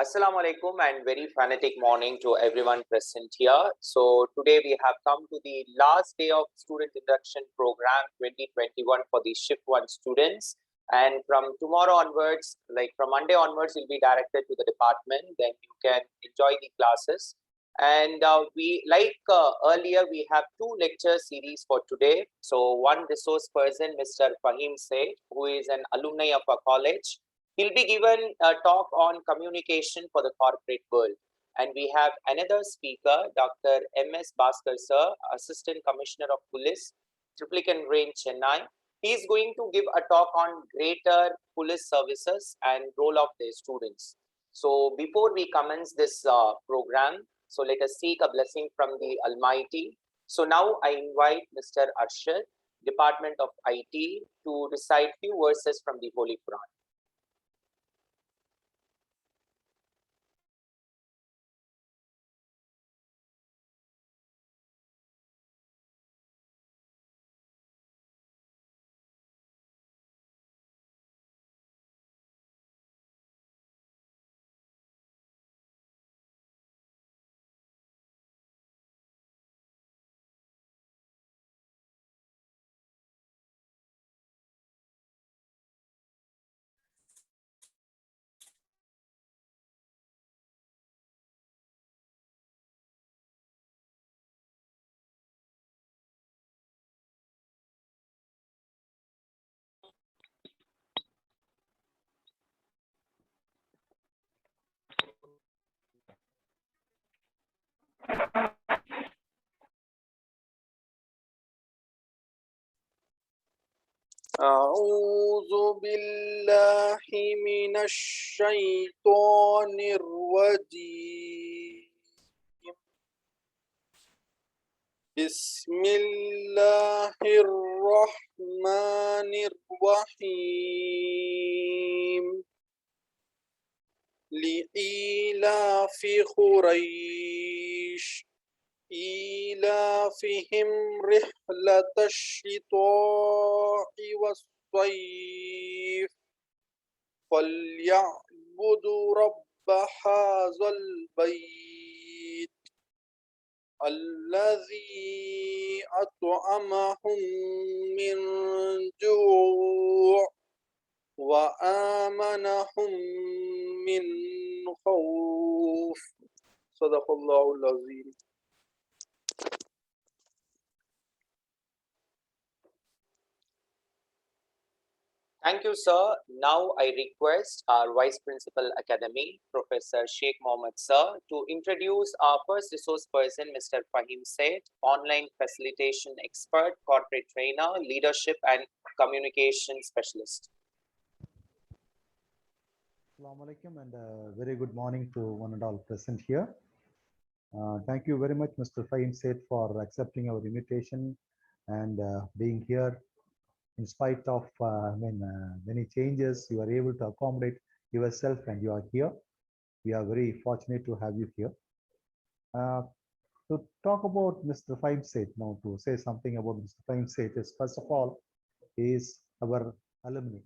Assalamu alaikum and very fanatic morning to everyone present here. So today we have come to the last day of student induction program 2021 for the shift 1 students. And from tomorrow onwards, like from Monday onwards, you'll be directed to the department. Then you can enjoy the classes. And earlier, we have 2 lecture series for today. So one resource person, Mr. Faheem Sait, who is an alumni of our college. He'll be given a talk on communication for the corporate world. And we have another speaker, Dr. M.S. Bhaskar, sir, Assistant Commissioner of Police, Triplicane Range, Chennai. He is going to give a talk on greater police services and role of their students. So before we commence this program, so let us seek a blessing from the Almighty. So now I invite Mr. Arshad, Department of IT, to recite few verses from the Holy Quran. أعوذ بالله من الشيطان الرجيم بسم الله الرحمن الرحيم لإيلاف قريش إيلافهم رحلة الشتاء والصيف فليعبدوا رب هذا البيت الذي أطعمهم من جوع وآمنهم من خوف صدق الله العظيم. Thank you, sir. Now I request our Vice Principal Academy, Professor Sheikh Mohammed, sir, to introduce our first resource person, Mr. Faheem Sait, online facilitation expert, corporate trainer, leadership and communication specialist. Assalamu alaikum and very good morning to one and all present here. Thank you very much, Mr. Faheem Sait, for accepting our invitation and being here. In spite of many changes, you are able to accommodate yourself and you are here. We are very fortunate to have you here. To talk about Mr. Faheem Sait, now to say something about Mr. Faheem Sait is, first of all, is our alumni.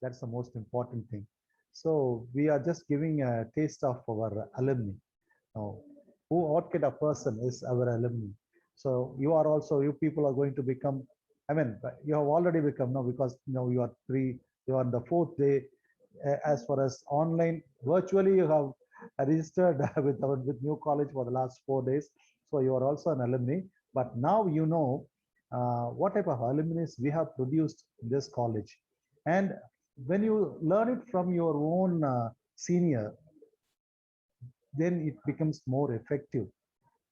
That's the most important thing. So we are just giving a taste of our alumni. Now, what kind of person is our alumni? So you are also, you people are going to become, I mean, you have already become now, because you are on the 4th day as far as online, virtually you have registered with New College for the last 4 days. So you are also an alumni, but now you know what type of alumni we have produced in this college. And when you learn it from your own senior, then it becomes more effective.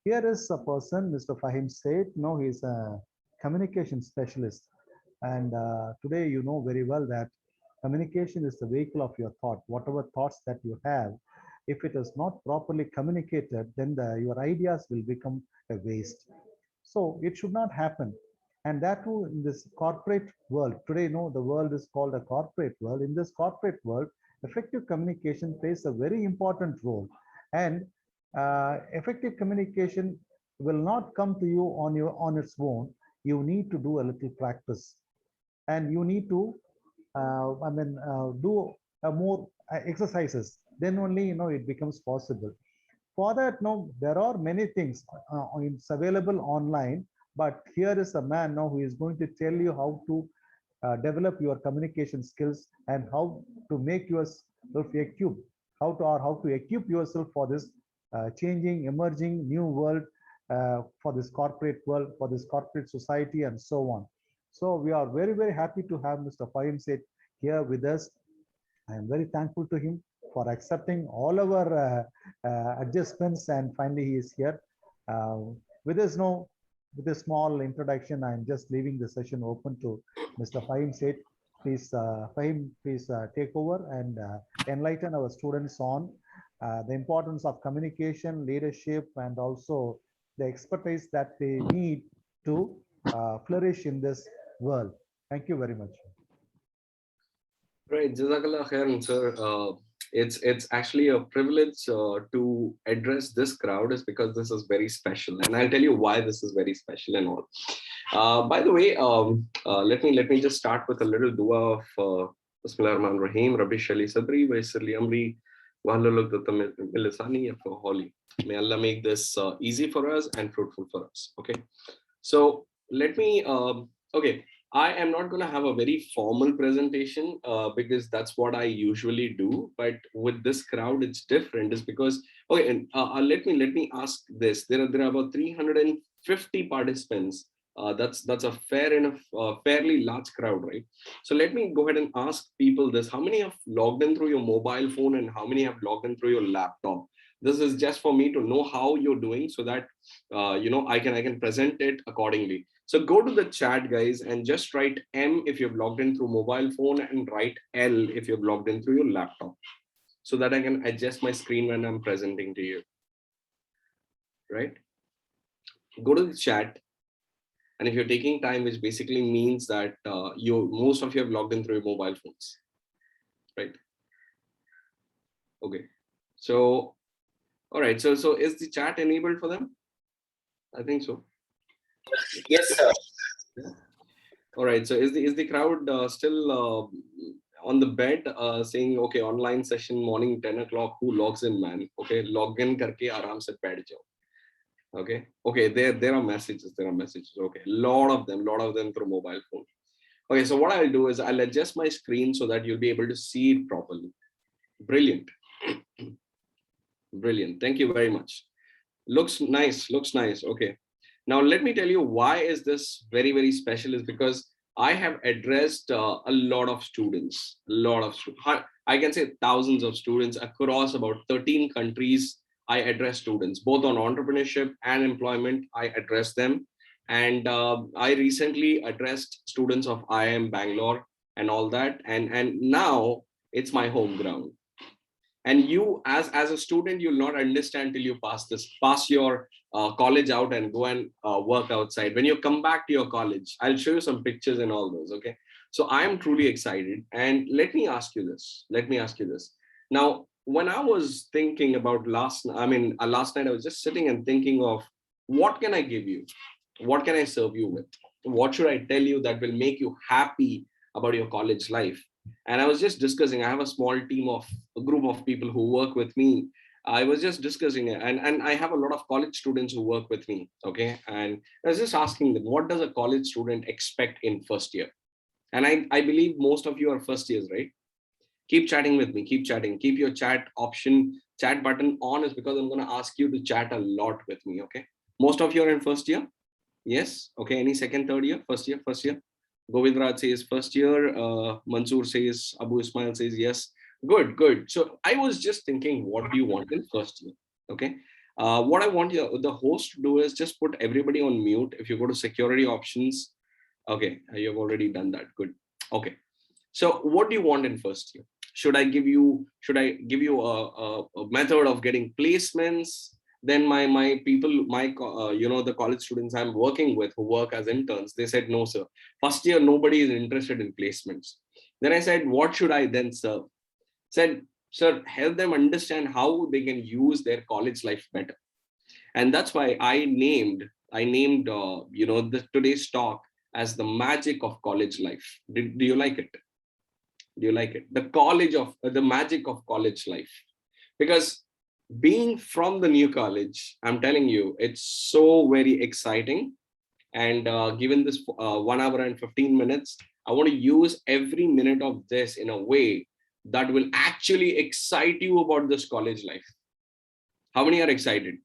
Here is a person, Mr. Faheem Sait. Now he is a communication specialist. And today you know very well that communication is the vehicle of your thought. Whatever thoughts that you have, if it is not properly communicated, then your ideas will become a waste. So it should not happen. And that too in this corporate world. Today, the world is called a corporate world. In this corporate world, effective communication plays a very important role. And effective communication will not come to you on its own. You need to do a little practice, and you need to do a more exercises, then only it becomes possible. For that, no, there are many things it's available online, but here is a man now who is going to tell you how to develop your communication skills and how to make yourself equipped, how to equip yourself for this changing, emerging new world, for this corporate world, for this corporate society, and so on. So we are very, very happy to have Mr. Faheem Sait here with us. I am very thankful to him for accepting all our adjustments, and finally he is here. Uh, with this no, with a small introduction, I am just leaving the session open to Mr. Faheem Sait. Please, Faheem, please take over and enlighten our students on the importance of communication, leadership, and also the expertise that they need to flourish in this world. Thank you very much. Right, Jazakallah khairan, sir. It's actually a privilege to address this crowd, is because this is very special, and I'll tell you why this is very special and all. By the way, let me just start with a little dua of Bismillah ar-Rahman ar-Rahim. Rabbi Shali Sadri wa Yassir li Amri wahlul 'uqdatam min lisani yafqahu qawli. May Allah make this easy for us and fruitful for us. Okay, so let me. Okay. I am not going to have a very formal presentation because that's what I usually do. But with this crowd, it's different. Is because, okay, and let me ask this. There are about 350 participants. That's a fair enough, fairly large crowd, right? So let me go ahead and ask people this: how many have logged in through your mobile phone, and how many have logged in through your laptop? This is just for me to know how you're doing, so that I can present it accordingly. So go to the chat, guys, and just write M if you've logged in through mobile phone, and write L if you've logged in through your laptop, so that I can adjust my screen when I'm presenting to you. Right? Go to the chat, and if you're taking time, which basically means that most of you have logged in through your mobile phones, right? Okay. So, all right. So is the chat enabled for them? I think so. Yes, sir. All right. So is the crowd still on the bed saying, okay, online session morning 10 o'clock, who logs in, man? Okay, log in karke aaram se baith jao. Okay. Okay. There are messages. There are messages. Okay. Lot of them through mobile phone. Okay. So what I'll do is I'll adjust my screen so that you'll be able to see it properly. Brilliant. Brilliant. Thank you very much. Looks nice. Looks nice. Okay. Now, let me tell you why is this very, very special, is because I have addressed a lot of students, I can say thousands of students across about 13 countries. I address students, both on entrepreneurship and employment. I address them. And I recently addressed students of IIM Bangalore and all that. And now it's my home ground. And you as a student, you'll not understand till you pass your college out and go and work outside. When you come back to your college, I'll show you some pictures and all those. Okay, so I am truly excited. And let me ask you this now. When I was thinking about last night, I was just sitting and thinking of, what can I give you, what can I serve you with, what should I tell you that will make you happy about your college life. And I was just discussing, I have a small team of a group of people who work with me. I was just discussing it, and I have a lot of college students who work with me. Okay. And I was just asking them, what does a college student expect in first year? And I believe most of you are first years, right? Keep chatting with me, keep chatting, keep your chat button on, is because I'm going to ask you to chat a lot with me. Okay. Most of you are in first year. Yes. Okay. Any second, third year, first year? Govindraj says first year. Mansoor says, Abu Ismail says yes. Good. So I was just thinking, what do you want in first year? Okay. What I want the host to do is just put everybody on mute. If you go to security options, okay, you've already done that. Good. Okay. So what do you want in first year? Should I give you a method of getting placements? Then my people, the college students I'm working with who work as interns, they said, no, sir. First year, nobody is interested in placements. Then I said, what should I then serve? Said, sir, help them understand how they can use their college life better. And that's why I named today's talk as the magic of college life. Do you like it? Do you like it? The college of the magic of college life. Because being from the new college, I'm telling you, it's so very exciting. And given this 1 hour and 15 minutes, I want to use every minute of this in a way that will actually excite you about this college life. How many are excited?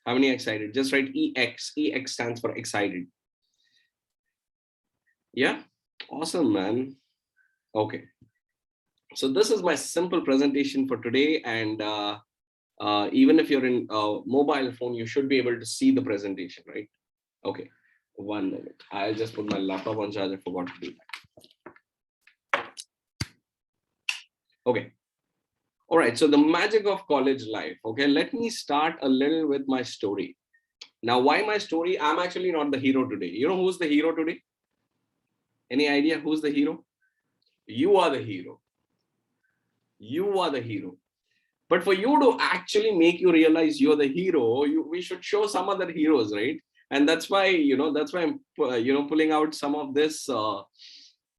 How many are excited? Just write EX. EX stands for excited. Yeah, awesome, man. Okay. So this is my simple presentation for today. And even if you're in a mobile phone, you should be able to see the presentation, right? Okay. 1 minute. I'll just put my laptop on charge. I forgot to do that. Okay. All right. So the magic of college life. Okay. Let me start a little with my story. Now, why my story? I'm actually not the hero today. You know who's the hero today? Any idea who's the hero? You are the hero. You are the hero. But for you to actually make you realize you're the hero, we should show some other heroes, right? And that's why, I'm, pulling out some of this.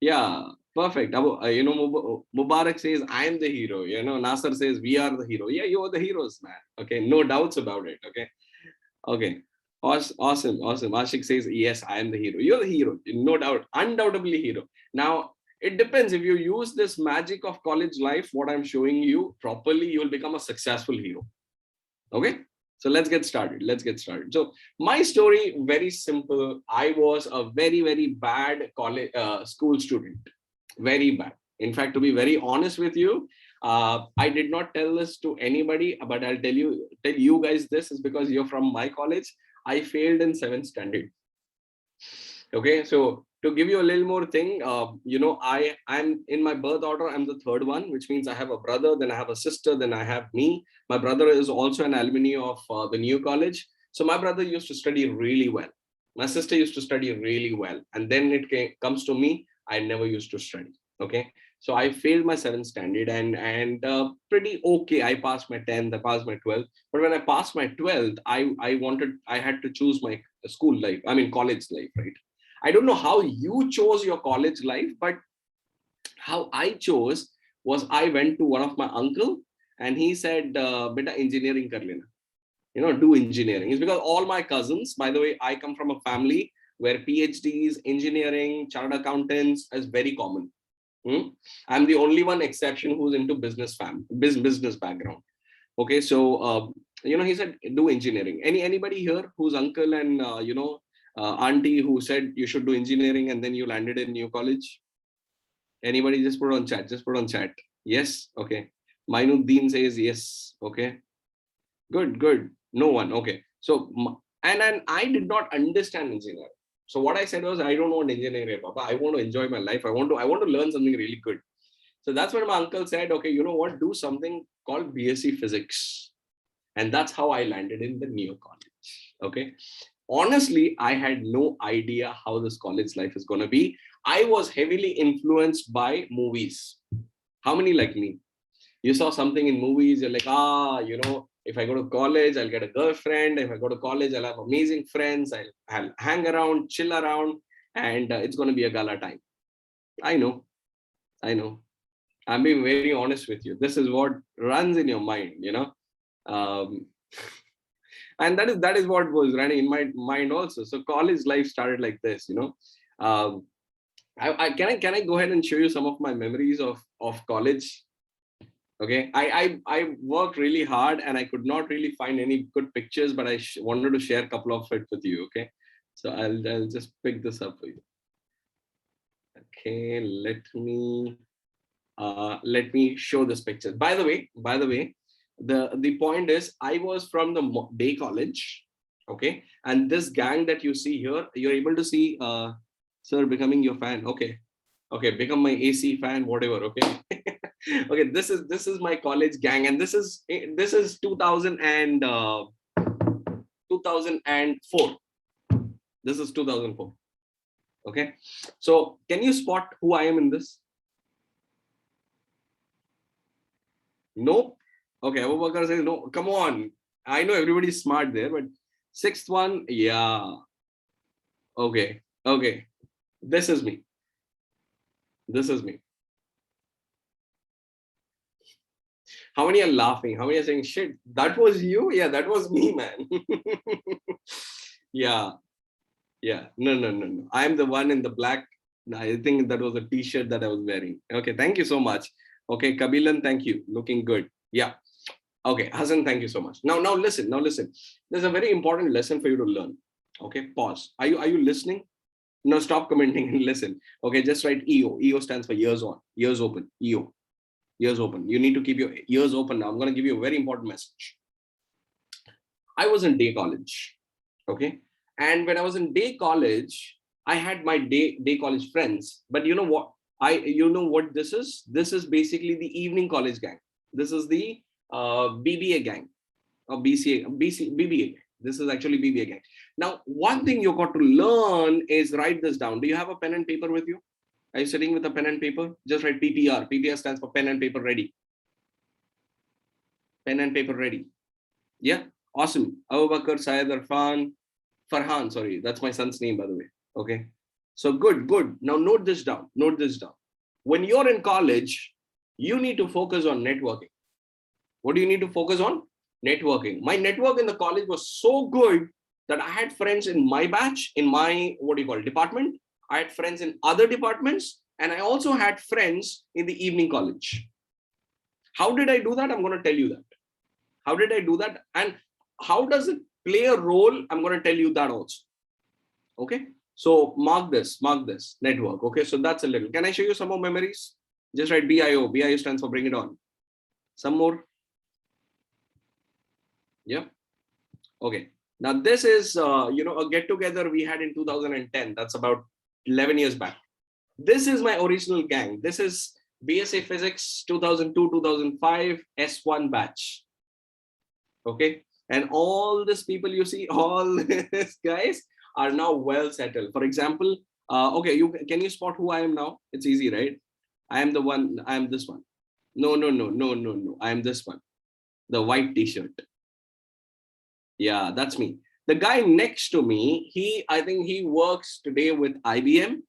Yeah, perfect. Mubarak says, I am the hero. Nasser says, we are the hero. Yeah, you are the heroes, man. Okay, no doubts about it. Okay. Awesome. Ashik says, yes, I am the hero. You're the hero. No doubt. Undoubtedly hero. Now, it depends. If you use this magic of college life, what I'm showing you properly, you will become a successful hero. Okay. So let's get started. So my story, very simple. I was a very, very bad college school student. Very bad. In fact, to be very honest with you, I did not tell this to anybody, but I'll tell you guys this is because you're from my college. I failed in 7th standard. Okay, so to give you a little more thing, I'm in my birth order, I'm the third one, which means I have a brother, then I have a sister, then I have me. My brother is also an alumni of the new college. So my brother used to study really well. My sister used to study really well. And then comes to me, I never used to study. Okay, so I failed my 7th standard and pretty okay. I passed my 10th, I passed my 12th. But when I passed my 12th, I had to choose my school life, college life, right? I don't know how you chose your college life, but how I chose was I went to one of my uncle and he said, beta engineering kar lena. Do engineering. It's because all my cousins, by the way, I come from a family where PhDs, engineering, chartered accountants is very common. I'm the only one exception who's into business background. Okay, so he said do engineering. Anybody here whose uncle and auntie who said you should do engineering and then you landed in new college? Anybody? Just put on chat. Yes. Okay. Mainuddin says yes. Okay. Good. No one. Okay. So and I did not understand engineering. So what I said was, I don't want engineering, Papa. I want to enjoy my life. I want to learn something really good. So that's when my uncle said, okay, you know what? Do something called BSc Physics. And that's how I landed in the new college. Okay. Honestly, I had no idea how this college life is going to be. I was heavily influenced by movies. How many like me? You saw something in movies, you're like, if I go to college, I'll get a girlfriend. If I go to college, I'll have amazing friends. I'll hang around, chill around, and it's going to be a gala time. I know. I'm being very honest with you. This is what runs in your mind, and that is what was running in my mind also. So college life started like this, can I go ahead and show you some of my memories of college? Okay, I worked really hard and I could not really find any good pictures, but I wanted to share a couple of it with you. Okay, so I'll just pick this up for you. Okay, let me show this picture. By the way, the point is, I was from the day college. Okay, and this gang that you see here, you're able to see, sir, becoming your fan. Okay, become my AC fan, whatever. Okay. Okay, this is my college gang, and this is 2004. This is 2004. Okay, so can you spot who I am in this? No. Okay, Abu Bakr says no. Come on, I know everybody's smart there, but 6th one, yeah. Okay, this is me. How many are laughing? How many are saying, shit, that was you? Yeah, that was me, man. Yeah. Yeah. No. I am the one in the black. I think that was a t-shirt that I was wearing. Okay. Thank you so much. Okay. Kabilan, thank you. Looking good. Yeah. Okay. Hassan, thank you so much. Now listen. There's a very important lesson for you to learn. Okay. Pause. Are you listening? No, stop commenting and listen. Okay. Just write EO. EO stands for ears on, ears open. EO. Ears open. You need to keep your ears open now. I'm going to give you a very important message. I was in day college. Okay. And when I was in day college, I had my day college friends. But you know what? You know what this is? This is basically the evening college gang. This is the BBA gang or BBA. This is actually BBA gang. Now, one thing you got to learn is write this down. Do you have a pen and paper with you? Are you sitting with a pen and paper? Just write PPR. PPR stands for pen and paper ready. Pen and paper ready. Yeah, awesome. Abu Bakr, Syed, Irfan, Farhan. Sorry, that's my son's name, by the way. Okay. So good. Now note this down. When you're in college, you need to focus on networking. What do you need to focus on? Networking. My network in the college was so good that I had friends in my batch, in my, department. I had friends in other departments, and I also had friends in the evening college. How did I do that? I'm going to tell you that. How did I do that? And how does it play a role? I'm going to tell you that also. Okay. So mark this, network. Okay. So that's a little. Can I show you some more memories? Just write BIO. BIO stands for bring it on. Some more. Yeah. Okay. Now this is, a get together we had in 2010. That's about 11 years back. This is my original gang. This is BSA Physics 2002, 2005 S1 batch. Okay. And all these people you see, all these guys are now well settled. For example, okay, can you spot who I am now? It's easy, right? I am the one, I am this one. No. I am this one. The white t-shirt. Yeah, that's me. The guy next to me, I think he works today with IBM.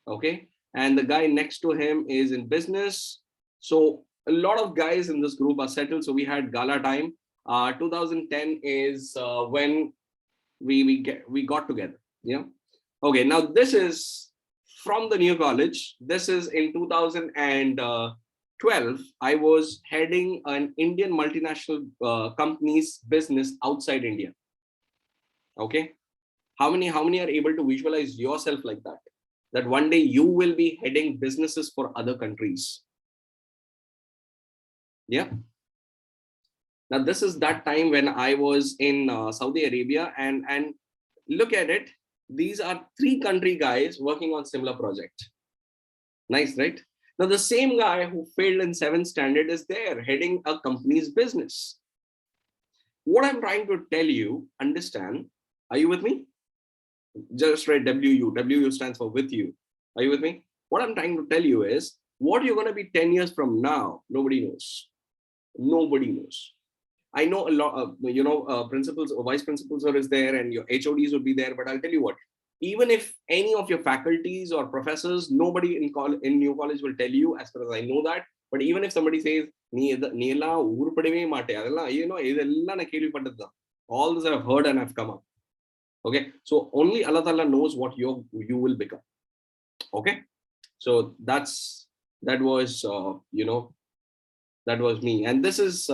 Okay. And the guy next to him is in business. So a lot of guys in this group are settled. So we had gala time. 2010 is when we got together. Yeah. Okay. Now this is from the new college. This is in 2012. I was heading an Indian multinational company's business outside India. Okay. How many are able to visualize yourself like that? That one day you will be heading businesses for other countries. Yeah. Now, this is that time when I was in Saudi Arabia, and look at it. These are 3 country guys working on similar project. Nice, right? Now, the same guy who failed in 7th standard is there heading a company's business. What I'm trying to tell you, understand, are you with me? Just write WU. WU stands for with you. Are you with me? What I'm trying to tell you is what you're going to be 10 years from now. Nobody knows. Nobody knows. I know a lot of, principals or vice principals are there and your HODs would be there. But I'll tell you what, even if any of your faculties or professors, nobody in new college will tell you, as far as I know that. But even if somebody says, all this I've heard and I've come up. Okay. So only Allah Ta'ala knows what you will become. Okay. So that was, that was me. And this is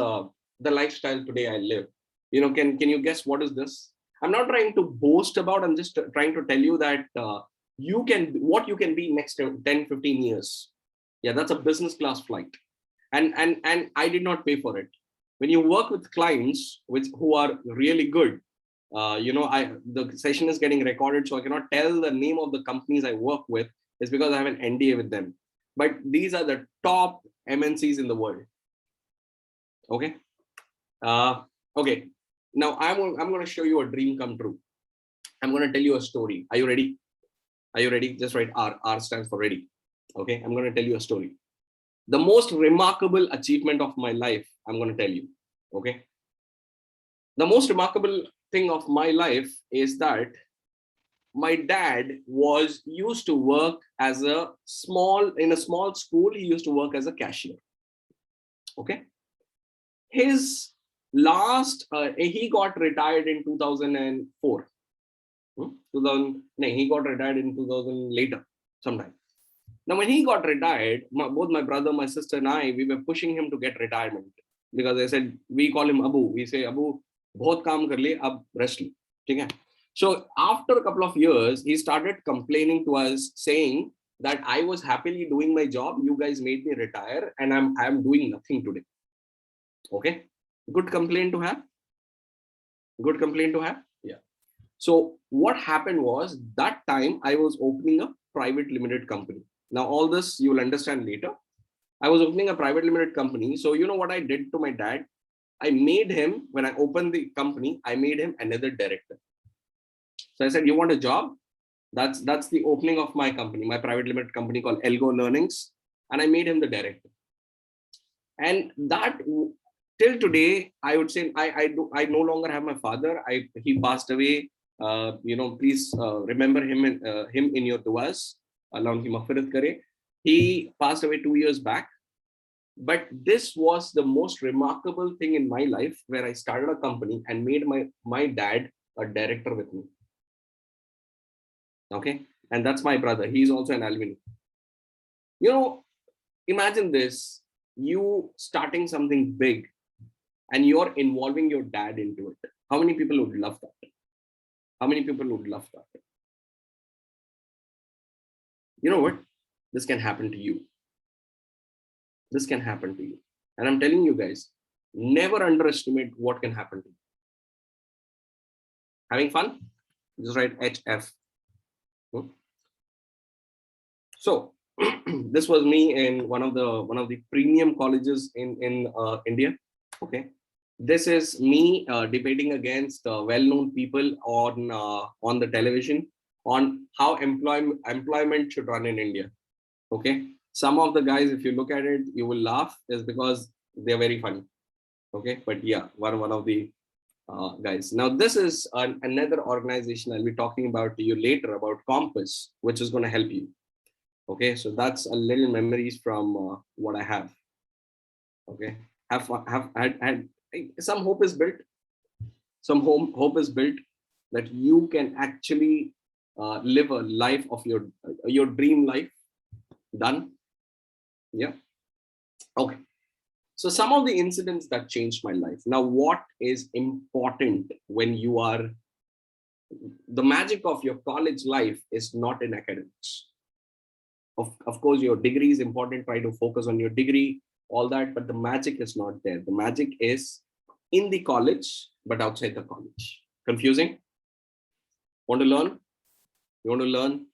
the lifestyle today I live. Can you guess what is this? I'm not trying to boast about, I'm just trying to tell you that what you can be next 10, 15 years. Yeah, that's a business class flight. And I did not pay for it. When you work with clients who are really good, the session is getting recorded, so I cannot tell the name of the companies I work with. It's because I have an NDA with them. But these are the top MNCs in the world. Okay. Okay. Now I'm going to show you a dream come true. I'm going to tell you a story. Are you ready? Are you ready? Just write R. R stands for ready. Okay. I'm going to tell you a story. The most remarkable achievement of my life, I'm going to tell you. Okay. The most remarkable thing of my life is that my dad used to work as in a small school. He used to work as a cashier. Okay. His last, he got retired in 2004. 2000, no, he got retired in 2000 later, sometime. Now, when he got retired, both my brother, my sister, and I, we were pushing him to get retirement because I said, we call him Abu. We say, Abu, bahut kaam kar liye, ab rest le. Okay? So after a couple of years, he started complaining to us, saying that I was happily doing my job. You guys made me retire, and I'm doing nothing today. Okay, good complaint to have. Good complaint to have. Yeah. So what happened was that time I was opening a private limited company. Now all this you will understand later. I was opening a private limited company. So you know what I did to my dad? I made him, when I opened the company, I made him another director. So I said, you want a job? That's the opening of my company, my private limited company called Elgo Learnings. And I made him the director. And that till today, I would say I no longer have my father. He passed away. Please remember him in your duas. Allah unki maghfirat kare. He passed away 2 years back. But this was the most remarkable thing in my life, where I started a company and made my dad a director with me. Okay, and that's my brother. He's also an alumni. You know, imagine this: you starting something big, and you're involving your dad into it. How many people would love that? How many people would love that? You know what? This can happen to you. This can happen to you. And I'm telling you guys, never underestimate what can happen to you. Having fun? Just write HF. So this was me in one of the premium colleges in India. Okay. This is me debating against well-known people on the television on how employment should run in India. Okay. Some of the guys, if you look at it, you will laugh, is because they're very funny. Okay. But yeah, one of the guys. Now, this is another organization I'll be talking about to you later, about Compass, which is going to help you. Okay. So that's a little memories from what I have. Okay. Have had some hope is built. Some hope is built that you can actually live a life of your dream life. Done. Yeah. Okay. So some of the incidents that changed my life. Now, what is important when you are, the magic of your college life is not in academics. Of course, your degree is important. Try to focus on your degree, all that, but the magic is not there. The magic is in the college, but outside the college. Confusing? Want to learn? You want to learn?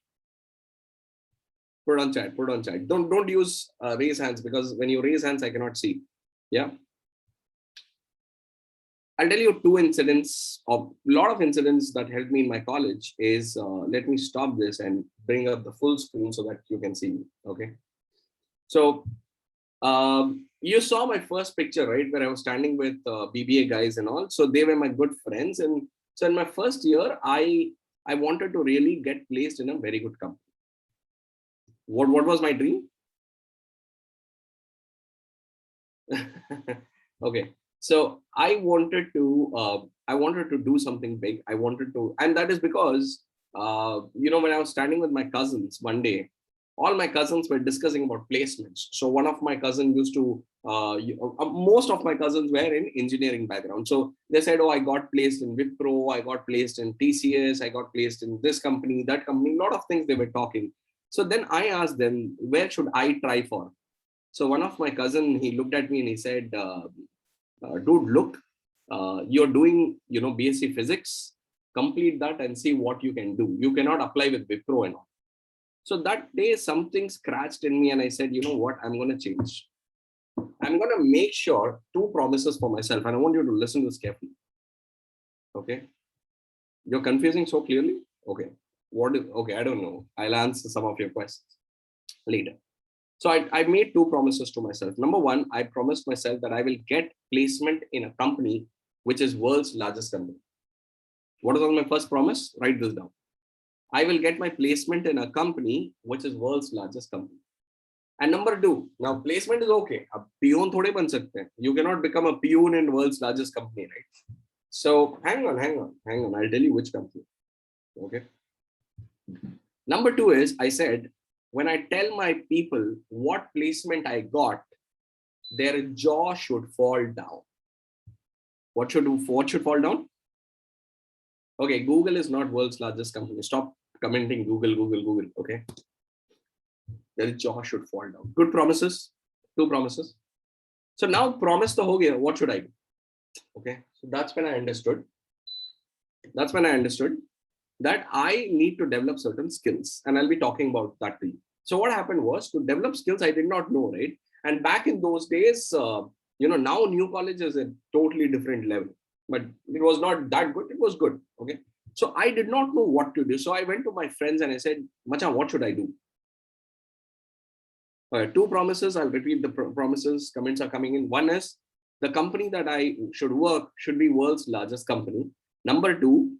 Put on chat, put on chat. Don't use raise hands, because when you raise hands, I cannot see. Yeah. I'll tell you two incidents, of a lot of incidents that helped me in my college is, let me stop this and bring up the full screen so that you can see me. Okay. So you saw my first picture, right? Where I was standing with BBA guys and all. So they were my good friends. And so in my first year, I wanted to really get placed in a very good company. What was my dream? Okay. So I wanted to do something big. I wanted to, and that is because, when I was standing with my cousins one day, all my cousins were discussing about placements. So one of my cousins used to, most of my cousins were in engineering background. So they said, oh, I got placed in Wipro, I got placed in TCS, I got placed in this company, that company, a lot of things they were talking. So then I asked them, where should I try for? So one of my cousin, he looked at me and he said, dude, look, you're doing, BSc physics, complete that and see what you can do. You cannot apply with Wipro and all. So that day something scratched in me and I said, you know what, I'm going to change. I'm going to make sure two promises for myself. And I want you to listen to this carefully. Okay. You're confusing so clearly. Okay. Okay. I don't know. I'll answer some of your questions later. So I made two promises to myself. Number one, I promised myself that I will get placement in a company which is world's largest company. What was my first promise? Write this down. I will get my placement in a company which is world's largest company. And number two, now placement is okay. A peon thode ban sakte hain. You cannot become a peon in world's largest company, right? So hang on. I'll tell you which company. Okay. Number two is, I said, when I tell my people what placement I got, their jaw should fall down. What should fall down? Okay, Google is not world's largest company. Stop commenting Google. Okay. Their jaw should fall down. Good promises. Two promises. So now promise the ho gaya. What should I do? Okay. So that's when I understood. That I need to develop certain skills, and I'll be talking about that to you. So what happened was, to develop skills I did not know, right? And back in those days, now new college is a totally different level, but it was not that good. It was good. Okay. So I did not know what to do. So I went to my friends and I said, Macha, what should I do? Two promises. I'll repeat the promises. Comments are coming in. One is, the company that I should work should be world's largest company. Number two,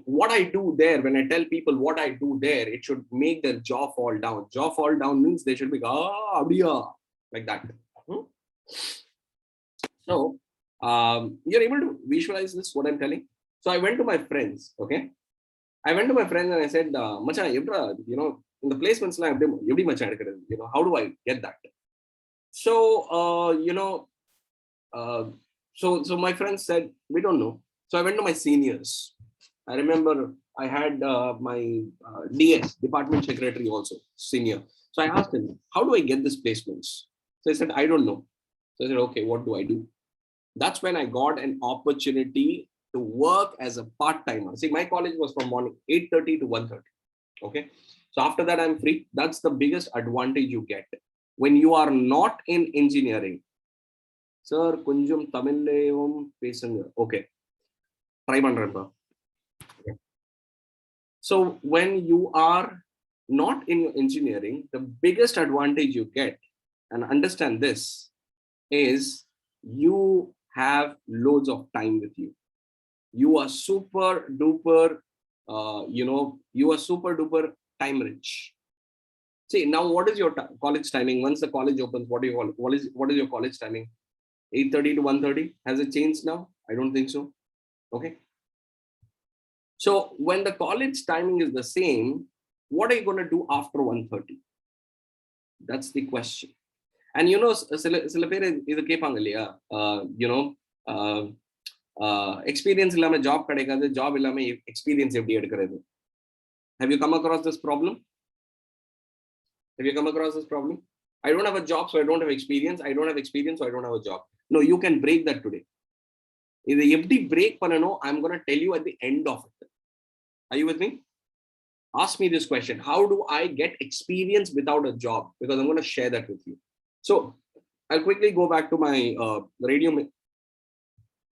what I do there, when I tell people what I do there, it should make their jaw fall down. Jaw fall down means they should be like that. So you're able to visualize this, what I'm telling. So I went to my friends. Okay. I went to my friends and I said, Macha, in the placements, how do I get that? So, so my friends said, we don't know. So I went to my seniors. I remember I had my DS, department secretary also, senior. So I asked him, how do I get these placements? So he said, I don't know. So I said, okay, what do I do? That's when I got an opportunity to work as a part-timer. See, my college was from morning 8:30 to 1:30. Okay. So after that, I'm free. That's the biggest advantage you get when you are not in engineering. Sir, Kunjum Tamil Pesunger. Okay. Try remember. So when you are not in engineering, the biggest advantage you get, and understand this, is you have loads of time with you. You are super duper, you are super duper time rich. See, now what is your college timing? Once the college opens, what do you call it? What is your college timing? 8:30 to 1:30? Has it changed now? I don't think so. Okay. So when the college timing is the same, what are you going to do after 1:30? That's the question. And experience illama job kadekadhu, job illama experience eppadi edukkuradhu. Have you come across this problem? I don't have a job, so I don't have experience. I don't have experience, so I don't have a job. No, you can break that today. If the break panano, I'm going to tell you at the end of it. Are you with me? Ask me this question. How do I get experience without a job? Because I'm going to share that with you. So I'll quickly go back to my Radio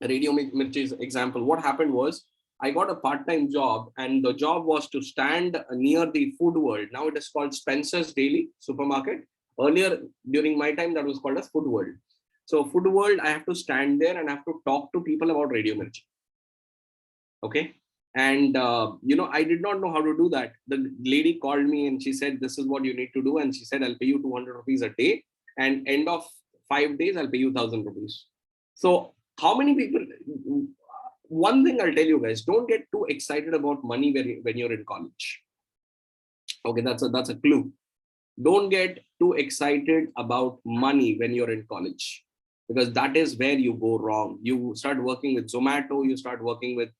Mirchi's example. What happened was, I got a part-time job, and the job was to stand near the food world. Now it is called Spencer's Daily Supermarket. Earlier, during my time, that was called as Food World. So Food World, I have to stand there and I have to talk to people about Radio Mirchi. Okay. And, I did not know how to do that. The lady called me and she said, this is what you need to do. And she said, I'll pay you 200 rupees a day. And end of 5 days, I'll pay you 1,000 rupees. So how many people, one thing I'll tell you guys, don't get too excited about money when you're in college. Okay, that's a clue. Don't get too excited about money when you're in college, because that is where you go wrong. You start working with Zomato, you start working with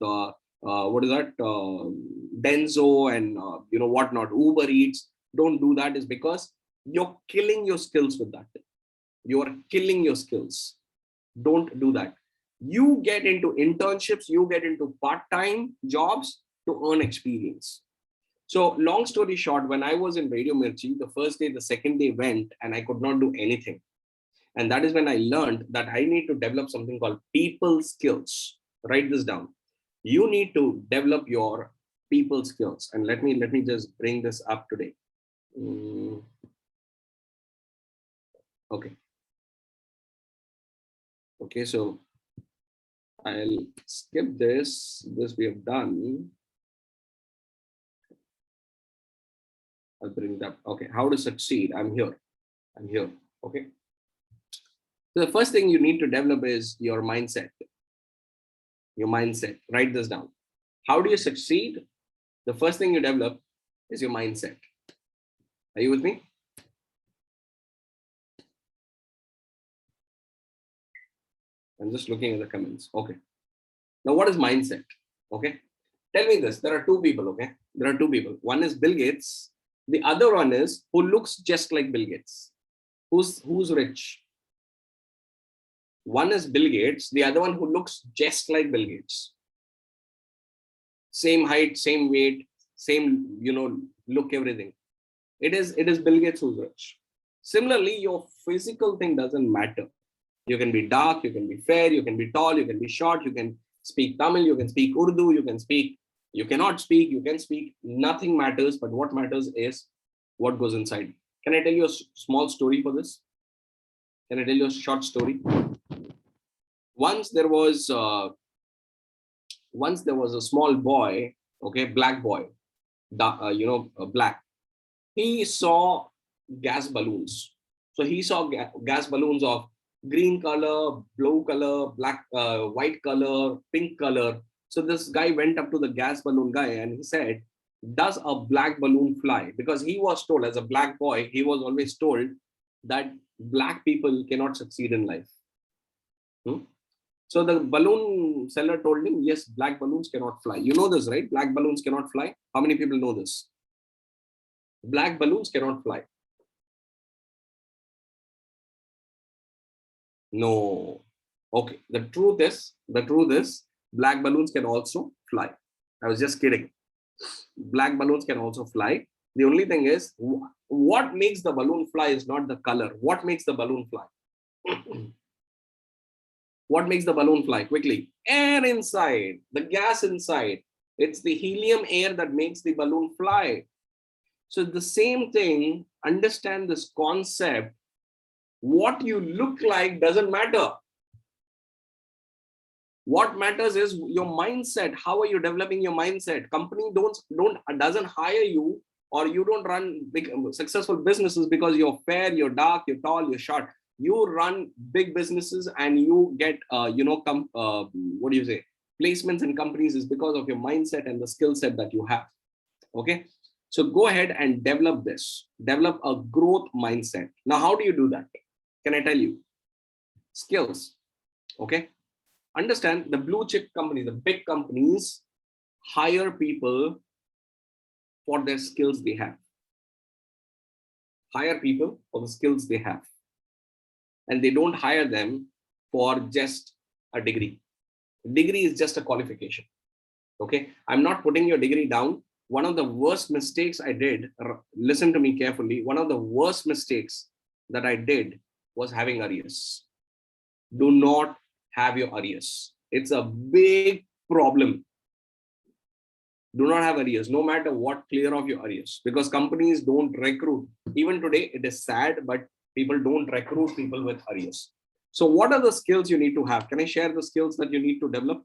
Denso and whatnot, Uber Eats. Don't do that, is because you're killing your skills with that. You're killing your skills. Don't do that. You get into internships, you get into part-time jobs to earn experience. So long story short, when I was in Radio Mirchi, the first day, the second day went and I could not do anything. And that is when I learned that I need to develop something called people skills. Write this down. You need to develop your people skills. And let me just bring this up today. Okay. Okay, so I'll skip this. This we have done. I'll bring that. Okay, how to succeed. I'm here. I'm here. Okay. So the first thing you need to develop is your mindset. Your mindset. Write this down. How do you succeed? The first thing you develop is your mindset. Are you with me? I'm just looking at the comments. Okay. Now, what is mindset? Okay. Tell me this. There are two people. Okay. There are two people. One is Bill Gates. The other one is who looks just like Bill Gates. Who's rich? One is Bill Gates. The other one who looks just like Bill Gates. Same height, same weight, same, look, everything. It is Bill Gates who's rich. Similarly, your physical thing doesn't matter. You can be dark, you can be fair, you can be tall, you can be short, you can speak Tamil, you can speak Urdu, you cannot speak, you can speak. Nothing matters, but what matters is what goes inside. Can I tell you a small story for this? Can I tell you a short story? Once there was a small boy, okay, black boy, black. He saw gas balloons. So he saw gas balloons of green color, blue color, black, white color, pink color. So this guy went up to the gas balloon guy and he said, does a black balloon fly? Because he was told, as a black boy, he was always told that black people cannot succeed in life. So the balloon seller told him, yes, black balloons cannot fly. You know this, right? Black balloons cannot fly. How many people know this? Black balloons cannot fly. No. Okay. The truth is, black balloons can also fly. I was just kidding. Black balloons can also fly. The only thing is, what makes the balloon fly is not the color. What makes the balloon fly? What makes the balloon fly? Quickly. Air inside, the gas inside. It's the helium air that makes the balloon fly. So the same thing, understand this concept. What you look like doesn't matter. What matters is your mindset. How are you developing your mindset? Company doesn't hire you, or you don't run big successful businesses because you're fair, you're dark, you're tall, you're short. You run big businesses and you get placements in companies is because of your mindset and the skill set that you have. Okay. So go ahead and develop this. Develop a growth mindset. Now, how do you do that? Can I tell you? Skills. Okay. Understand, the blue chip companies, the big companies hire people for their skills they have. Hire people for the skills they have. And they don't hire them for just a degree. Degree is just a qualification. Okay. I'm not putting your degree down. One of the worst mistakes I did, listen to me carefully, one of the worst mistakes that I did was having arrears. Do not have your arrears. It's a big problem. Do not have arrears, no matter what, clear off your arrears, because companies don't recruit. Even today, it is sad, but people don't recruit people with arrears. So what are the skills you need to have? Can I share the skills that you need to develop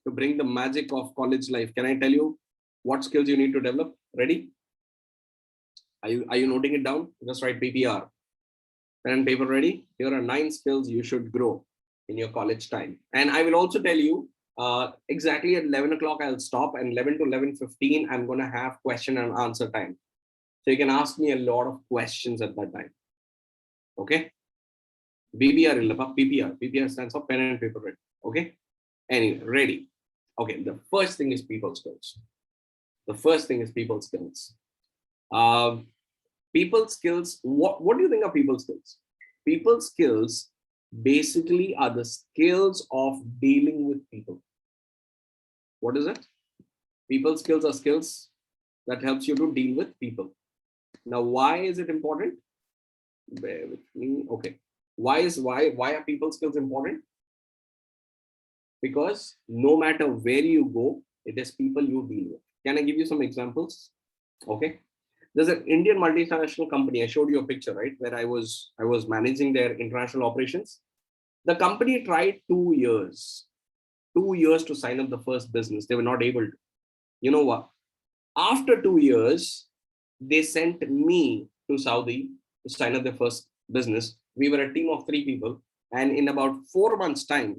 to bring the magic of college life? Can I tell you what skills you need to develop? Ready? Are you noting it down? Just write PPR. Pen and paper ready? Here are 9 skills you should grow in your college time. And I will also tell you exactly at 11 o'clock, I'll stop, and 11 to 11:15, I'm going to have question and answer time. So you can ask me a lot of questions at that time. Okay. BBR, PPR. PPR stands for pen and paper ready. Okay. Anyway, ready. Okay. The first thing is people skills. The first thing is people skills. People skills. What do you think of people skills? People skills basically are the skills of dealing with people. What is it? People skills are skills that helps you to deal with people. Now, why is it important? Bear with me. Okay. Why are people skills important? Because no matter where you go, it is people you deal with. Can I give you some examples? Okay. There's an Indian multinational company. I showed you a picture, right? Where I was managing their international operations. The company tried 2 years. 2 years to sign up the first business. They were not able to. You know what? After 2 years, they sent me to Saudi to sign up their first business. We were a team of 3 people, and in about 4 months' time,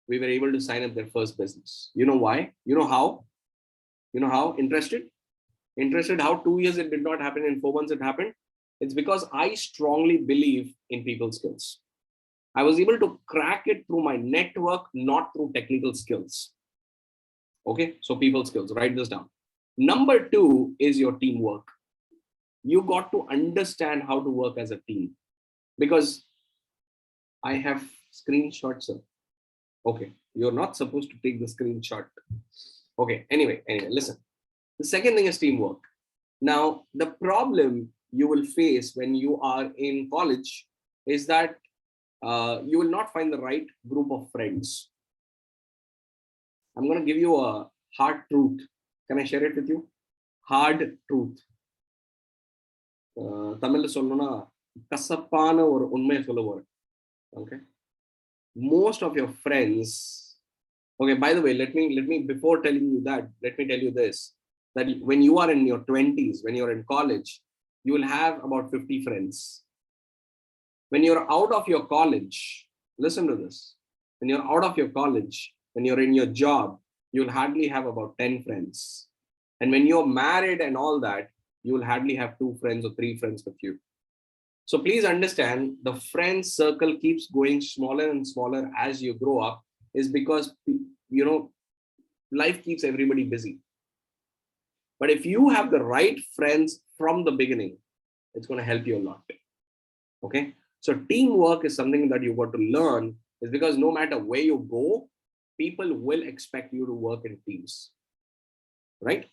we were able to sign up their first business. You know why? You know how? You know how? Interested? Interested how 2 years it did not happen, in 4 months it happened? It's because I strongly believe in people skills. I was able to crack it through my network, not through technical skills. Okay, so people skills, write this down. Number 2 is your teamwork. You got to understand how to work as a team, because I have screenshots, sir. Okay, you're not supposed to take the screenshot. Okay, anyway, listen. The second thing is teamwork. Now, the problem you will face when you are in college is that you will not find the right group of friends. I'm going to give you a hard truth. Can I share it with you? Hard truth. Tamil சொல்லணும்னா கசப்பான ஒரு உண்மையை சொல்ல போறேன். Okay. Most of your friends. Okay, by the way, let me before telling you that, let me tell you this, that when you are in your 20s, when you're in college, you will have about 50 friends. When you're out of your college, listen to this. When you're out of your college, when you're in your job, you'll hardly have about 10 friends. And when you're married and all that, you will hardly have 2 friends or 3 friends with you. So please understand, the friend circle keeps going smaller and smaller as you grow up, is because, you know, life keeps everybody busy. But if you have the right friends from the beginning, it's going to help you a lot. Okay. So teamwork is something that you got to learn, is because no matter where you go, people will expect you to work in teams. Right?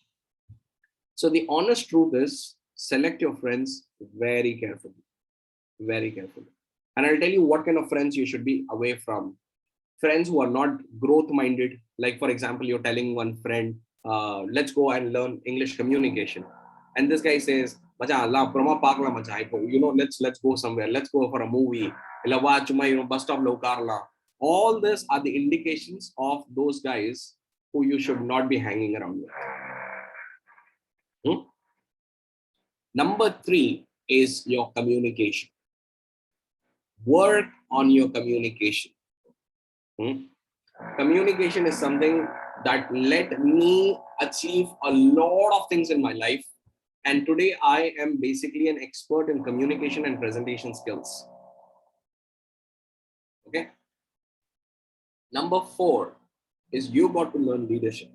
So the honest truth is, select your friends very carefully. Very carefully. And I'll tell you what kind of friends you should be away from. Friends who are not growth minded. Like, for example, you're telling one friend, let's go and learn English communication. And this guy says, you know, let's go somewhere. Let's go for a movie. Bus stop. All this are the indications of those guys who you should not be hanging around with. Number 3 is your communication. Work on your communication. Communication is something that let me achieve a lot of things in my life. And today I am basically an expert in communication and presentation skills. Okay. Number 4 is you got to learn leadership.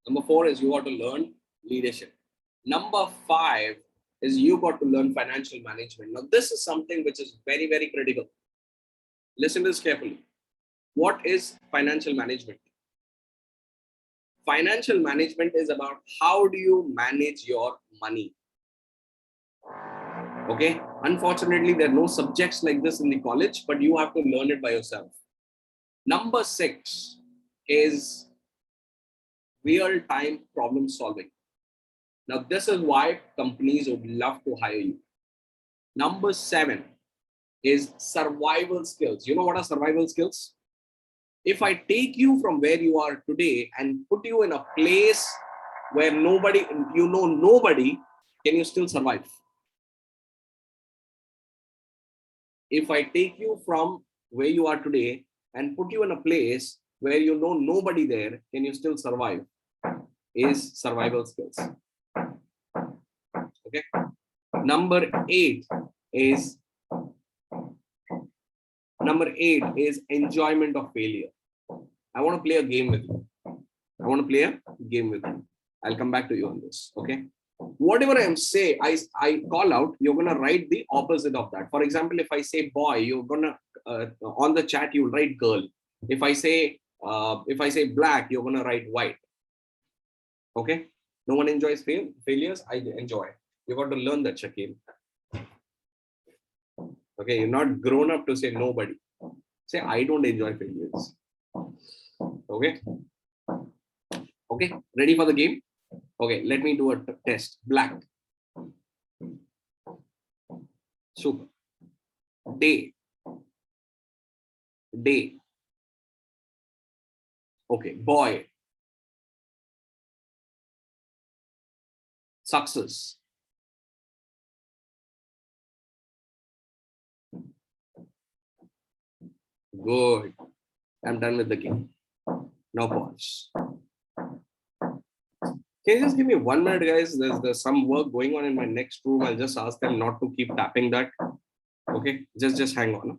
Number 4 is you got to learn leadership. Number 5 is you got to learn financial management. Now, this is something which is very, very critical. Listen to this carefully. What is financial management? Financial management is about how do you manage your money. Okay. Unfortunately, there are no subjects like this in the college, but you have to learn it by yourself. Number 6 is real-time problem solving. Now, this is why companies would love to hire you. Number 7 is survival skills. You know what are survival skills? If I take you from where you are today and put you in a place where nobody, can you still survive? If I take you from where you are today and put you in a place where you know nobody there, can you still survive? Is survival skills. Okay. Number 8 is enjoyment of failure. I want to play a game with you. I'll come back to you on this. Okay. Whatever I am say, I call out, you're going to write the opposite of that. For example, if I say boy, you're going to, on the chat, you'll write girl. If I say black, you're going to write white. Okay. No one enjoys failures. I enjoy. You got to learn that, Shakil. Okay. You're not grown up to say nobody. Say, I don't enjoy failures. Okay. Okay. Ready for the game? Okay. Let me do a test. Black. Super. Day. Okay. Boy. Success. Good. I'm done with the game. Now pause. Can you just give me 1 minute, guys? There's some work going on in my next room. I'll just ask them not to keep tapping that. Okay, just hang on.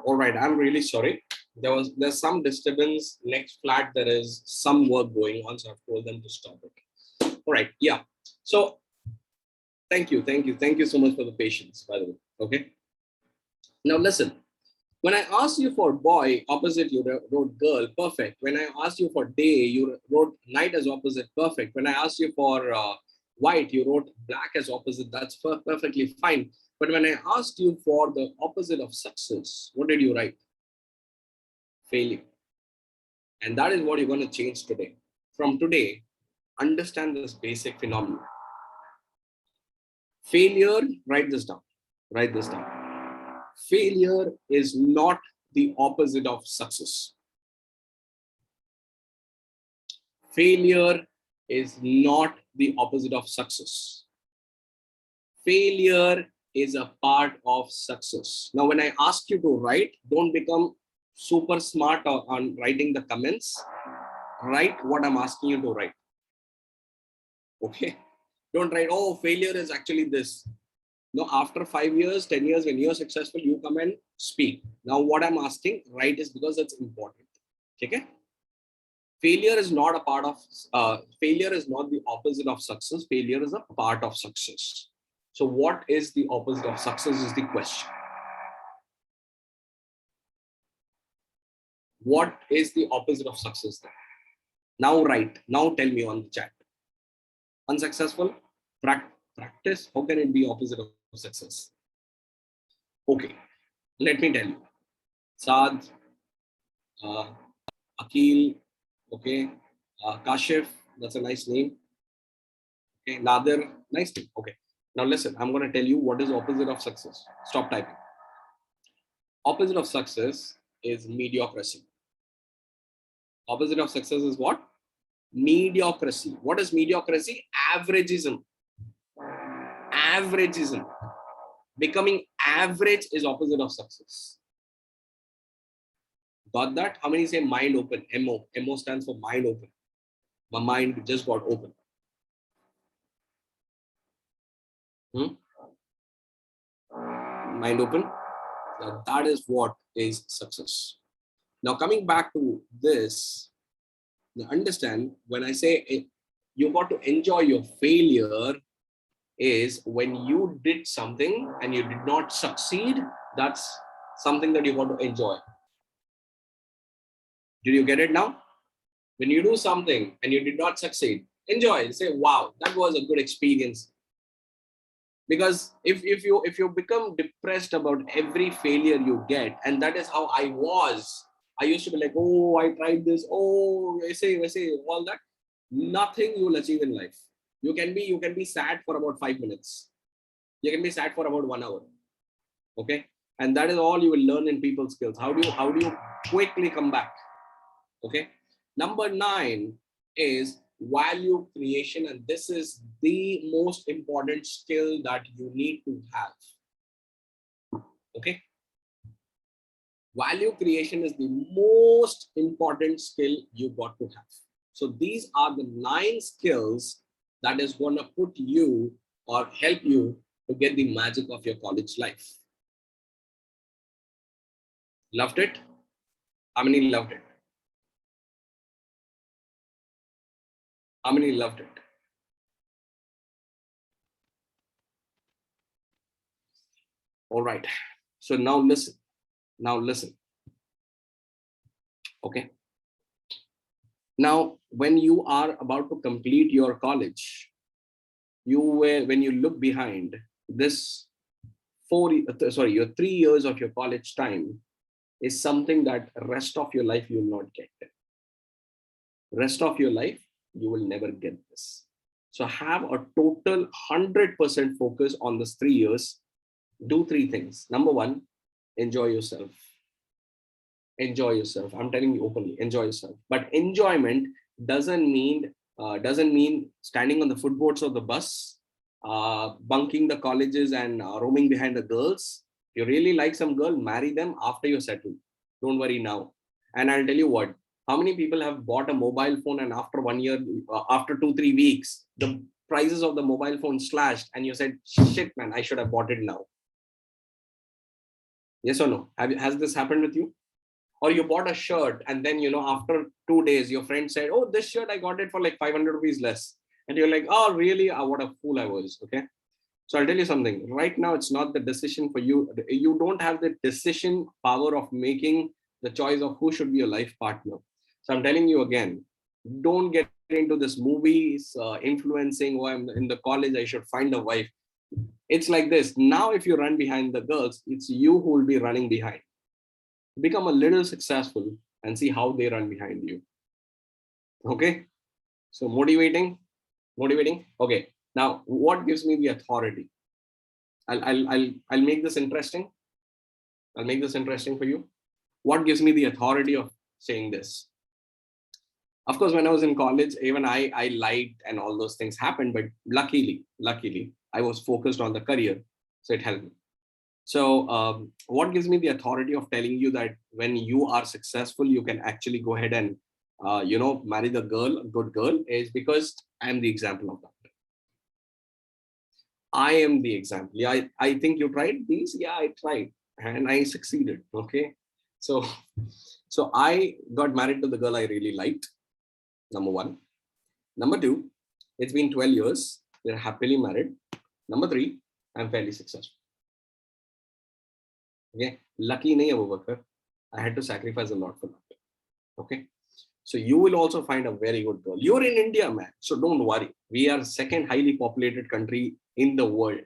All right, I'm really sorry. There's some disturbance. Next flat, there is some work going on, so I've told them to stop it. All right, yeah. So thank you so much for the patience, by the way. Okay. Now listen. When I asked you for boy, opposite you wrote girl, perfect. When I asked you for day, you wrote night as opposite, perfect. When I asked you for white, you wrote black as opposite, that's perfectly fine. But when I asked you for the opposite of success, what did you write? Failure. And that is what you're going to change today. From today, understand this basic phenomenon. Failure, write this down. Write this down. Failure is not the opposite of success. Failure is not the opposite of success. Failure is a part of success. Now, when I ask you to write, don't become super smart on writing the comments. Write what I'm asking you to write. Okay? Don't write, oh, failure is actually this. No, after 5 years, 10 years, when you're successful, you come and speak. Now, what I'm asking, write is because it's important. Okay? Failure is not a part of, failure is not the opposite of success. Failure is a part of success. So what is the opposite of success is the question. What is the opposite of success then? Now write. Now tell me on the chat. Unsuccessful? Practice? How can it be opposite of success? Okay, let me tell you. Saad, Akil, okay, Kashif, that's a nice name. Okay, Nadir, nice name. Okay, now listen, I'm going to tell you what is opposite of success. Stop typing. Opposite of success is mediocrity. Opposite of success is what? Mediocrity. What is mediocrity? Averageism. Averageism. Becoming average is opposite of success. Got that? How many say mind open? MO. MO stands for mind open. My mind just got open. Mind open. Now that is what is success. Now coming back to this, now understand when I say you got to enjoy your failure is when you did something and you did not succeed, that's something that you got to enjoy. Did you get it now? When you do something and you did not succeed, enjoy. Say, wow, that was a good experience. Because if you become depressed about every failure you get, and that is how I was. I used to be like, oh, I tried this. Oh, I say all that. Nothing you will achieve in life. You can be sad for about 5 minutes. You can be sad for about 1 hour. Okay, and that is all you will learn in people skills. How do you quickly come back? Okay. Number 9 is value creation, and this is the most important skill that you need to have. Okay. Value creation is the most important skill you got to have. So these are the 9 skills that is going to put you or help you to get the magic of your college life. Loved it? How many loved it? How many loved it? All right. So now listen. Now listen. Okay. Now when you are about to complete your college, when you look behind this your 3 years of your college time is something that rest of your life you will not get. Rest of your life, you will never get this. So have a total 100% focus on this 3 years. Do 3 things. Number 1, enjoy yourself. Enjoy yourself. I'm telling you openly, enjoy yourself. But enjoyment doesn't mean standing on the footboards of the bus, bunking the colleges and roaming behind the girls. If you really like some girl, marry them after you're settled. Don't worry now. And I'll tell you what, how many people have bought a mobile phone and after 1 year, after 2-3 weeks, the prices of the mobile phone slashed and you said, shit man, I should have bought it now. Yes or no? Has this happened with you? Or you bought a shirt and then, after 2 days, your friend said, oh, this shirt, I got it for like 500 rupees less. And you're like, oh, really? Oh, what a fool I was. Okay. So I'll tell you something right now. It's not the decision for you. You don't have the decision power of making the choice of who should be your life partner. So I'm telling you again, don't get into this movies, influencing, oh, I'm in the college, I should find a wife. It's like this. Now, if you run behind the girls, it's you who will be running behind. Become a little successful and see how they run behind you. Okay. So motivating. Okay. Now, what gives me the authority? I'll make this interesting. I'll make this interesting for you. What gives me the authority of saying this? Of course, when I was in college, even I lied and all those things happened, but luckily, I was focused on the career. So it helped me. So what gives me the authority of telling you that when you are successful, you can actually go ahead and, marry the girl, a good girl, is because I am the example of that. I am the example. Yeah, I think you tried these. Yeah, I tried and I succeeded. Okay. So I got married to the girl I really liked. Number 1. Number 2, it's been 12 years. We're happily married. Number 3, I'm fairly successful. Okay. Lucky nahi hai wo Bhaskar. I had to sacrifice a lot for that. Okay. So you will also find a very good girl. You're in India, man. So don't worry. We are second highly populated country in the world.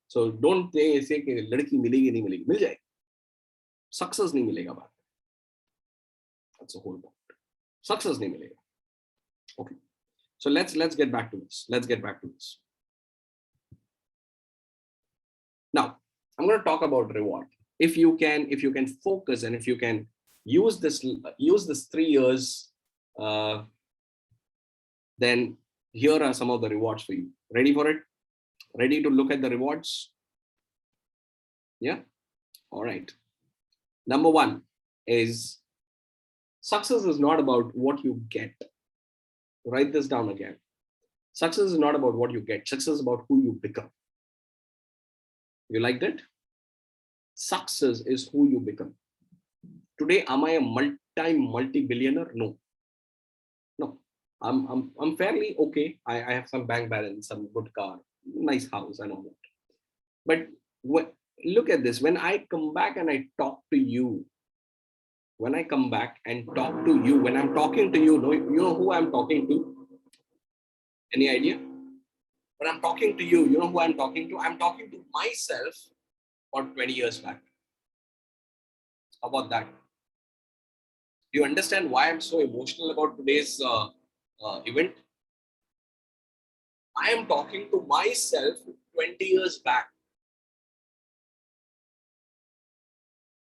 So don't say कि लड़की मिलेगी नहीं मिलेगी, मिल जाएगी. Success नहीं मिलेगा बात. That's the whole point. Success नहीं मिलेगा. Okay. So let's get back to this. Now, I'm going to talk about reward. If you can focus and if you can use this 3 years, then here are some of the rewards for you. Ready for it? Ready to look at the rewards? Yeah. All right. Number 1 is success is not about what you get. Write this down again. Success is not about what you get. Success is about who you become. You liked it? Success is who you become. Today, am I a multi-billionaire? No. I'm fairly okay. I have some bank balance, some good car, nice house, and all that. But look at this. When I come back and I talk to you, when I'm talking to you, you know who I'm talking to? Any idea? When I'm talking to you, you know who I'm talking to? I'm talking to myself about 20 years back. How about that? Do you understand why I'm so emotional about today's event? I am talking to myself 20 years back.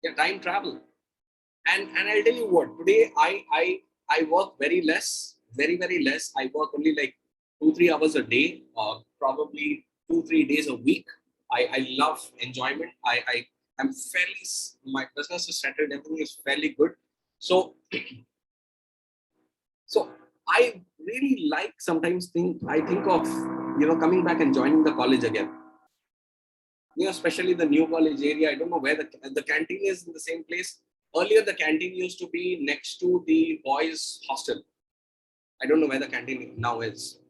Yeah, time travel. And I'll tell you what, today I work very less, very less. I work only like 2-3 hours a day, probably 2-3 days a week. I love enjoyment. I'm fairly, my business is settled, everything is fairly good. So I really like sometimes I think of, coming back and joining the college again. Especially the new college area. I don't know where the canteen is in the same place. Earlier, the canteen used to be next to the boys' hostel. I don't know where the canteen now is.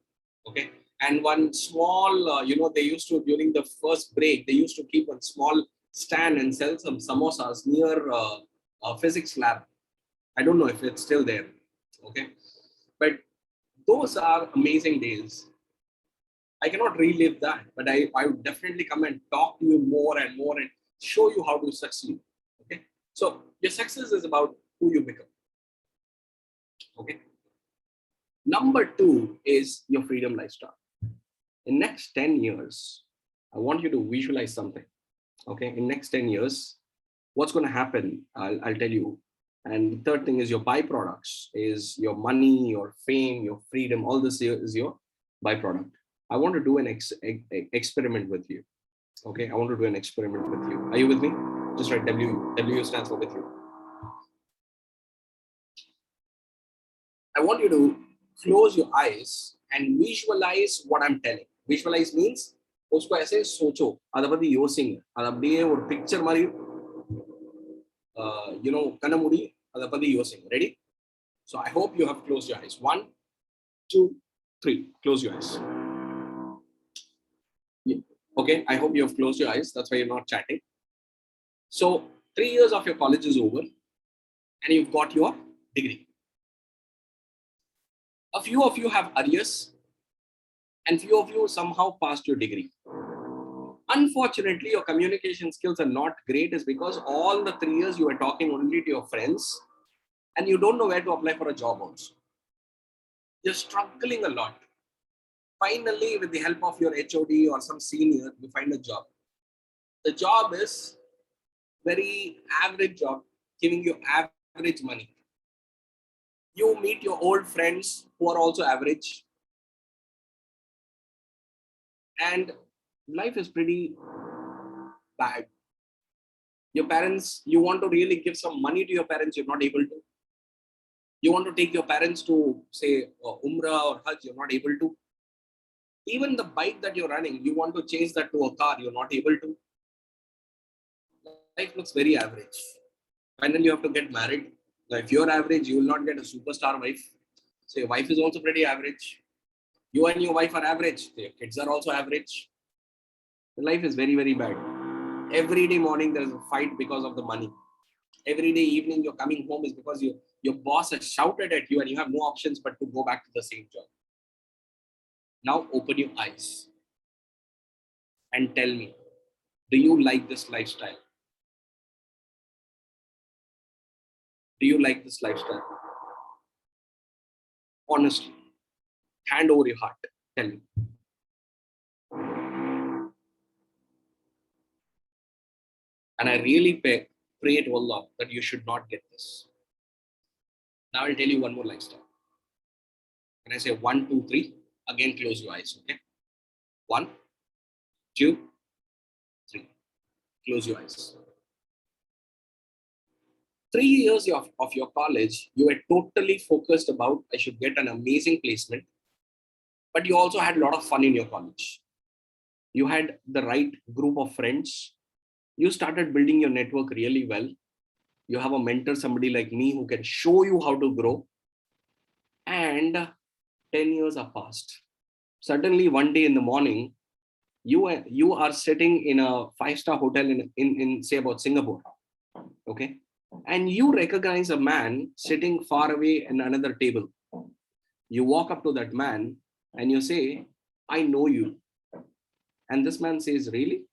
Okay. And one small, they used to, during the first break, they used to keep a small stand and sell some samosas near a physics lab. I don't know if it's still there. Okay. But those are amazing days. I cannot relive that, but I would definitely come and talk to you more and more and show you how to succeed. Okay. So your success is about who you become. Okay. Number 2 is your freedom lifestyle. In next 10 years, I want you to visualize something. Okay. In next 10 years, what's going to happen? I'll tell you. And the third thing is your byproducts, is your money, your fame, your freedom. All this is your byproduct. I want to do an experiment with you. Okay, I want to do an experiment with you. Are you with me? Just write W. W stands for with you. I want you to close your eyes and visualize what I'm telling. Visualize means उसको ऐसे सोचो, अदा पति योसिंग, अदा अपने वो picture मारी, कनमुड़ी, अदा पति योसिंग. Ready? So I hope you have closed your eyes. 1, 2, 3. Close your eyes. Yeah. Okay, I hope you have closed your eyes. That's why you're not chatting. So 3 years of your college is over and you've got your degree. A few of you have arrears and few of you somehow passed your degree. Unfortunately, your communication skills are not great is because all the 3 years you were talking only to your friends and you don't know where to apply for a job also. You're struggling a lot. Finally, with the help of your HOD or some senior, you find a job. The job is very average job, giving you average money. You meet your old friends who are also average. And life is pretty bad. Your parents, you want to really give some money to your parents, you're not able to. You want to take your parents to, say, Umrah or Hajj, you're not able to. Even the bike that you're running, you want to change that to a car, you're not able to. Life looks very average. Finally, you have to get married. Now, if you're average, you will not get a superstar wife. So your wife is also pretty average. You and your wife are average. Your kids are also average. The life is very, very bad. Every day morning, there's a fight because of the money. Every day evening, you're coming home is because your boss has shouted at you and you have no options but to go back to the same job. Now open your eyes and tell me, do you like this lifestyle? Do you like this lifestyle? Honestly, hand over your heart, tell me. And I really pray to Allah that you should not get this. Now I'll tell you one more lifestyle. When I say 1, 2, 3, again close your eyes, okay? 1, 2, 3. Close your eyes. 3 years of your college, you were totally focused about, I should get an amazing placement, but you also had a lot of fun in your college. You had the right group of friends. You started building your network really well. You have a mentor, somebody like me who can show you how to grow. And 10 years are passed. Suddenly one day in the morning, you are sitting in a 5-star hotel in say about Singapore. Okay. And you recognize a man sitting far away in another table. You walk up to that man and you say, I know you. And this man says, really?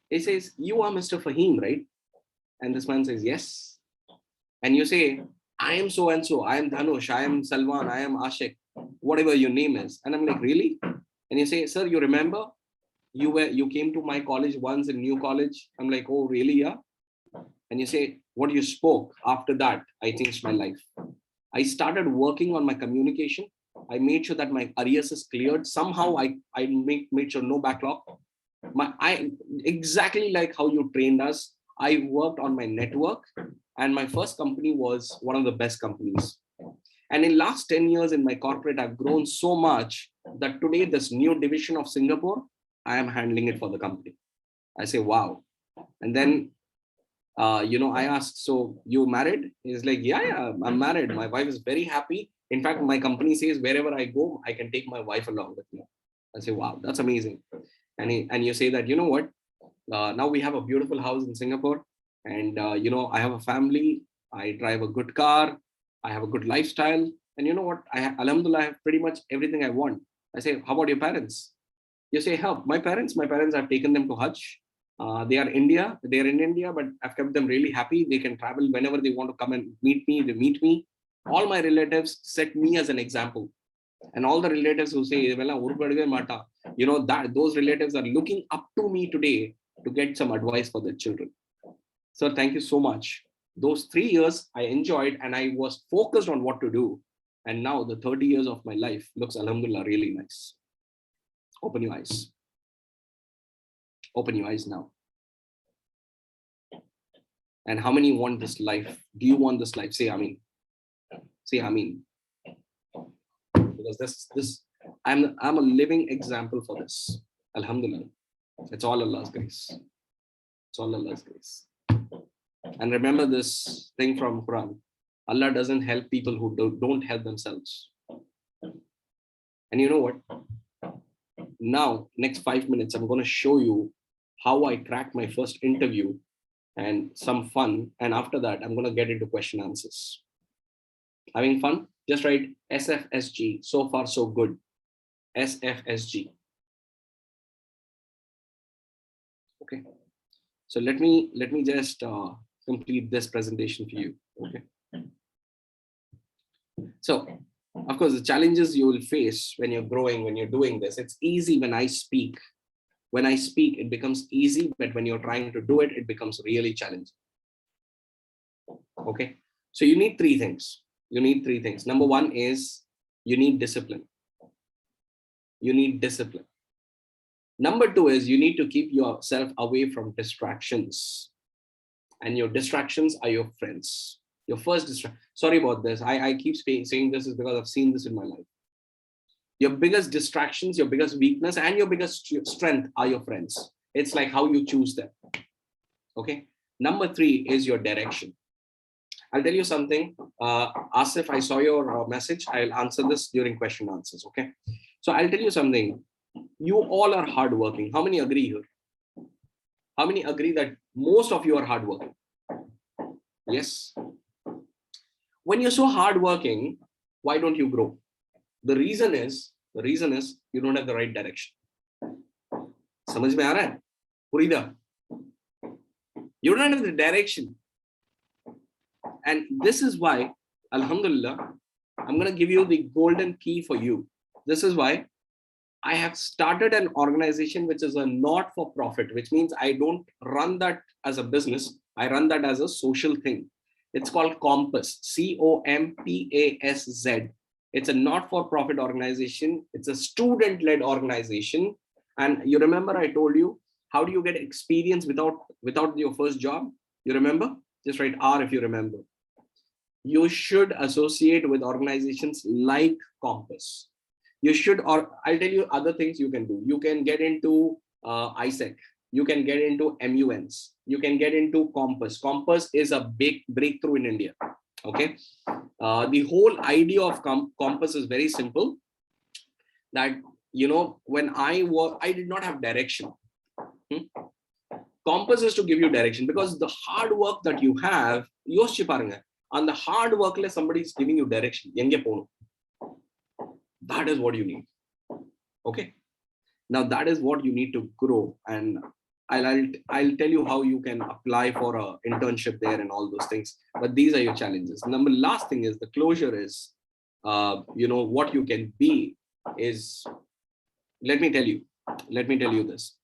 He says, you are Mr. Faheem, right? And this man says, yes. And you say, I am so and so, I am Dhanush, I am Salwan, I am Ashik, whatever your name is. And I'm like, really? And you say, sir, you remember you came to my college once in New College? I'm like, oh, really? Yeah. And you say, what you spoke, after that, I changed my life. I started working on my communication. I made sure that my arrears is cleared. Somehow I made sure no backlog. Exactly like how you trained us, I worked on my network, and my first company was one of the best companies. And in last 10 years in my corporate, I've grown so much that today this new division of Singapore, I am handling it for the company. I say, wow. And then, I asked, so you married? He's like, yeah, I'm married. My wife is very happy. In fact, my company says wherever I go, I can take my wife along with me. I say, wow, that's amazing. And you say that, you know what? Now we have a beautiful house in Singapore, and I have a family. I drive a good car. I have a good lifestyle. And you know what? Alhamdulillah, I have pretty much everything I want. I say, how about your parents? You say, help. My parents, I've taken them to Hajj. They are in India, but I've kept them really happy. They can travel whenever they want to come and meet me. They meet me. All my relatives set me as an example. And all the relatives who say, you know, that those relatives are looking up to me today to get some advice for their children. So thank you so much. Those 3 years I enjoyed and I was focused on what to do. And now the 30 years of my life looks, alhamdulillah, really nice. Open your eyes. Open your eyes now. And how many want this life? Do you want this life? Say Ameen. Say Ameen. Because I'm a living example for this. Alhamdulillah. It's all Allah's grace. It's all Allah's grace. And remember this thing from Quran. Allah doesn't help people who don't help themselves. And you know what? Now, next 5 minutes, I'm going to show you how I cracked my first interview and some fun. And after that, I'm going to get into question answers. Having fun? Just write SFSG. So far, so good. SFSG. Okay. So let me just complete this presentation for you. Okay. So, of course, the challenges you will face when you're growing, when you're doing this, it's easy when I speak. When I speak, it becomes easy, but when you're trying to do it, it becomes really challenging. Okay. So you need 3 things. You need 3 things. Number 1 is you need discipline. You need discipline. Number 2 is you need to keep yourself away from distractions. And your distractions are your friends. Your first distraction. Sorry about this. I keep saying this is because I've seen this in my life. Your biggest distractions, your biggest weakness, and your biggest strength are your friends. It's like how you choose them. Okay. Number 3 is your direction. I'll tell you something. Asif, I saw your message. I'll answer this during question answers. Okay. So I'll tell you something. You all are hardworking. How many agree here? How many agree that most of you are hardworking? Yes. When you're so hardworking, why don't you grow? The reason is you don't have the right direction. Samajh mein aa raha hai? Purida. You don't have the direction. And this is why, alhamdulillah, I'm going to give you the golden key for you. This is why I have started an organization which is a not-for-profit, which means I don't run that as a business. I run that as a social thing. It's called Compass, COMPASZ. It's a not-for-profit organization. It's a student-led organization. And you remember I told you, how do you get experience without your first job? You remember? Just write R if you remember. You should associate with organizations like Compass. You should, or I'll tell you other things you can do. You can get into ISEC. You can get into MUNs. You can get into Compass. Compass is a big breakthrough in India. Okay. The whole idea of Compass is very simple. That, you know, when I did not have direction. Compass is to give you direction, because the hard work that you have, on the hard work, somebody is giving you direction. That is what you need. Okay. Now that is what you need to grow. And I'll tell you how you can apply for an internship there and all those things. But these are your challenges. Last thing is the closure is, you know, what you can be is, let me tell you this.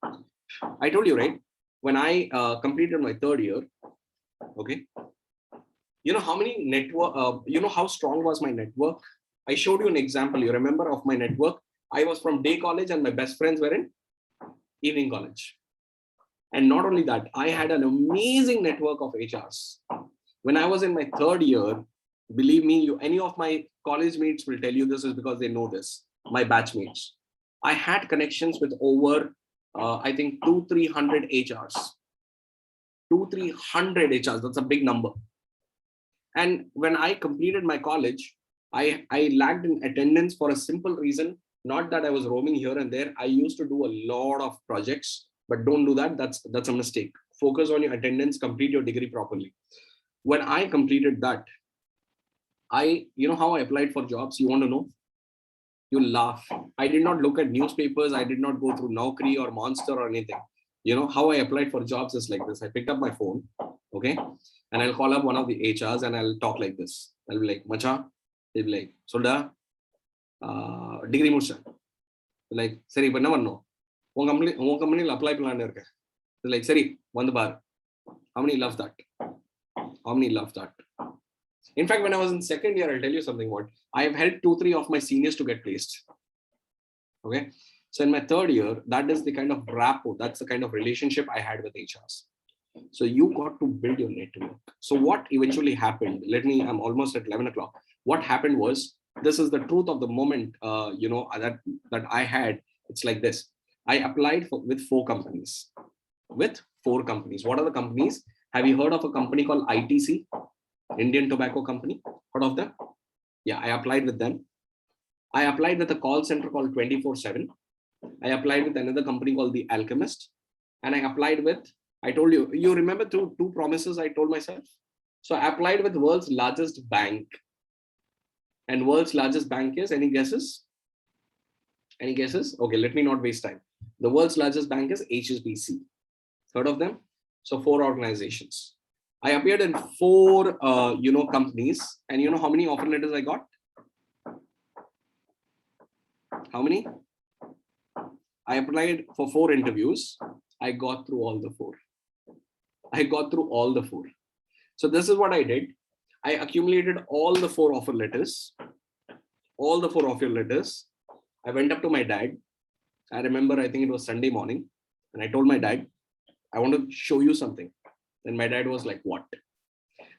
I told you, right? When I completed my 3rd year, okay, you know how many network, you know how strong was my network? I showed you an example, you remember, of my network. I was from day college and my best friends were in evening college. And not only that, I had an amazing network of HRs. When I was in my 3rd year, believe me, any of my college mates will tell you this is because they know this, my batchmates. I had connections with over, I think 200-300 HRs. 200-300 HRs, that's a big number. And when I completed my college, I lagged in attendance for a simple reason. Not that I was roaming here and there. I used to do a lot of projects, but don't do that. That's a mistake. Focus on your attendance, complete your degree properly. When I completed that, You know how I applied for jobs? You want to know? You laugh. I did not look at newspapers. I did not go through Naukri or Monster or anything. You know how I applied for jobs is like this. I picked up my phone, okay, and I'll call up one of the HRs and I'll talk like this. I'll be like, Macha. He'll be like, Solda, degree mucha. Like, sorry, but never know. One company will apply plan. Like, sorry, one bar. How many love that? How many love that? In fact, when I was in second year, I'll tell you something. What I have helped 2-3 of my seniors to get placed. Okay, so in my third year, that is the kind of rapport, that's the kind of relationship I had with HRs. So you got to build your network. So what eventually happened? I'm almost at 11 o'clock. What happened was, this is the truth of the moment. That I had. It's like this. I applied with 4 companies. With 4 companies. What are the companies? Have you heard of a company called ITC? Indian Tobacco Company? Heard of them? Yeah, I applied with them. I applied with a call center called 24/7. I applied with another company called The Alchemist. And I applied with, I told you, you remember two promises I told myself? So I applied with world's largest bank. And world's largest bank is, any guesses? Any guesses? Okay, let me not waste time. The world's largest bank is HSBC. Heard of them? So 4 organizations. I appeared in 4, companies. And you know how many offer letters I got? How many? I applied for 4 interviews. I got through all the 4. I got through all the 4. So this is what I did. I accumulated all the 4 offer letters. All the 4 offer letters. I went up to my dad. I remember, I think it was Sunday morning. And I told my dad, I want to show you something. And my dad was like, what?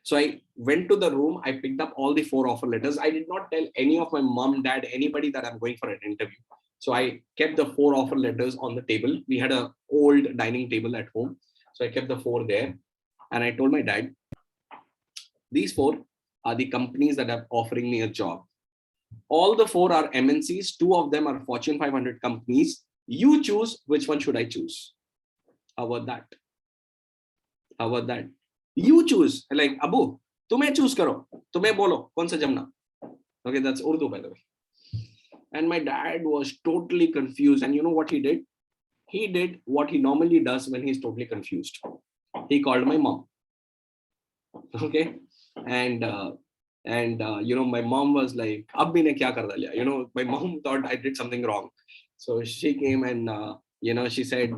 So I went to the room. I picked up all the 4 offer letters. I did not tell any of my mom, dad, anybody that I'm going for an interview. So I kept the 4 offer letters on the table. We had an old dining table at home. So I kept the 4 there. And I told my dad, these 4 are the companies that are offering me a job. All the 4 are MNCs. 2 of them are Fortune 500 companies. You choose which one should I choose. How about that? How about that? You choose. Like, Abu, tumhe choose karo. Tumhe bolo. Kaun sa jamna? Okay, that's Urdu, by the way. And my dad was totally confused. And you know what he did? He did what he normally does when he's totally confused. He called my mom. Okay. And my mom was like, Ab maine kya kar dalya? My mom thought I did something wrong. So she came and, she said,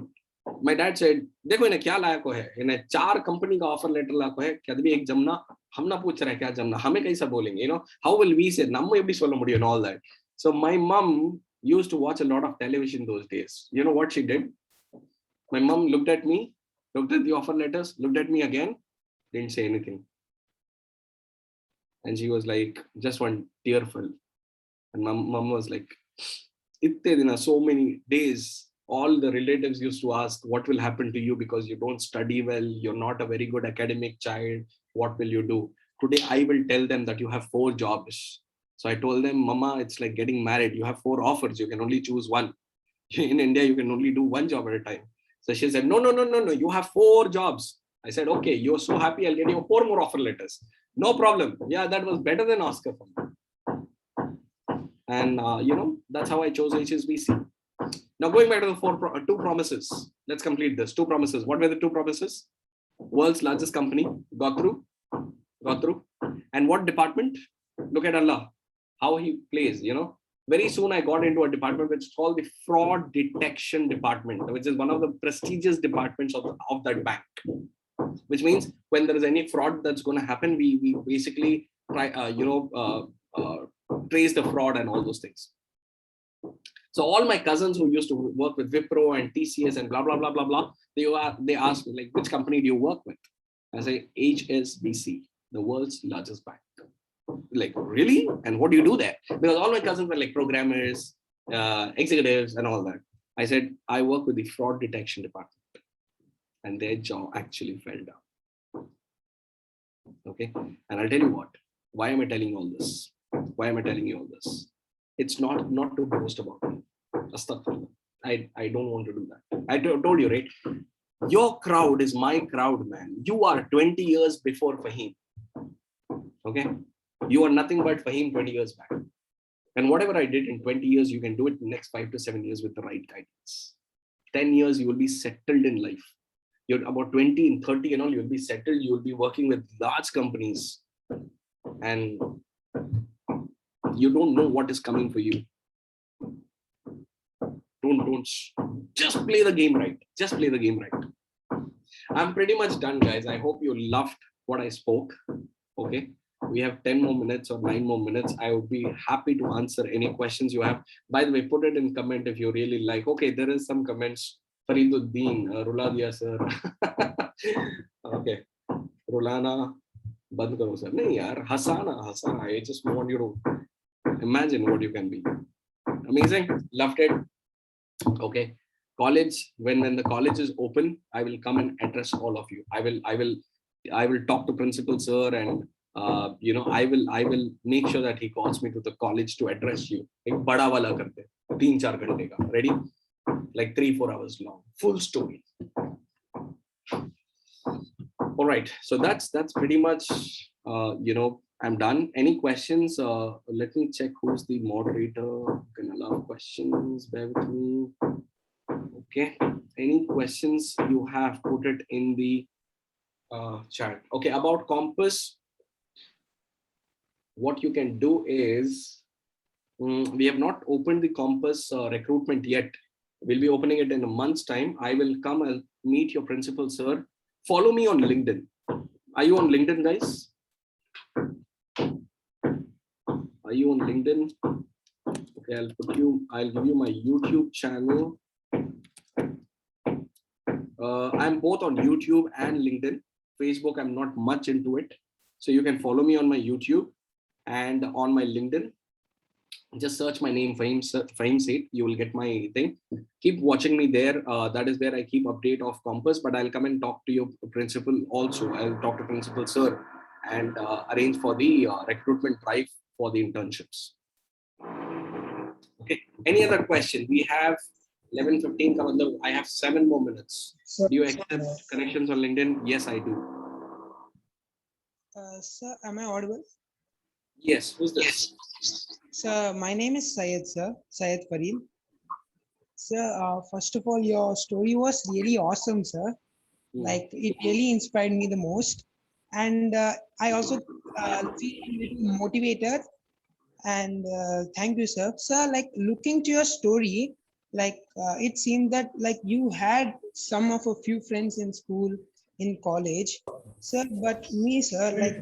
my dad said, देखो इन्हें क्या लाया को है? इन्हें 4 company का offer letter ला को है. क्या अभी एक जमना हम ना पूछ रहे हैं क्या जमना हमें कैसा बोलेंगे? How will we say நம்ம எப்படி சொல்ல முடியும் and all that. So my mom used to watch a lot of television those days. You know what she did? My mom looked at me, looked at the offer letters, looked at me again, didn't say anything. And she was like, just one tearful. And mom was like, itte dina, so many days. All the relatives used to ask, what will happen to you because you don't study well, you're not a very good academic child, what will you do? Today, I will tell them that you have 4 jobs. So I told them, Mama, it's like getting married. You have 4 offers, you can only choose one. In India, you can only do 1 job at a time. So she said, no, you have 4 jobs. I said, okay, you're so happy, I'll get you 4 more offer letters. No problem. Yeah, that was better than Oscar for me. And, that's how I chose HSBC. Now going back to the 2 promises, let's complete this. 2 promises. What were the 2 promises? World's largest company, got through. And what department? Look at Allah, how he plays, Very soon I got into a department which is called the fraud detection department, which is one of the prestigious departments of that bank. Which means when there is any fraud that's going to happen, we basically try, trace the fraud and all those things. So all my cousins who used to work with Wipro and TCS and blah, blah, blah, blah, blah, they asked me, like, which company do you work with? I say, HSBC, the world's largest bank. Like, really? And what do you do there? Because all my cousins were like programmers, executives and all that. I said, I work with the fraud detection department. And their jaw actually fell down. Okay. And I'll tell you what, why am I telling you all this? Why am I telling you all this? It's not to boast about me. I don't want to do that. I told you, right? Your crowd is my crowd, man. You are 20 years before Faheem. Okay. You are nothing but Faheem 20 years back. And whatever I did in 20 years, you can do it in the next 5 to 7 years with the right guidance. 10 years, you will be settled in life. You're about 20 and 30 and all, you'll be settled. You will be working with large companies. And you don't know what is coming for you. Don't just play the game right. Just play the game right. I'm pretty much done, guys. I hope you loved what I spoke. Okay. We have 10 more minutes or 9 more minutes. I would be happy to answer any questions you have. By the way, put it in comment if you really like. Okay, there is some comments. Fariduddin, Rula diya sir. Okay. Rulana, band karo sir. Nahi yaar, hasana. I just want you to imagine what you can be. Amazing. Loved it. Okay. College, when the college is open, I will come and address all of you. I will talk to principal sir, and I will make sure that he calls me to the college to address you. Ek bada wala karte, 3-4 ghante ka. Ready? Like 3-4 hours long. Full story. All right. So that's pretty much I'm done. Any questions? Let me check who's the moderator. Gonna allow questions. Bear with me. Okay. Any questions you have, put it in the chat. Okay. About Compass, what you can do is, we have not opened the Compass recruitment yet. We'll be opening it in a month's time. I will come and meet your principal, sir. Follow me on LinkedIn. Are you on LinkedIn, guys? Are you on LinkedIn? Okay, I'll give you my YouTube channel. I'm both on YouTube and LinkedIn. Facebook, I'm not much into it. So you can follow me on my YouTube and on my LinkedIn. Just search my name, Faheem Sait. You will get my thing. Keep watching me there. That is where I keep update of Compass, but I'll come and talk to your principal also. I'll talk to principal sir and arrange for the recruitment drive for the internships. Okay. Any other question? We have 11:15. I have 7 more minutes. Do you accept connections on LinkedIn? Yes, I do. Sir, am I audible? Yes. Who's this? Sir, my name is Syed, sir. Syed Fareem. Sir, first of all, your story was really awesome, sir. Like, it really inspired me the most. And I also feel a little motivated. And thank you, sir. Sir, like, looking to your story, like, it seemed that, like, you had some of a few friends in school, in college. Sir, but me, sir, like,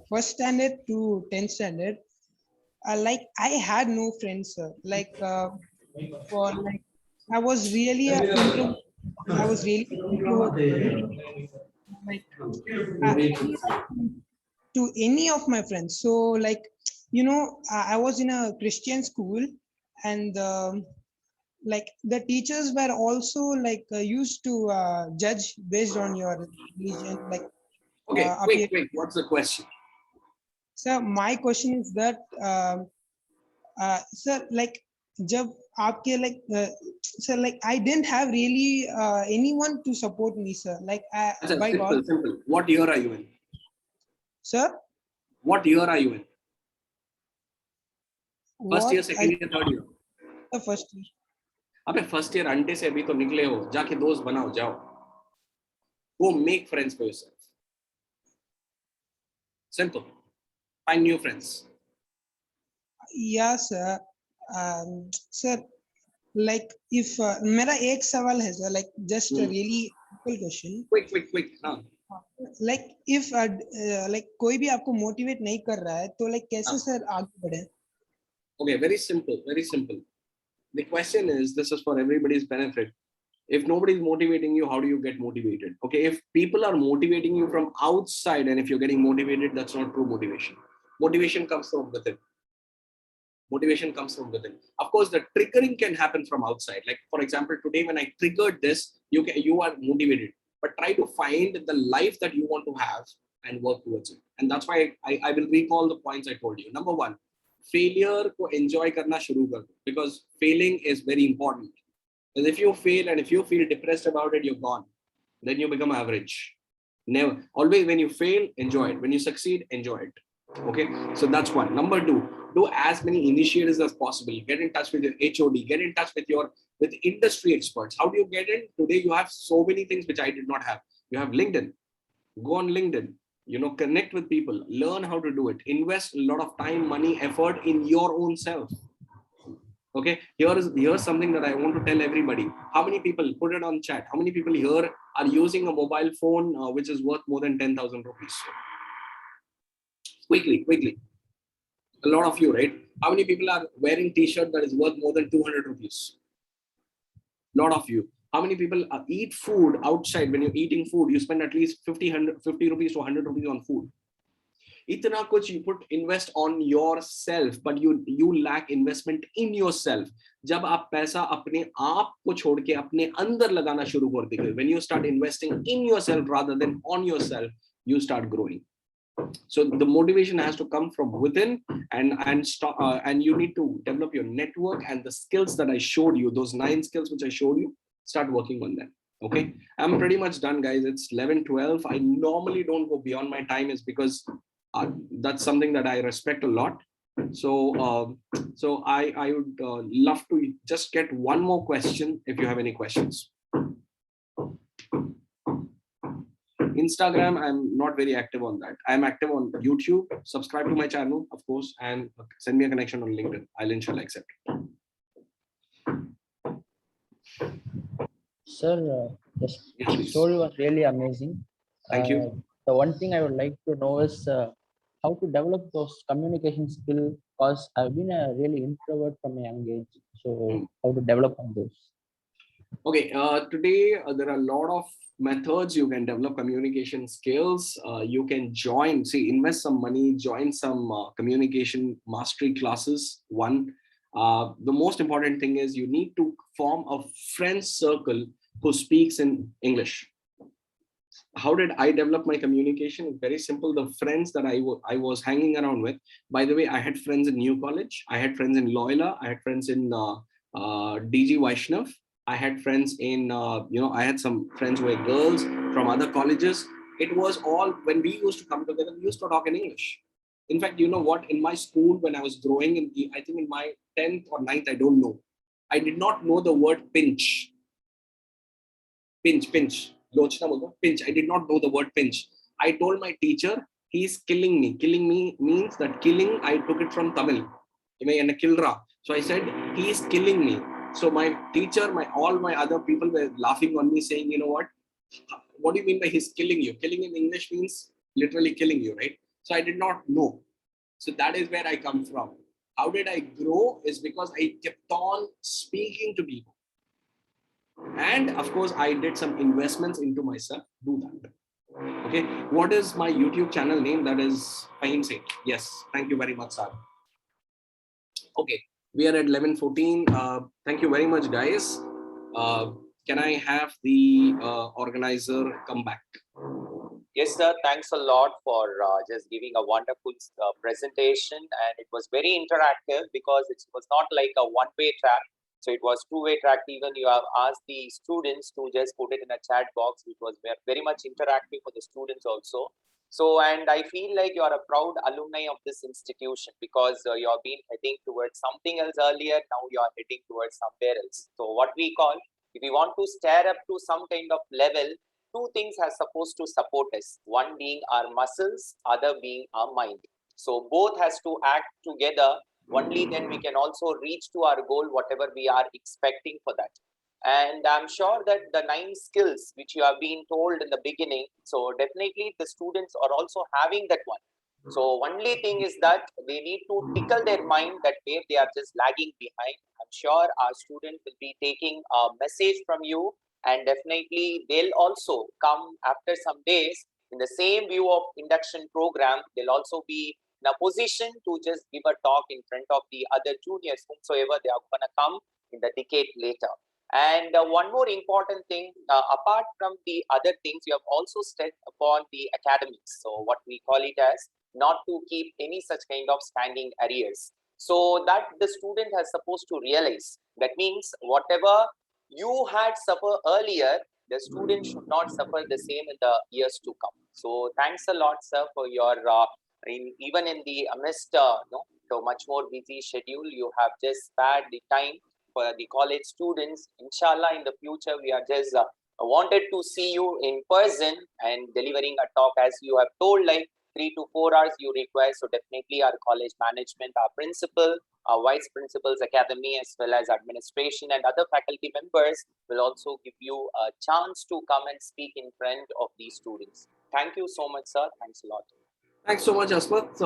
first standard to 10th standard, like, I had no friends, sir. Like, I was really an introvert. I was really introvert. Like, to any of my friends. So, like, I was in a Christian school, and like, the teachers were also like used to judge based on your religion. Like, Okay, wait. What's the question? Sir, my question is that, sir, like, jab aapke, like, sir, like, I didn't have really anyone to support me, sir. Like, by God. Simple. What year are you in? Sir? What year are you in? First year, second year, third year? The first year. अबे first year अंटे से अभी तो निकले हो, जाके दोस्त बनाओ, जाओ. Go make friends for yourself. Simple. Find new friends. Yeah, sir. Sir, like, if मेरा एक सवाल है, sir, like, just a really simple question. Quick. Like, if like, कोई भी आपको motivate नहीं कर रहा है, तो like, कैसे sir आगे बढ़े? Okay, very simple. The question is, this is for everybody's benefit. If nobody is motivating you, how do you get motivated? Okay, if people are motivating you from outside, and if you're getting motivated, that's not true motivation. Motivation comes from within. Of course, the triggering can happen from outside. Like, for example, today when I triggered this, you are motivated. But try to find the life that you want to have and work towards it. And that's why I will recall the points I told you. Number 1, failure ko enjoy karna shuru kar do, because failing is very important. Because if you fail and if you feel depressed about it, you're gone. Then you become average. Never. Always when you fail, enjoy it. When you succeed, enjoy it. Okay, so that's one. Number two, do as many initiatives as possible. Get in touch with your HOD, get in touch with industry experts. How do you get in? Today you have so many things which I did not have. You have LinkedIn. Go on LinkedIn, connect with people, learn how to do it, invest a lot of time, money, effort in your own self. Okay, here's something that I want to tell everybody. How many people, put it on chat, how many people here are using a mobile phone which is worth more than 10,000 rupees? Quickly. A lot of you, right? How many people are wearing t-shirt that is worth more than 200 rupees? Lot of you. How many people eat food outside? When you're eating food, you spend at least 50 rupees to 100 rupees on food. Itna kuch you put invest on yourself, but you lack investment in yourself. जब आप पैसा अपने आप को छोड़ के अपने अंदर लगाना शुरू कर देंगे, when you start investing in yourself rather than on yourself, you start growing. So the motivation has to come from within, and you need to develop your network and the skills that I showed you, those 9 skills which I showed you. Start working on them. Okay, I'm pretty much done, guys. It's 11:12. I normally don't go beyond my time, is because that's something that I respect a lot. So I would love to just get one more question if you have any questions. Instagram, I'm not very active on that. I'm active on YouTube. Subscribe to my channel, of course, and send me a connection on LinkedIn. I'll inshallah accept it. Sir, the Yes, please. story was really amazing. Thank you. The one thing I would like to know is how to develop those communication skills, because I've been a really introvert from a young age. So how to develop on those? Okay, today there are a lot of methods you can develop communication skills. You can invest some money, join some communication mastery classes. One, the most important thing is you need to form a friend circle who speaks in English. How did I develop my communication? Very simple. The friends that I was hanging around with, by the way, I had friends in New College, I had friends in Loyola, I had friends in DG Vaishnav, I had friends in, I had some friends who were girls from other colleges. It was all, when we used to come together, we used to talk in English. In fact, you know what, in my school, when I was growing, I think in my 10th or 9th, I don't know, I did not know the word pinch. Pinch. Pinch. I did not know the word pinch. I told my teacher, he's killing me. Killing me means that killing, I took it from Tamil. So I said, he is killing me. So my teacher, all my other people were laughing on me, saying, you know what do you mean by he's killing you? Killing in English means literally killing you, right? So I did not know. So that is where I come from. How did I grow? Is because I kept on speaking to people. And of course, I did some investments into myself. Do that. Okay. What is my YouTube channel name? That is Faheem Sait. Yes. Thank you very much, sir. Okay. We are at 11:14. Thank you very much, guys. Can I have the organizer come back? Yes, sir. Thanks a lot for just giving a wonderful presentation. And it was very interactive because it was not like a one-way track. So it was two-way track. Even you have asked the students to just put it in a chat box, which was very much interactive for the students also. So, and I feel like you are a proud alumni of this institution because you have been heading towards something else earlier. Now you are heading towards somewhere else. So what we call, if we want to stare up to some kind of level, two things are supposed to support us. One being our muscles, other being our mind. So both has to act together. Only then we can also reach to our goal, whatever we are expecting for that. And I'm sure that the 9 skills which you have been told in the beginning, so definitely the students are also having that one. So only thing is that they need to tickle their mind that where they are just lagging behind. I'm sure our students will be taking a message from you, and definitely they'll also come after some days in the same view of induction program. They'll also be in a position to just give a talk in front of the other juniors, whomsoever they are going to come in the decade later. And one more important thing, apart from the other things, you have also stepped upon the academics. So what we call it as not to keep any such kind of standing arrears. So that the student has supposed to realize. That means whatever you had suffered earlier, the student should not suffer the same in the years to come. So thanks a lot, sir, for your Even in the amidst the much more busy schedule, you have just spared the time for the college students. Inshallah, in the future, we are just wanted to see you in person and delivering a talk as you have told, like 3 to 4 hours you require. So definitely our college management, our principal, our vice principals, academy, as well as administration and other faculty members will also give you a chance to come and speak in front of these students. Thank you so much, sir. Thanks a lot. Thanks so much, Asmat.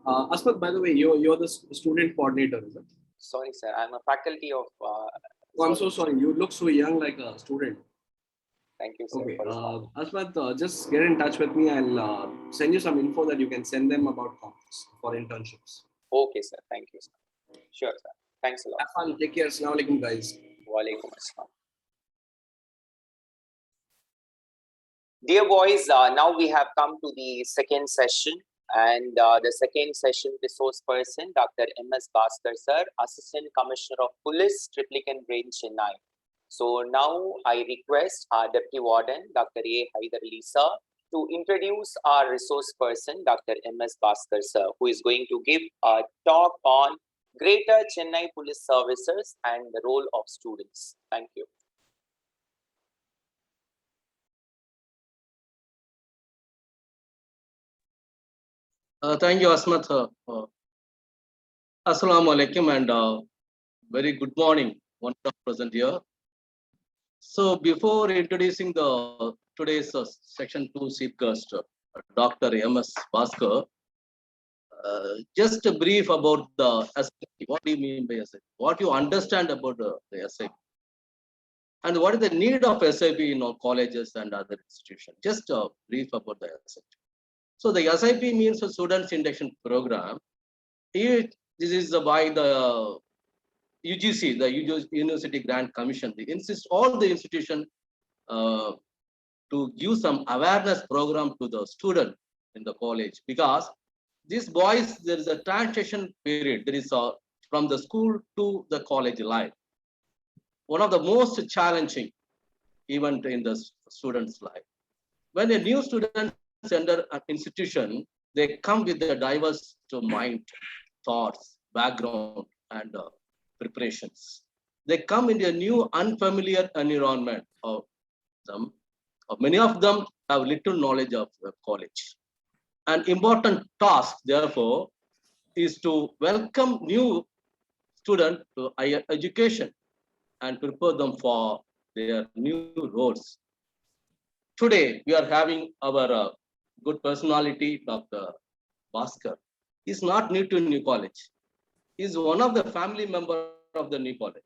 Asmat, by the way, you're the student coordinator, is it? Sorry, sir. I'm a faculty of. Oh, I'm so sorry. You look so young, like a student. Thank you, sir. Okay, for responding. Asmat, just get in touch with me. I'll send you some info that you can send them about comments for internships. Okay, sir. Thank you, sir. Sure, sir. Thanks a lot. Have fun. Take care. Assalamu alaikum, guys. Walaikum assalam. Dear boys, now we have come to the second session, and the second session resource person, Dr. M.S. Bhaskar, sir, Assistant Commissioner of Police, Triplicane Branch, Chennai. So now I request our Deputy Warden, Dr. A. Haidar Ali, sir, to introduce our resource person, Dr. M.S. Bhaskar, sir, who is going to give a talk on Greater Chennai Police Services and the role of students. Thank you. Thank you, Asmat. Assalamu alaikum and very good morning, one present here. So before introducing the today's section 2 chief guest, Dr. M.S. Bhaskar, just a brief about the SIP. What do you mean by SIP? What you understand about the SIP? And what is the need of SIP in all colleges and other institutions? Just a brief about the SIP. So the SIP means a Students Induction Program. This is by the UGC, the University Grant Commission. They insist all the institution to give some awareness program to the student in the college, because these boys, there is a transition period. There is a from the school to the college life. One of the most challenging event in the student's life. When a new student enter an institution, they come with a diverse mind, thoughts, background, and preparations. They come into a new, unfamiliar environment of them. Many of them have little knowledge of college. An important task, therefore, is to welcome new students to higher education and prepare them for their new roles. Today, we are having our good personality, Dr. Bhaskar. He's not new to New College. He's one of the family member of the New College.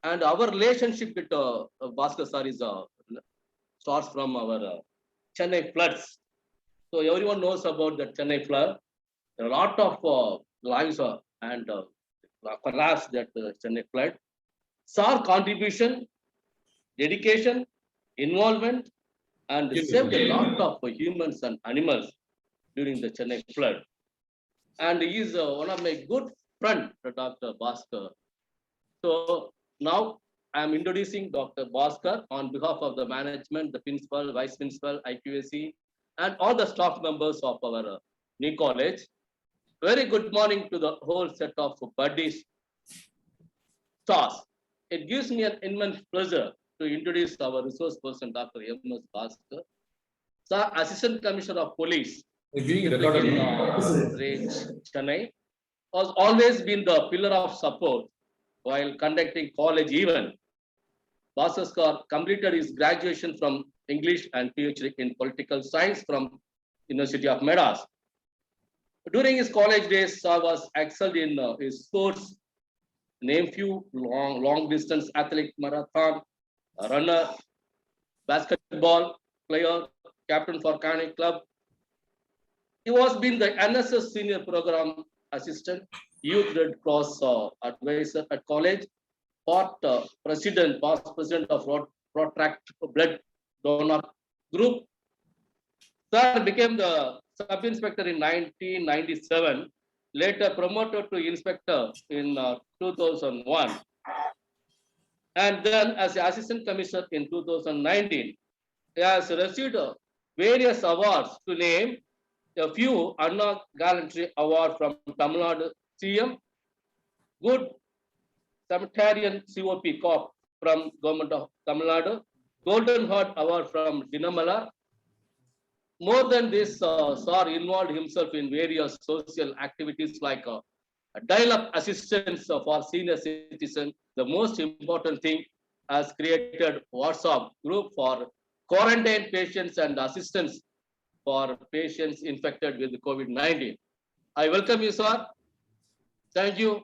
And our relationship with Bhaskar sir is starts from our Chennai floods. So everyone knows about the Chennai flood. There are a lot of lives and collapse that Chennai flood. Sir contribution, dedication, involvement, and saved a lot of humans and animals during the Chennai flood. And he is one of my good friend, Dr. Bhaskar. So now I am introducing Dr. Bhaskar on behalf of the management, the principal, vice principal, IQAC, and all the staff members of our new college. Very good morning to the whole set of buddies, stars. It gives me an immense pleasure to introduce our resource person, Dr. M.S. Bhaskar, Sir, Assistant Commissioner of Police, Range, Chennai, has always been the pillar of support while conducting college event. Bhaskar completed his graduation from English and PhD in political science from University of Madras. During his college days, Sir was excelled in his sports, name few long distance athlete, marathon, runner, basketball player, captain for Chennai club. He was been the NSS senior program assistant, youth Red Cross advisor at college, past president of Protract Blood Donor Group. Sir became the sub-inspector in 1997, later promoted to inspector in 2001. And then as assistant commissioner in 2019, he has received various awards to name a few Anna Gallantry Award from Tamil Nadu CM, Good Samaritan COP Corp from Government of Tamil Nadu, Golden Heart Award from Dinamala. More than this, Sar involved himself in various social activities like dial-up assistance for senior citizens. The most important thing, has created WhatsApp group for quarantine patients and assistance for patients infected with COVID-19. I welcome you, sir. Thank you.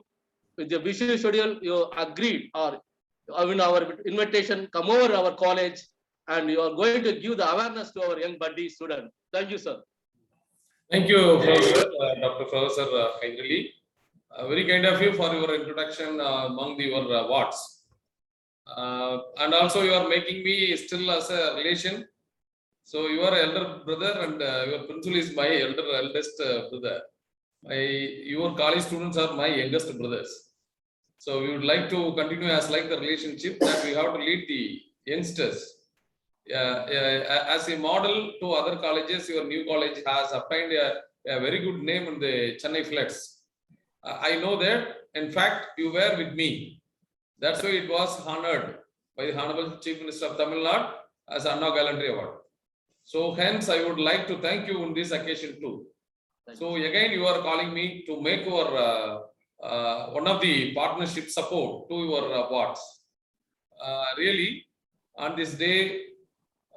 With the busy schedule, you agreed, or in our invitation, come over our college, and you are going to give the awareness to our young buddy student. Thank you, sir. Thank you, Professor, Dr. Professor Kaindali. Very kind of you for your introduction among your wards. And also you are making me still as a relation. So you are elder brother and your principal is my eldest brother. Your college students are my youngest brothers. So we would like to continue as like the relationship that we have to lead the youngsters. As a model to other colleges, your new college has obtained a very good name in the Chennai flats. I know that, in fact, you were with me. That's why it was honored by the Honorable Chief Minister of Tamil Nadu as Anna Gallantry Award. So hence, I would like to thank you on this occasion too. So again, you are calling me to make your one of the partnership support to your awards. Really, on this day,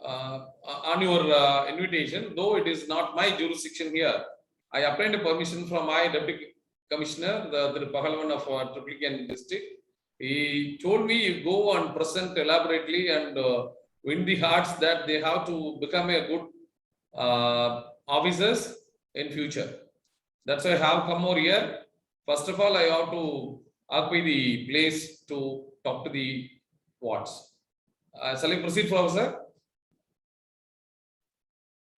on your invitation, though it is not my jurisdiction here, I obtained a permission from my Deputy Commissioner, the Triplicane of Triplicane district. He told me you go and present elaborately and win the hearts that they have to become a good officers in future. That's why I have come over here. First of all, I have to occupy the place to talk to the wards. Shall I proceed, Professor?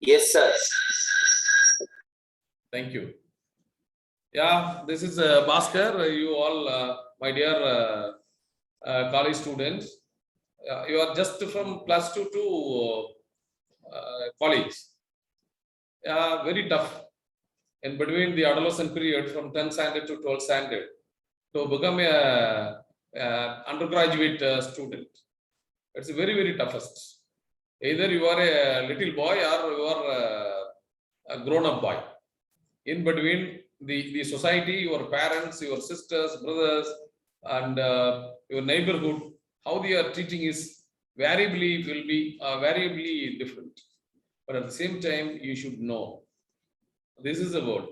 Yes, sir. Thank you. Yeah, this is Bhaskar. You all, my dear college students, you are just from +2 to college. Very tough in between the adolescent period from 10th standard to 12th standard to become a undergraduate student. It's very, very toughest. Either you are a little boy or you are a grown-up boy. In between the society, your parents, your sisters, brothers, and your neighborhood, how they are treating is variably will be variably different. But at the same time, you should know this is the world.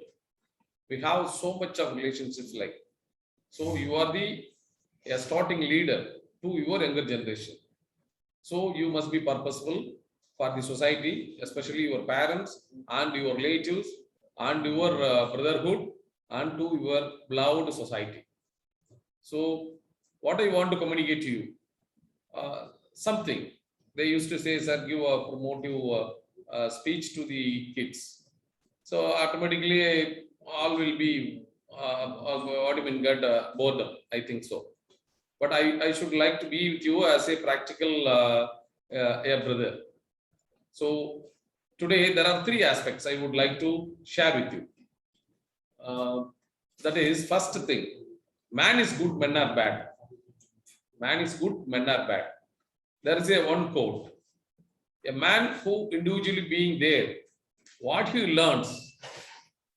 We have so much of relationships like. So you are a starting leader to your younger generation. So you must be purposeful for the society, especially your parents and your relatives and your brotherhood and to your beloved society. So what I want to communicate to you, something they used to say, sir, give a promotive speech to the kids. So automatically all will be what even get boredom, I think so. But I should like to be with you as a practical brother. So today there are 3 aspects I would like to share with you. That is, first thing, man is good, men are bad. Man is good, men are bad. There is a one quote. A man who individually being there, what he learns,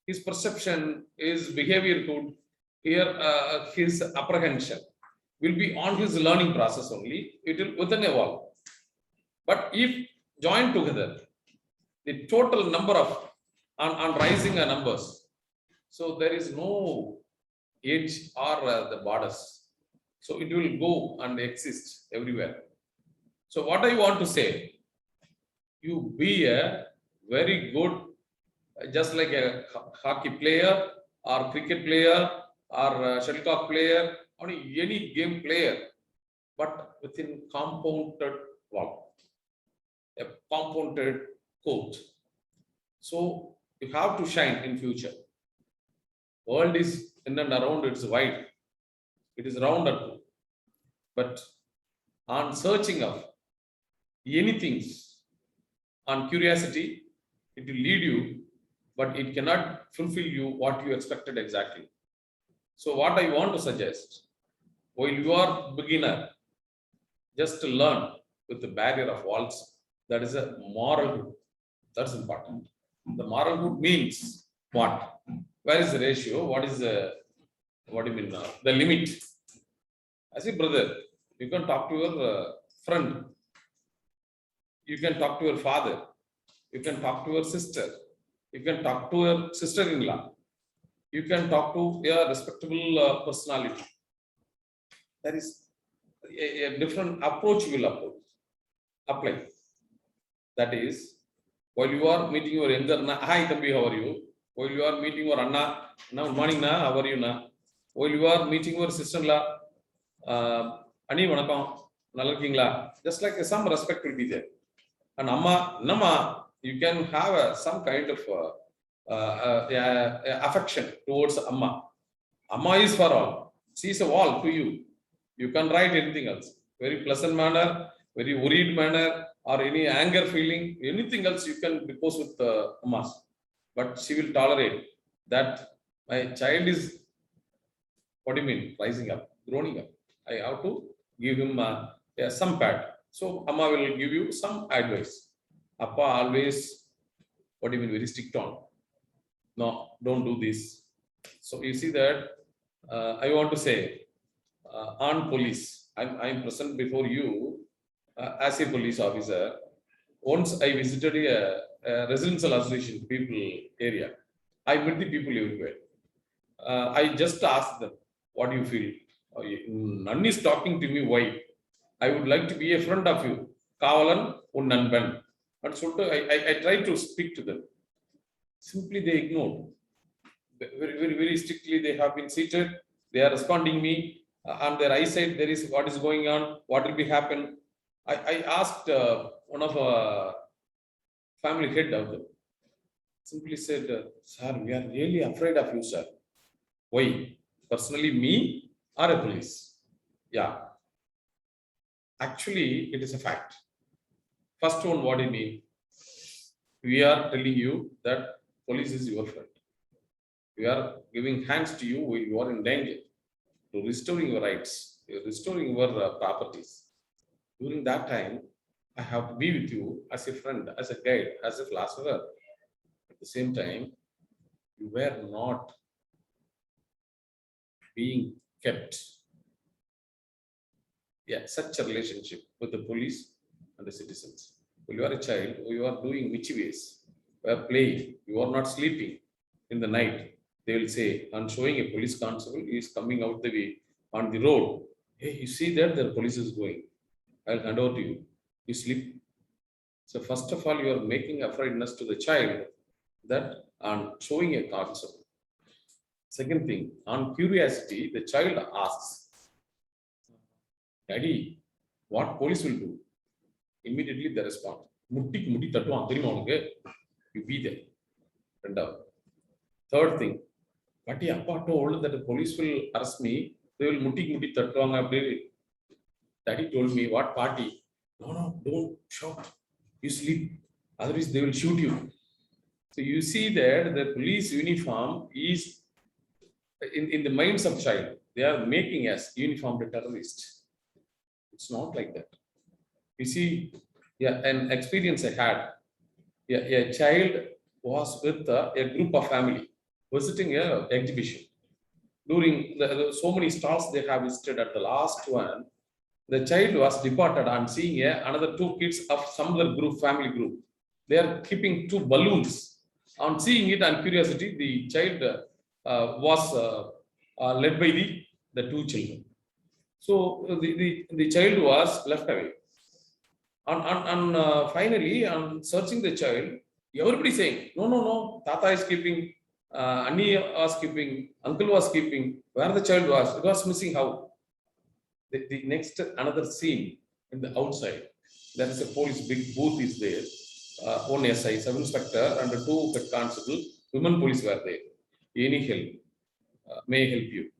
his perception, his behavior could, here his apprehension will be on his learning process only. It will within evolve. But if joined together, the total number of on rising numbers, so there is no age or the borders. So it will go and exist everywhere. So what I want to say, you be a very good, just like a hockey player or cricket player or shuttlecock player or any game player, but within compounded wall, a compounded court. So you have to shine in future. World is in and around, it's wide. It is rounded. But on searching of anything, on curiosity, it will lead you but it cannot fulfill you what you expected exactly. So what I want to suggest, while you are beginner, just learn with the barrier of walls. That is a moral good. That's important. The moral good means what? Where is the ratio? What is the, what do you mean now? The limit. As a brother, you can talk to your friend. You can talk to your father. You can talk to your sister. You can talk to your sister-in-law. You can talk to a respectable personality. There is a different approach you will apply. That is, while you are meeting your younger, hi Thambi, how are you? While you are meeting your Anna, now morning, how are you? While you are meeting your sister-in-law, Ani Vanakam, Nalakingla, just like some respect will be there. And Amma, Nama, you can have some kind of affection towards Amma. Amma is for all. She is a wall to you. You can write anything else. Very pleasant manner, very worried manner, or any anger feeling, anything else you can depose with Amma. But she will tolerate that my child is, what do you mean, rising up, growing up. I have to give him some pat. So Amma will give you some advice. Appa always, what do you mean, very strict on. No, don't do this. So you see that I want to say on police, I'm present before you as a police officer. Once I visited a residential association people area. I met the people everywhere. I just asked them, what do you feel? None is talking to me, why? I would like to be a friend of you. Kavalan un nanban. And so I tried to speak to them. Simply they ignored. Very strictly they have been seated. They are responding me. On their eyesight, there is what is going on, what will be happen. I asked one of family head of them. Simply said, sir, we are really afraid of you, sir. Why? Personally, me or a police? Yeah. Actually, it is a fact. First one, what do you mean? We are telling you that police is your friend. We are giving hands to you when you are in danger, to restoring your rights, restoring your properties. During that time, I have to be with you as a friend, as a guide, as a philosopher. At the same time, you were not being kept. Yeah, such a relationship with the police and the citizens. When you are a child, you are doing mischievous, you are playing, you are not sleeping in the night. They will say, on showing a police constable, he is coming out the way on the road. Hey, you see that the police is going. I'll hand over to you. You sleep. So first of all, you are making afraidness to the child that on showing a constable. Second thing, on curiosity, the child asks, Daddy, what police will do? Immediately they respond, Muttik mutti tattuvan theriyuma unakku? You be there. Third thing, Patti appa told that the police will arrest me, they will muttik mutti tattuvaanga appdi. Daddy told me, what party? No, don't shout. You sleep. Otherwise, they will shoot you. So you see that the police uniform is in the minds of child. They are making us uniformed terrorists. It's not like that. You see, yeah, an experience I had. Yeah, a child was with a group of family visiting an exhibition. During so many stalls they have visited, at the last one, the child was departed on seeing another two kids of some other group, family group. They are keeping two balloons. On seeing it, on curiosity, the child was led by the two children. So the child was left away. And finally, on searching the child, everybody saying, no, Tata is keeping, Anni was keeping, uncle was keeping, where the child was, it was missing. How? The next, another scene in the outside, there is a police big booth is there. One SI, sub-inspector, and two head constable, women police were there. Any help, may I help you?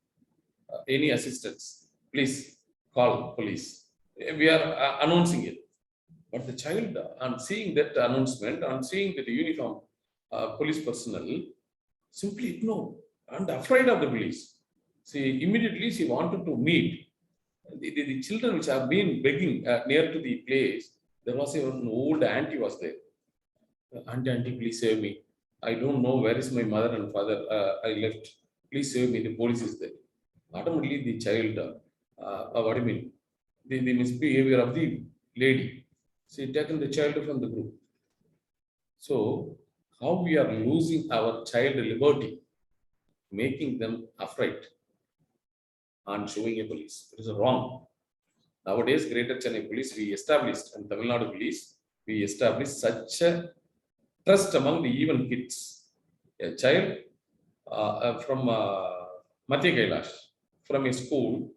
Any assistance, please call police. We are announcing it. But the child, on seeing that announcement, on seeing that the uniform police personnel simply ignored and afraid of the police. Immediately she wanted to meet the children which have been begging near to the place. There was an old auntie was there. Auntie, please save me. I don't know where is my mother and father. I left. Please save me. The police is there. Automatically, the child, what do you mean? The misbehavior of the lady. She taken the child from the group. So, how we are losing our child liberty, making them afraid and showing a police. It is wrong. Nowadays, Greater Chennai Police, we established, and Tamil Nadu Police, we established such a trust among the even kids. A child from Madhya Kailash, from a school,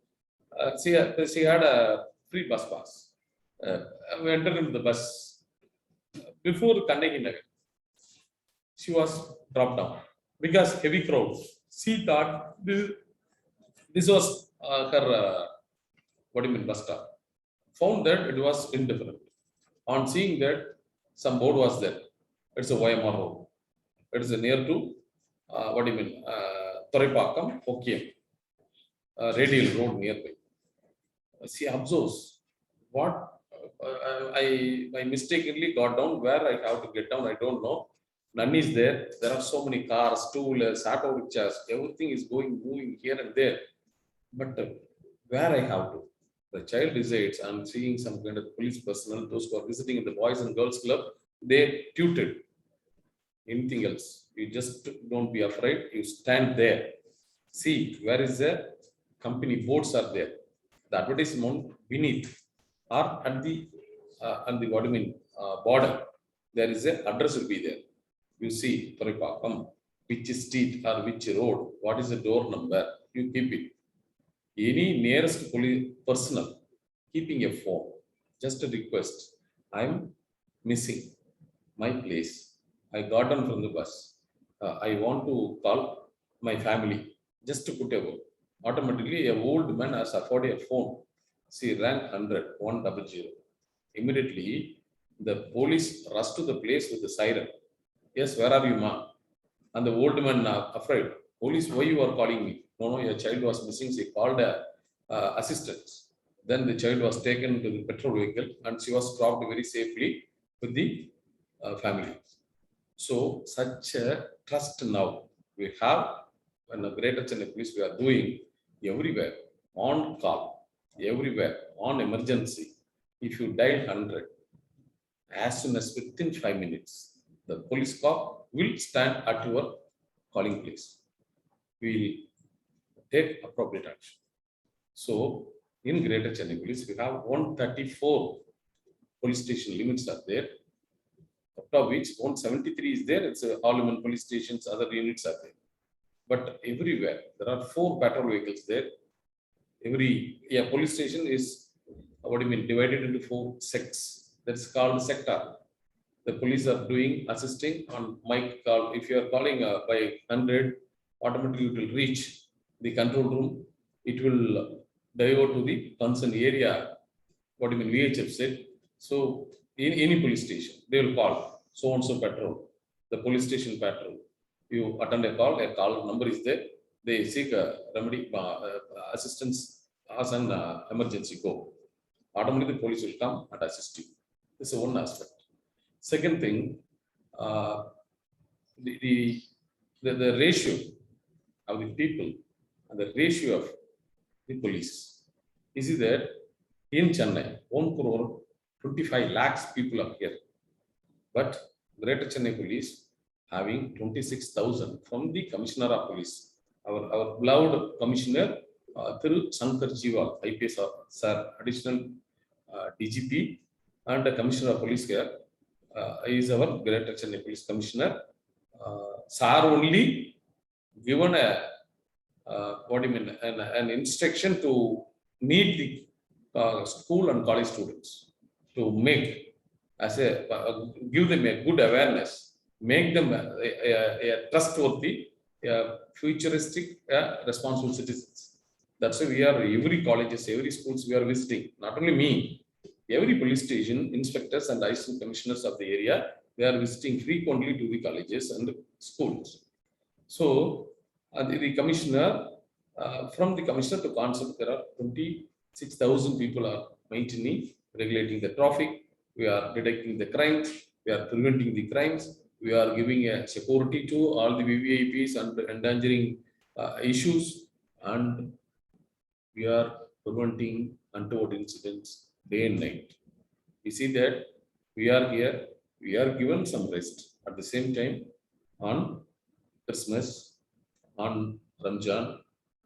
she had a free bus pass. We entered into the bus. Before Kandaginagar, she was dropped down because heavy crowd. She thought this was her, what do you mean, bus stop. Found that it was indifferent. On seeing that, some board was there. It's a YMR road. It is near to, what do you mean, Triplicane, Okiam, radial road nearby. She observes what I mistakenly got down. Where I have to get down, I don't know. None is there. There are so many cars, two-wheelers, auto rickshaws. Everything is moving here and there. But where I have to? The child resides. I'm seeing some kind of police personnel, those who are visiting in the Boys and Girls Club, they tutored. Anything else? You just don't be afraid. You stand there. See, where is the company boards are there? The advertisement beneath or at the what do you mean, border, there is a address will be there. You see, which street or which road, what is the door number, you keep it. Any nearest police personnel keeping a phone, just a request, I'm missing my place. I got down from the bus. I want to call my family, just to put a word. Automatically, a old man has afforded a phone. She rang 100. Immediately, the police rushed to the place with the siren. Yes, where are you, ma'am? And the old man afraid. Police, why you are calling me? No, your child was missing. She called assistance. Then the child was taken to the petrol vehicle and she was dropped very safely with the family. So such a trust now we have in the Greater Chennai Police. We are doing everywhere on call, everywhere on emergency. If you dial 100, as soon as within 5 minutes, the police cop will stand at your calling place. We will take appropriate action. So in Greater Chennai Police, we have 134 police station limits are there. Out of which 173 is there. It's all human police stations, other units are there. But everywhere, there are 4 patrol vehicles there. Every police station is, what do you mean, divided into 4 sects. That's called sector. The police are doing assisting on mic call. If you are calling by 100, automatically it will reach the control room. It will divert to the concerned area. What do you mean, VHF said. So in any police station, they will call so and so patrol, the police station patrol. You attend a call number is there. They seek a remedy, assistance as an emergency go. Automatically the police will come and assist you. This is one aspect. Second thing, the ratio of the people and the ratio of the police. Is it that in Chennai, 1.25 lakhs people are here, but Greater Chennai Police having 26,000 from the Commissioner of Police, our beloved Commissioner Thiru Shankar Jiwal, IPS sir, additional DGP and the Commissioner of Police here is our Greater Chennai Police Commissioner. Sir only given a what do you mean, an instruction to meet the school and college students to make as a give them a good awareness, make them a trustworthy, futuristic, responsible citizens. That's why we are every colleges, every schools we are visiting. Not only me, every police station, inspectors and IC commissioners of the area, They are visiting frequently to the colleges and schools. So, the commissioner, from the commissioner to concept, there are 26,000 people are maintaining, regulating the traffic. We are detecting the crimes. We are preventing the crimes. We are giving a security to all the VVIPs and endangering issues, and we are preventing untoward incidents day and night. We see that we are here, we are given some rest. At the same time, on Christmas, on Ramjan,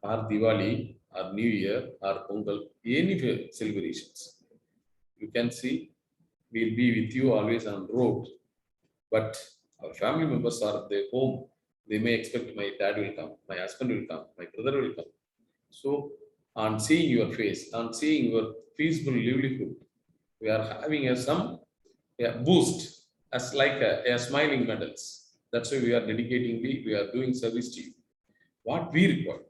or Diwali, or New Year, or Pongal, any celebrations, you can see we'll be with you always on road. But our family members are at their home. They may expect my dad will come, my husband will come, my brother will come. So, on seeing your face, on seeing your peaceful livelihood, we are having some boost as like a smiling medals. That's why we are dedicating we are doing service to you. What we require.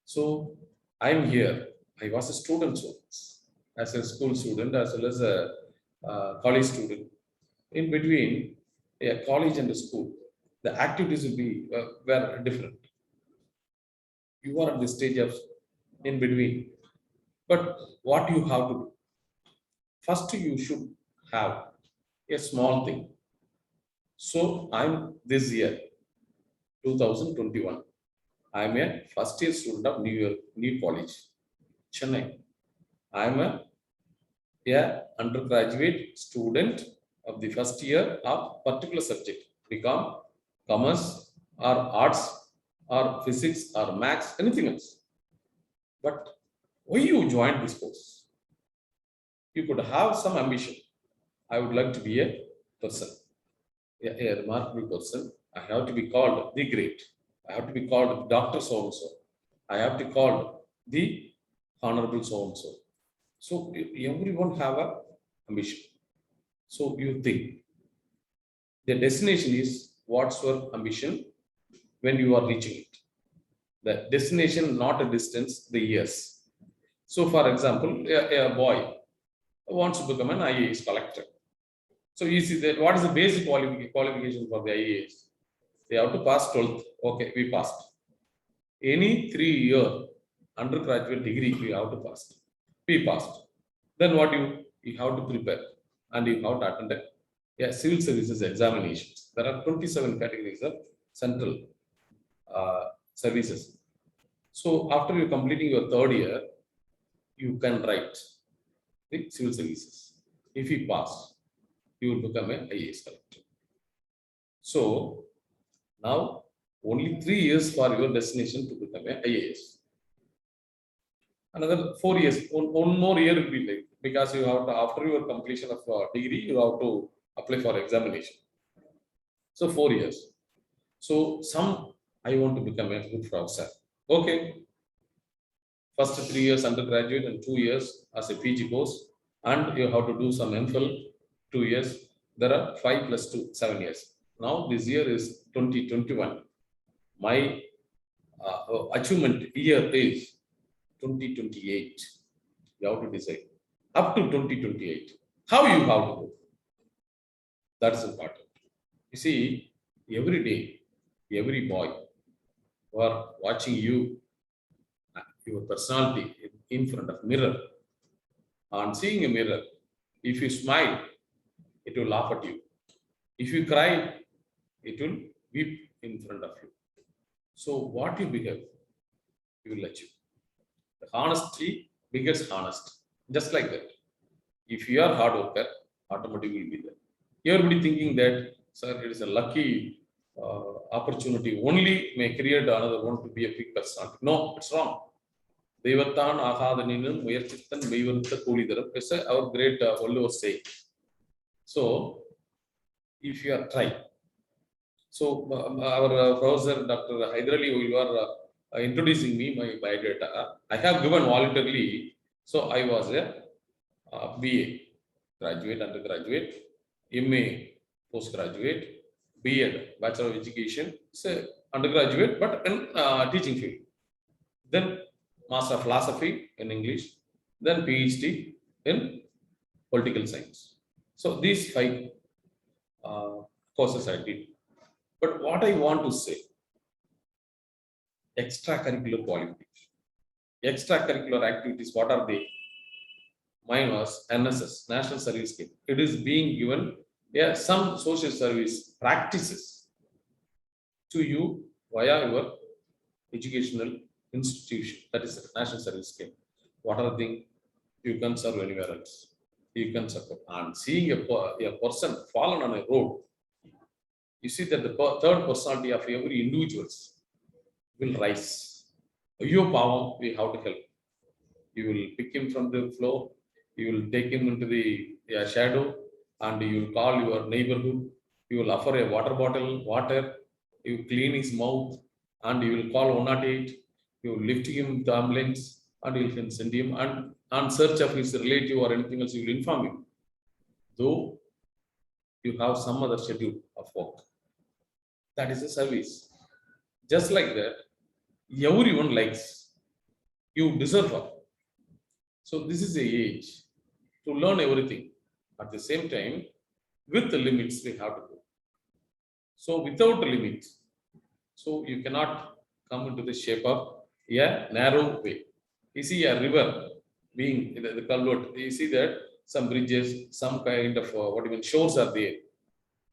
So I'm here. I was a student once, as a school student, as well as a college student. In between a college and a school, the activities will be were different. You are at the stage of in between. But what you have to do? First, you should have a small thing. So I'm this year, 2021. I'm a first year student of New College, Chennai. I'm a undergraduate student of the first year of particular subject, become commerce or arts or physics or maths, anything else. But why you joined this course? You could have some ambition. I would like to be a person, a remarkable person. I have to be called the great. I have to be called Dr. So and so. I have to be called the Honorable so and so. So everyone have a ambition. So you think the destination is what's your ambition when you are reaching it. The destination, not a distance, the years. So for example, a boy wants to become an IAS collector. So you see that what is the basic qualification for the IAS? They have to pass 12th. Okay, we passed. Any 3-year undergraduate degree we have to pass. We passed. Then what you have to prepare and you have to attend civil services examinations. There are 27 categories of central services. So after you completing your 3rd year, you can write the civil services. If you pass, you will become an IAS collector. So now only 3 years for your destination to become an IAS. Another 4 years, one more year will be late because you have to, after your completion of degree, you have to apply for examination. So 4 years. So I want to become a good professor. Okay. First 3 years undergraduate and 2 years as a PG course, and you have to do some MPhil 2 years. There are 5 plus 2, 7 years. Now this year is 2021. My achievement year is 2028. You have to decide up to 2028. How you have to go? That's important. You see, every day, every boy who are watching you, your personality in front of mirror. On seeing a mirror, if you smile, it will laugh at you. If you cry, it will weep in front of you. So what you behave, you will achieve. The honesty begets honest. Just like that. If you are hard worker, automatically will be there. Everybody thinking that, sir, it is a lucky opportunity. Only may create another one to be a big personality. No, it's wrong. Devathan Ahadaninum, Muyarchitan, Mevanta Kulidaram. It's our great Volvo say. So, if you are trying. So, our professor, Dr. Hyderali, you are introducing me, my biodata. I have given voluntarily. So, I was a BA, graduate, undergraduate, MA, postgraduate, B.Ed, Bachelor of Education, say undergraduate, but in teaching field. Then Master of Philosophy in English, then PhD in Political Science. So these 5 courses I did. But what I want to say, extracurricular qualification, extracurricular activities, what are they? Mine was NSS, National Service Scheme. It is being given, yeah, some social service practices to you via your educational institution. That is the National Service Scheme. What are the things you can serve anywhere else? You can support. And seeing a person fallen on a road, you see that the third personality of every individuals will rise. Your power, we have to help. You will pick him from the floor, you will take him into the shadow, and you will call your neighborhood, you will offer a water bottle, water, you will clean his mouth, and you will call 108, you will lift him to ambulance, and you can send him and search of his relative or anything else, you will inform him. Though you have some other schedule of work. That is a service. Just like that, everyone likes. You deserve her. So this is the age to learn everything. At the same time, with the limits we have to go. So without the limits, so you cannot come into the shape of a narrow way. You see a river being in the culvert, you see that some bridges, some kind of shores are there,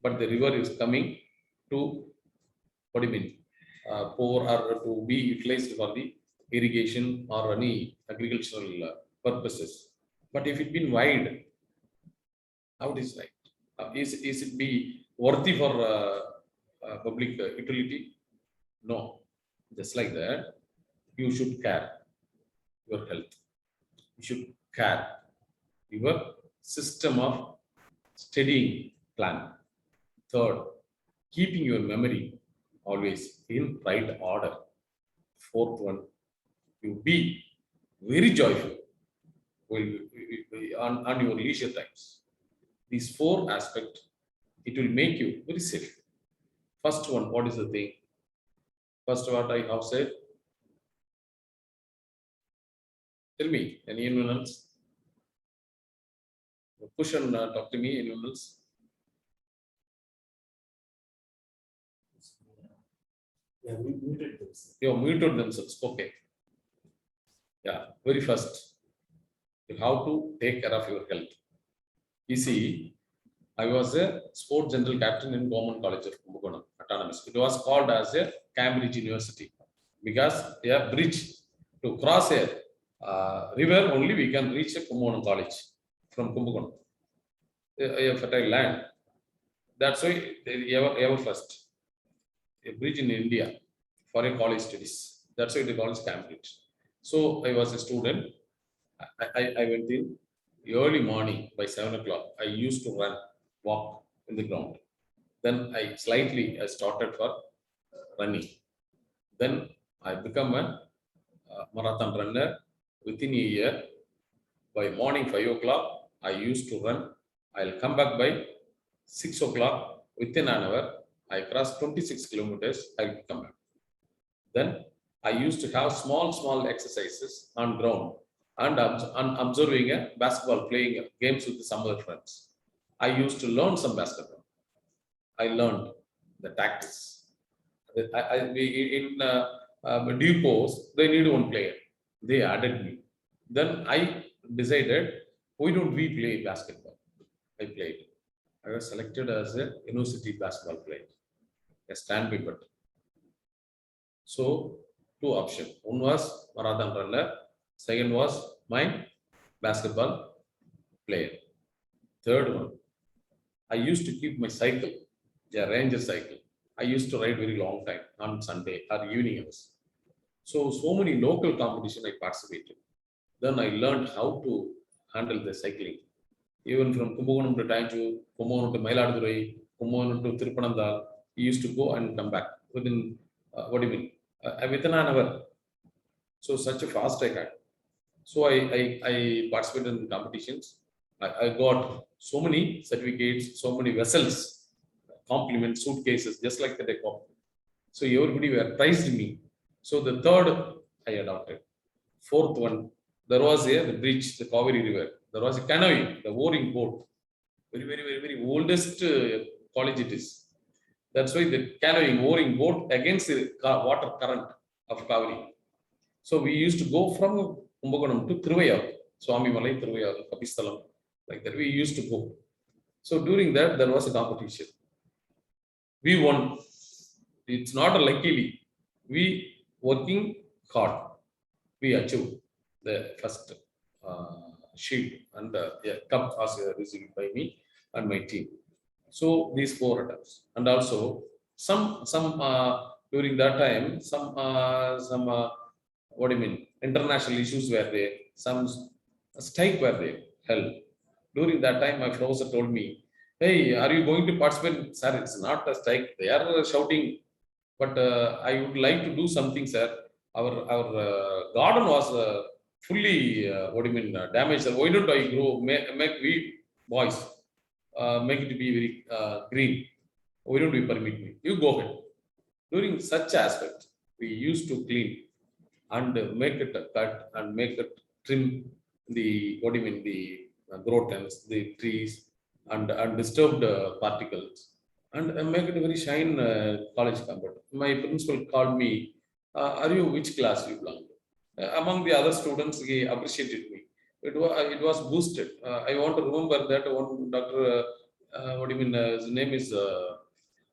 but the river is coming to pour or to be utilized for the irrigation or any agricultural purposes. But if it been wide, how it is like? Is it be worthy for public utility? No. Just like that, you should care your health. You should care your system of studying plan. Third, keeping your memory always in right order. Fourth one, you be very joyful on your leisure times. These four aspects, it will make you very safe. First one, what is the thing? First, what I have said. Tell me, anyone else? Push and talk to me, anyone else? Yeah, we muted themselves. You have muted themselves. Okay. Yeah, very first, you have to take care of your health. You see, I was a sport general captain in Government College of Kumbakonam, Autonomous. It was called as a Cambridge University because a bridge to cross a river only we can reach a Kumbakonam College from Kumbakonam, a fertile land. That's why ever first a bridge in India for a college studies. That's why they call it Cambridge. So I was a student. I went in early morning by 7 o'clock. I used to walk in the ground. Then I started for running. Then I become a marathon runner within a year. By morning 5 o'clock, I used to run. I'll come back by 6 o'clock. Within an hour, I crossed 26 kilometers. I'll come back. Then I used to have small exercises on ground and observing a basketball, playing games with some other friends. I used to learn some basketball. I learned the tactics. In depots, they need one player. They added me. Then I decided, why don't we play basketball? I played. I was selected as a university basketball player, a standby but. So, two options. One was marathon runner. Second was my basketball player. Third one, I used to keep my cycle, a Ranger cycle. I used to ride very long time on Sunday or evening hours. So many local competition I participated. Then I learned how to handle the cycling. Even from Kumbakonam to Tanjore, Kumbakonam to Mailadurai, Kumbakonam to Tirupanandal, he used to go and come back within, within an hour. So such a fast I had. So I participated in competitions. I got so many certificates, so many vessels, compliments, suitcases, just like that I got. So everybody were prized me. So the third I adopted. Fourth one, there was the bridge, the Kaveri River. There was a canoe, the oaring boat. Very oldest college it is. That's why the canoeing, oaring boat against the water current of Kaveri. So we used to go from Kumbakonam to Thiruvayur, Swami Malai, Thiruvayur, Kapisthalam, like that. We used to go. So during that, there was a competition. We won. It's not a luckily. We working hard. We achieved the first shield and cup was received by me and my team. So these 4 attempts, and also some during that time some what do you mean, international issues were there, some strike were there held. During that time, my professor told me, "Hey, are you going to participate?" Sir, it's not a strike. They are shouting, but I would like to do something, sir. Our garden was fully what do you mean damaged. Sir. Why don't I grow make we boys make it to be very green? Why don't you permit me? You go ahead. During such aspect, we used to clean and make it a cut and make it trim the what do you mean the growths, the trees and undisturbed particles and make it a very shine college campus. My principal called me, "Are you which class you belong to?" Among the other students, he appreciated me. It was boosted. I want to remember that one Dr. What do you mean? His name is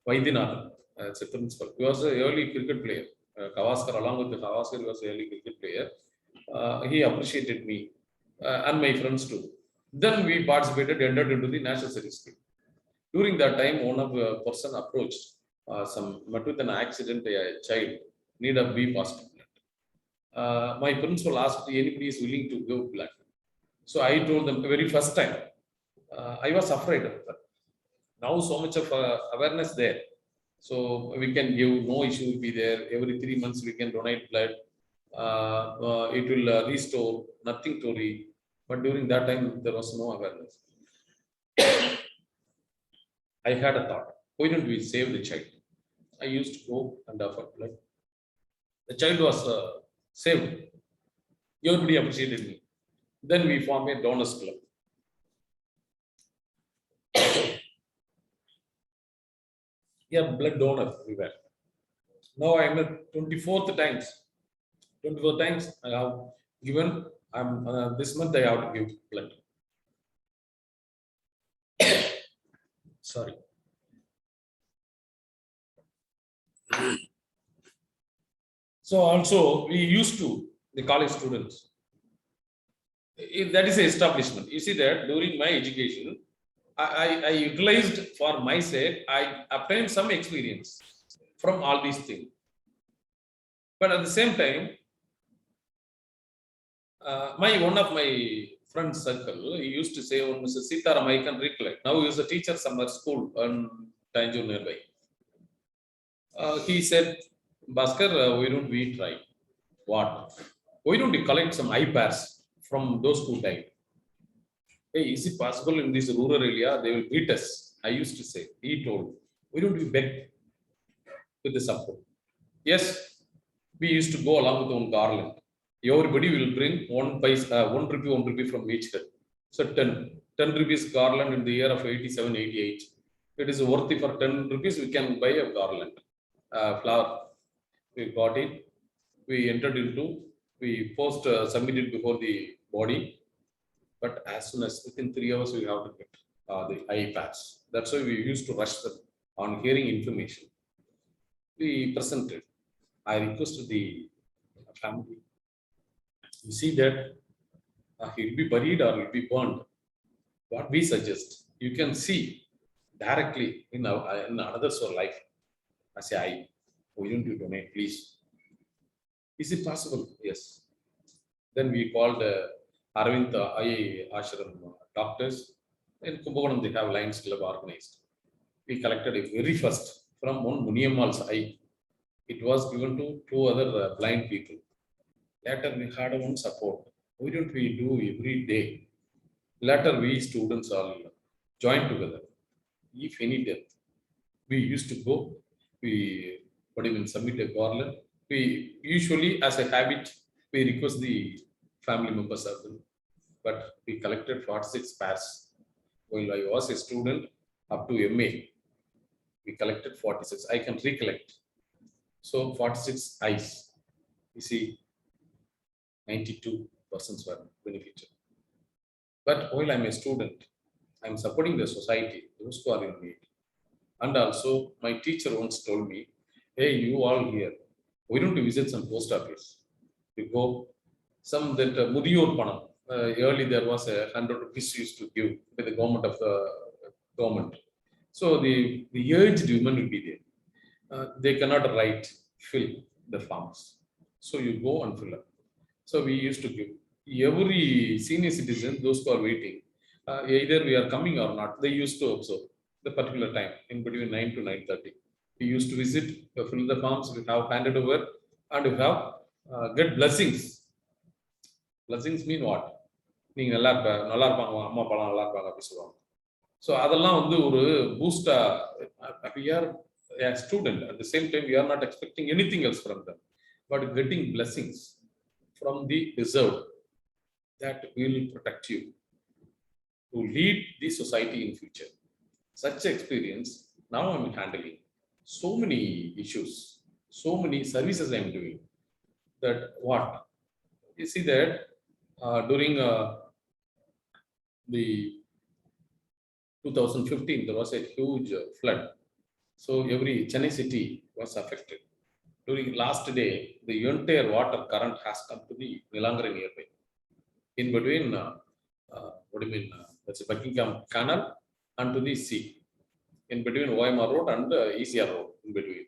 Vaidyanathan. It's a principal. He was an early cricket player. Gavaskar, along with the Gavaskar, he was an early cricket player. He appreciated me and my friends too. Then we participated, entered into the national service scheme. During that time, one of the person approached met with an accident, a child need a B positive blood. My principal asked anybody is willing to give blood. So I told them the very first time. I was afraid of that. Now so much of awareness there. So we can give, no issue will be there. Every 3 months we can donate blood. It will restore, nothing to read. But during that time, there was no awareness. I had a thought, why don't we save the child? I used to go and offer blood. The child was saved. Everybody appreciated me. Then we formed a donors club. Yeah, blood donor we were. Now I am at 24th times. 24 times I have given. I'm this month I have to give blood. Sorry. So also we used to, the college students, that is an establishment. You see that during my education, I utilized for my sake, I obtained some experience from all these things. But at the same time, one of my friend's circle, he used to say, "Oh, Mr. Sitaram, I can recollect. Now he is a teacher somewhere school in Tanjore nearby." He said, "Bhaskar, why don't we try? What? Why don't we collect some iPads from those who died? Hey, is it possible in this rural area? They will beat us." I used to say. He told, "Why don't we beg with the support?" Yes, we used to go along with one garland. Everybody will bring 1 rupee from each head. So 10 rupees garland in the year of 87, 88. It is worthy for 10 rupees. We can buy a garland, flower. We got it. We entered into. We submitted before the body. But as soon as within 3 hours, we have to get the iPads. That's why we used to rush them on hearing information. We presented. I requested the family. You see that he'll be buried or he'll be burned. What we suggest, you can see directly in another soul life. I say, why don't you donate, please? Is it possible? Yes. Then we called Arvind Ashram doctors. In Kumbakonam, they have Lions Club organized. We collected a very first from one Muniyammal's eye. It was given to 2 other blind people. Later, we had one support. Why don't we do every day? Later, we students all joined together. If any death, we used to go, we submit a garland. We usually, as a habit, we request the family members of them. But we collected 46 pairs while I was a student up to MA. We collected 46. I can recollect. So 46 eyes. You see, 92 persons were benefited. But while I'm a student, I'm supporting the society, those who are in need. And also, my teacher once told me, hey, you all here, why don't you visit some post office? You go, some that Mudiyor Panam. Early there was a 100 rupees used to give by the government of the government. So the aged women will be there. They cannot fill the forms. So you go and fill up. So we used to give every senior citizen, those who are waiting, either we are coming or not, they used to observe the particular time in between 9 to 9:30. We used to visit, fill the forms, we have handed over, and we have get blessings. Blessings mean what? நீங்க நல்லா இருப்பாங்க, அம்மா அப்பாலாம் நல்லா இருப்பாங்க அப்படி சொல்லுவாங்க. So அதெல்லாம் வந்து ஒரு பூஸ்டா. We are a student, at the same time we are not expecting anything else from them, but getting blessings from the deserved, that will protect you to lead the society in future. Such experience, now I'm handling so many issues, so many services I'm doing, that what? You see that during the 2015, there was a huge flood. So every Chennai city was affected. During last day, the entire water current has come to the Nilangara nearby. In between, what do you mean? That's a Buckingham Canal and to the sea. In between OMR Road and ECR Road, in between.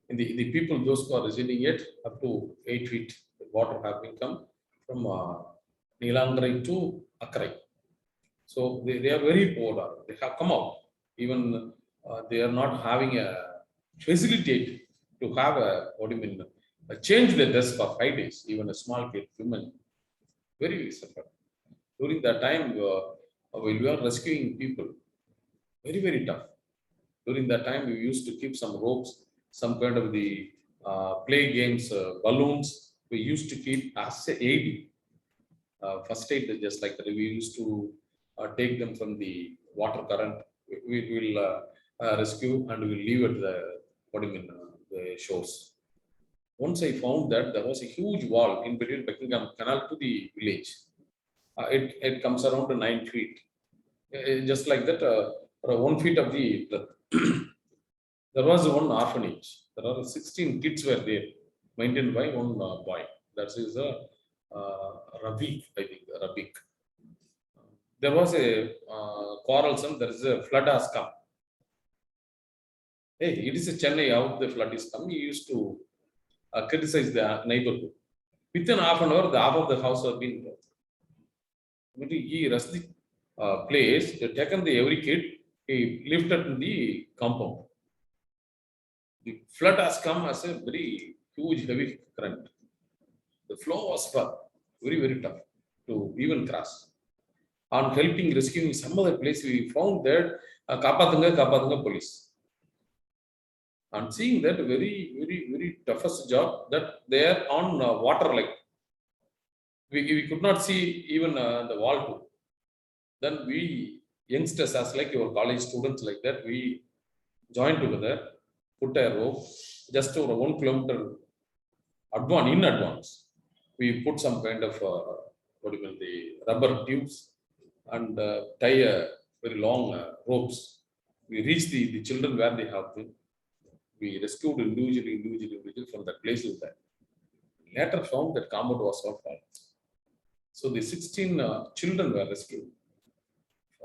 And the people, those who are residing it, up to 8 feet, the water have been come from Nilangara to Akrai. So they are very poor. They have come out. Even they are not having a facility to have a, what do you mean, change the dress for 5 days. Even a small kid, women, very suffer. During that time, when we are rescuing people, very, very tough. During that time, we used to keep some ropes, some kind of the play games, balloons. We used to keep as a aid, first aid, just like that. We used to take them from the water current. We will rescue and we will leave at the, what do you mean, the shores. Once I found that there was a huge wall in between Buckingham Canal to the village. It comes around to 9 feet. Just like that, 1 feet of the there was one orphanage. There are 16 kids were there, maintained by one boy. That is Rabik, I think, Rabik. There was a quarrelsome, there is a flood has come. Hey, it is a Chennai, how the flood is coming. He used to criticize the neighborhood. Within half an hour, the half of the house has been built. He rushed the place, they taken the every kid, he lifted the compound. The flood has come as a very huge, heavy current. The flow was very, very tough to even cross. On helping rescuing some other place, we found that Kapathanga police. And seeing that very, very, very toughest job, that they are on water, like we could not see even the wall too. Then we youngsters, as like your college students like that, we joined together, put a rope just over 1 kilometer in advance. We put some kind of what do you call, the rubber tubes, and tie a very long ropes. We reached the children where they have been. We rescued individually from that place with that. Later found that compound was not fallen. So the 16 children were rescued.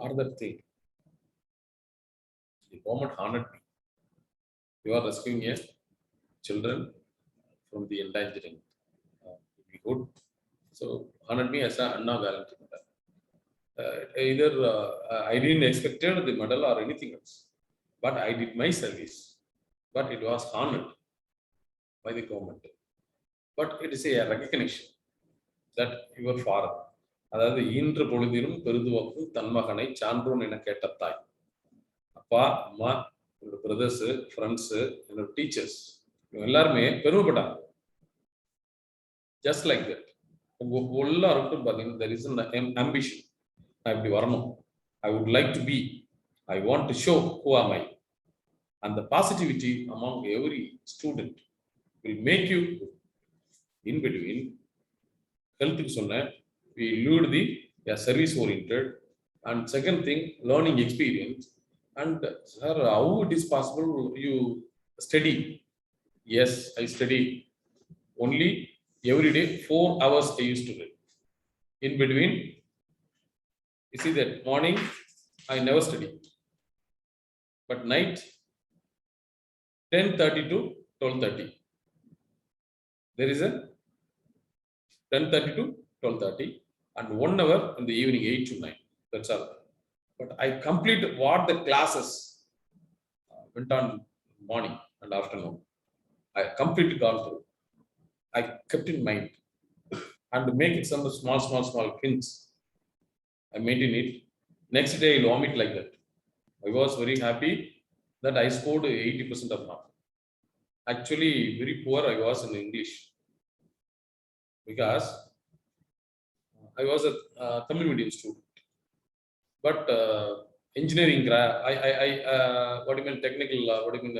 Further thing, the government honored me. You are rescuing children from the endangering. Be good. So honored me as a Anna guarantee medal. Either I didn't expect the medal or anything else, but I did my service. But it was honored by the government. But it is a recognition that your father, அதாவது ஈன்ற பொழுதிலும் பெருதுவக்கும் தன் மகனை சான்றோன் என கேட்ட தாய். அப்பா, அம்மா, என்னோட பிரதர்ஸ், ஃப்ரெண்ட்ஸ், என்னோட டீச்சர்ஸ், இவங்க எல்லாருமே பெருமைப்பட்டாங்க. Just like that. உங்க எல்லாருக்கும் பார்த்தீங்கன்னா there is an ambition. நான் இப்படி வரணும். I would like to be. I want to show who am I. and the positivity among every student will make you good. In between, health we lead the service oriented, and second thing, learning experience. And sir, how it is possible you study? Yes, I study only every day 4 hours I used to read. In between, you see that morning I never study, but night 10:30 to 12:30. There is a 10:30 to 12:30 and 1 hour in the evening 8 to 9. That's all. But I complete what the classes went on morning and afternoon. I completely gone through. I kept in mind and make it some small hints. I maintain it. Next day I vomit like that. I was very happy that I scored 80% of mark. Actually, very poor I was in English because I was a Tamil medium student. But engineering, what do you mean technical? What do you mean?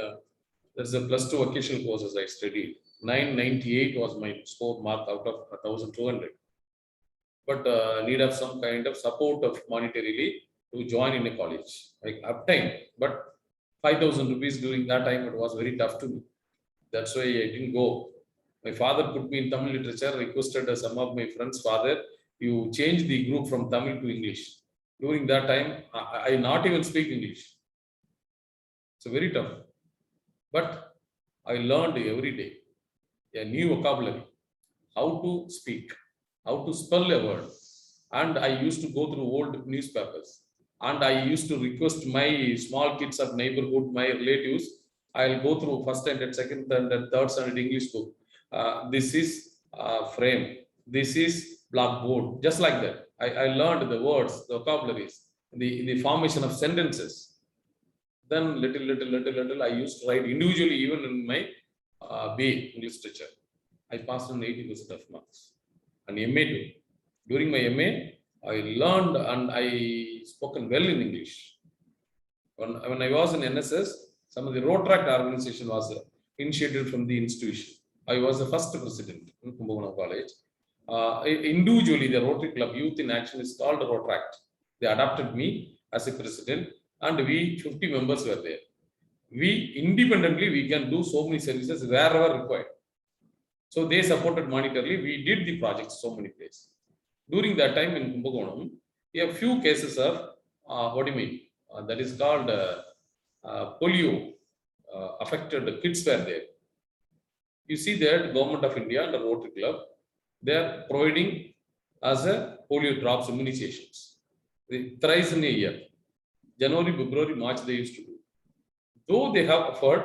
There's a +2 vocational courses I studied. 998 was my score mark out of 1,200. But need of some kind of support of monetarily to join in a college. I obtained, but 5,000 rupees during that time, it was very tough to me. That's why I didn't go. My father put me in Tamil literature, requested some of my friends' father, you change the group from Tamil to English. During that time, I not even speak English. So very tough. But I learned every day a new vocabulary, how to speak, how to spell a word. And I used to go through old newspapers. And I used to request my small kids of neighborhood, my relatives, I'll go through first standard, second standard, third standard English book. This is frame. This is blackboard. Just like that. I learned the words, the vocabularies, the formation of sentences. Then little, I used to write individually, even in my BA English literature. I passed on 80% of marks. And MA too. During my MA, I learned and I spoken well in English. When I was in NSS, some of the Rotaract organization was initiated from the institution. I was the first president in Kumbakonam College. Individually, the Rotary Club Youth in Action is called Rotaract. They adopted me as a president, and we 50 members were there. We independently we can do so many services wherever required. So they supported monetarily. We did the projects so many places. During that time in Kumbakonam, we have few cases of what do you mean? That is called polio affected kids were there. You see that Government of India and the Rotary Club, they are providing as a polio drops immunizations. Thrice in a year. January, February, March they used to do. Though they have offered,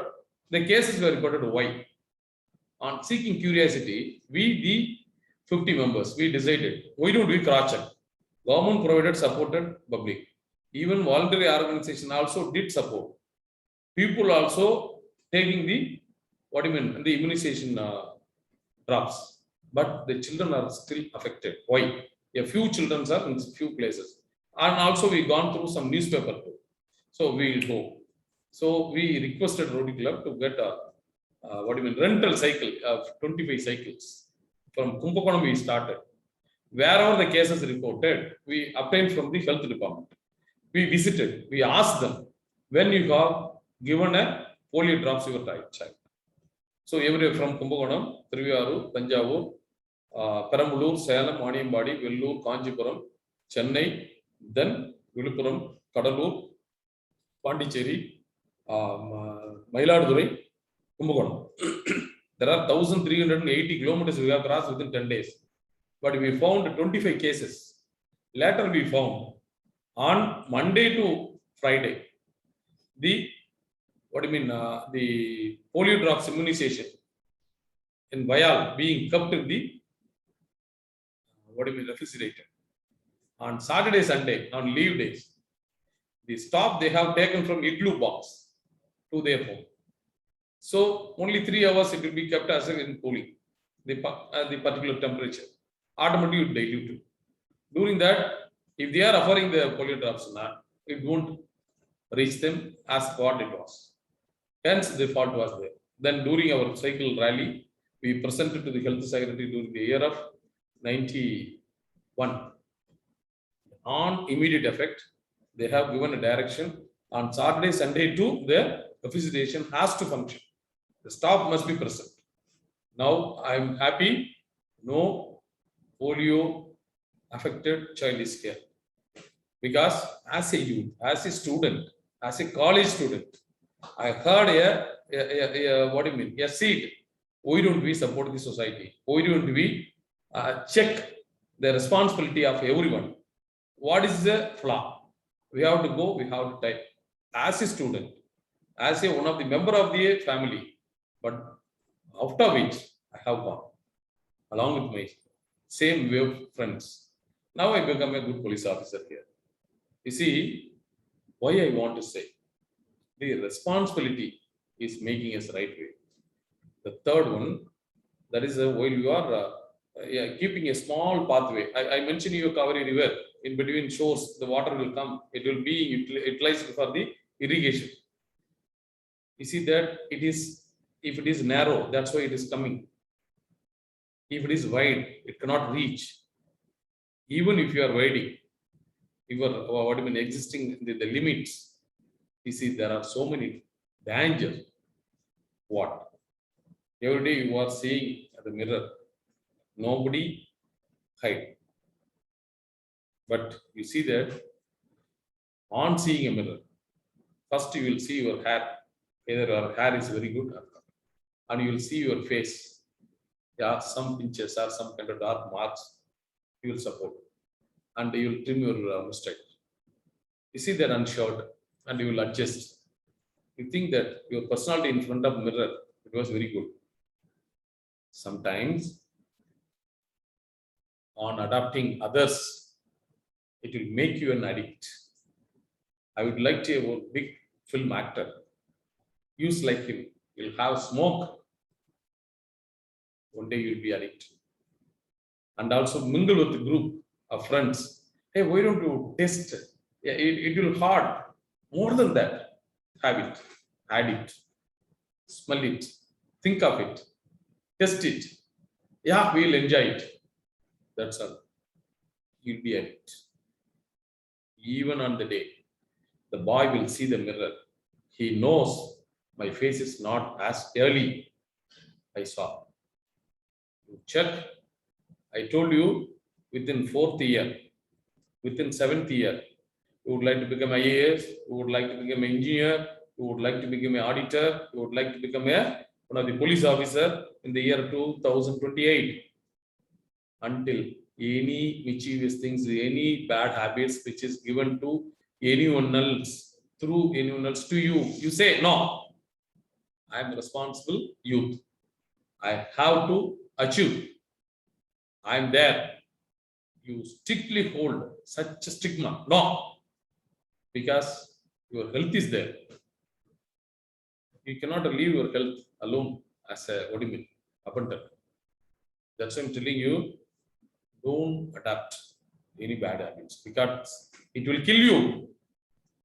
the cases were reported. Why? On seeking curiosity, we the 50 members, we decided, why don't we cross-check? Government provided, supported public. Even voluntary organization also did support. People also taking the, what do you mean, the immunization drops. But the children are still affected. Why? A few children are in few places. And also we gone through some newspaper too. So we will go. So we requested Rotary Club to get a what do you mean, rental cycle of 25 cycles. From Kumbakonam we started. Wherever the cases reported, we obtained from the health department. We visited, we asked them, when you have given a polio drops your child. So everywhere from Kumbakonam, Thiruviyaru, Tanjavur, Perambalur, Salem, Maniyambadi, Vellore, Kanchipuram, Chennai, then Viluppuram, Kadalur, Pondicherry, Mayiladurai, Kumbakonam. There are 1,380 kilometers we have crossed within 10 days. But we found 25 cases. Later we found on Monday to Friday, the the polio drops immunization in vial being kept in the refrigerator. On Saturday, Sunday, on leave days, the stock they have taken from igloo box to their home. So only 3 hours it will be kept as in cooling, the particular temperature. Automatically diluted. During that, if they are offering the polio drops, it won't reach them as what it was. Hence, the fault was there. Then during our cycle rally, we presented to the health secretary during the year of 91. On immediate effect, they have given a direction on Saturday, Sunday too, the facilitation has to function. The staff must be present. Now I am happy, no polio affected child is here. Because as a youth, as a student, as a college student, I heard what do you mean? A seed. Why don't we support the society? Why don't we check the responsibility of everyone? What is the flaw? We have to go, we have to type. As a student, as a one of the member of the family, but after which I have gone along with my same wave friends. Now I become a good police officer here. You see, why I want to say, the responsibility is making us right way. The third one, that is while you are keeping a small pathway. I mentioned you Kaveri River, in between shores, the water will come. It will be utilized for the irrigation. You see that it is, if it is narrow, that's why it is coming. If it is wide, it cannot reach. Even if you are wading, what I mean, existing the limits, you see there are so many dangers. What? Every day you are seeing at the mirror, nobody hide. But you see that on seeing a mirror, first you will see your hair, either your hair is very good or not, and you will see your face. Yeah, some pinches or some kind of dark marks, you will support, and you will trim your mistake. You see that unshowered, and you will adjust. You think that your personality in front of mirror, it was very good. Sometimes on adopting others, it will make you an addict. I would like to have a big film actor. Use like him. You'll have smoke. One day you'll be addicted. And also mingle with a group of friends. Hey, why don't you test it? Yeah, it will hard. More than that, have it, add it, smell it, think of it, test it. Yeah, we'll enjoy it. That's all. You'll be addict. Even on the day, the boy will see the mirror. He knows my face is not as early I saw. You check. I told you within 4th year, within 7th year, you would like to become IAS, you would like to become an engineer, you would like to become an auditor, you would like to become one of the police officer in the year 2028. Until any mischievous things, any bad habits which is given to anyone else, through anyone else to you, you say, no, I am responsible youth. I have to achieve. I am there. You strictly hold such a stigma. No, because your health is there. You cannot leave your health alone as a, what do you mean, abundant. That's why I'm telling you, don't adapt any bad habits because it will kill you.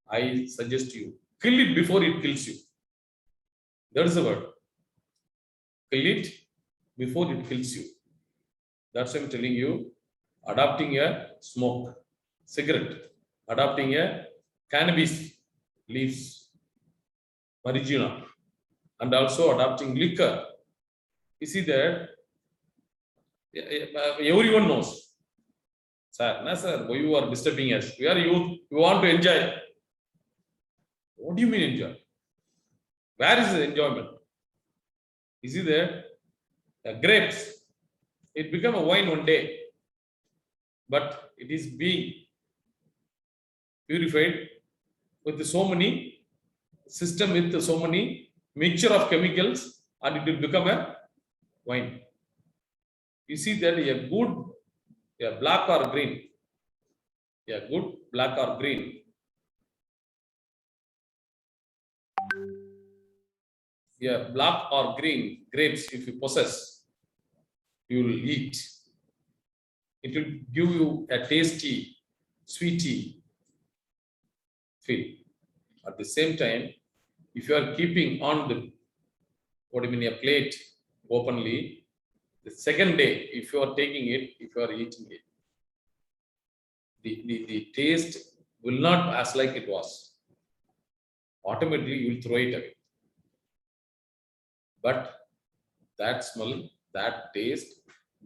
I suggest you, kill it before it kills you. That is the word. Kill it before it kills you. That's why I'm telling you, adopting a smoke, cigarette, adopting a cannabis leaves, marijuana, and also adopting liquor. You see that everyone knows. Sir, no, sir, why you are disturbing us? We are youth, we want to enjoy. What do you mean enjoy? Where is the enjoyment? You see there? Grapes. It became a wine one day, but it is being purified with so many system, with so many mixture of chemicals, and it will become a wine. You see that a good, black or green, good black or green, black or green grapes, if you possess, you will eat. It will give you a tasty, sweety feel. At the same time, If you are keeping on the, a plate openly, the second day, if you are taking it, if you are eating it, the taste will not as like it was. Automatically, you will throw it away. But that smell, that taste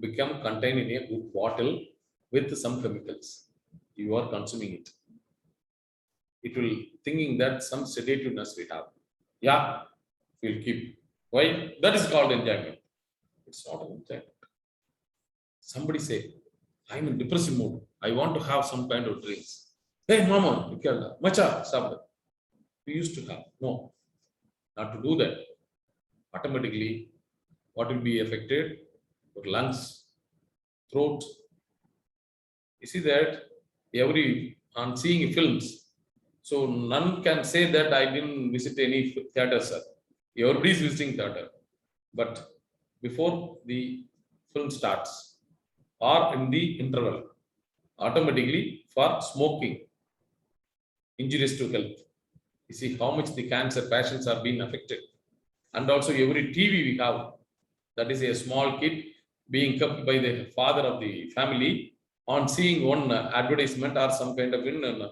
become contained in a good bottle with some chemicals. You are consuming it. It will thinking that some sedativeness we have. Yeah, we'll keep. Why? That is called enjoyment. It's not an enjoyment. Somebody say, I'm in depressive mood. I want to have some kind of drinks. Hey, mama, macha, sabda. We used to have. No, not to do that. Automatically, what will be affected? Your lungs, throat. You see that on seeing films, so none can say that I didn't visit any theater, sir. Everybody is visiting theater. But before the film starts or in the interval, automatically for smoking, injurious to health. You see how much the cancer patients are being affected. And also every TV we have, that is a small kid being kept by the father of the family on seeing one advertisement or some kind of the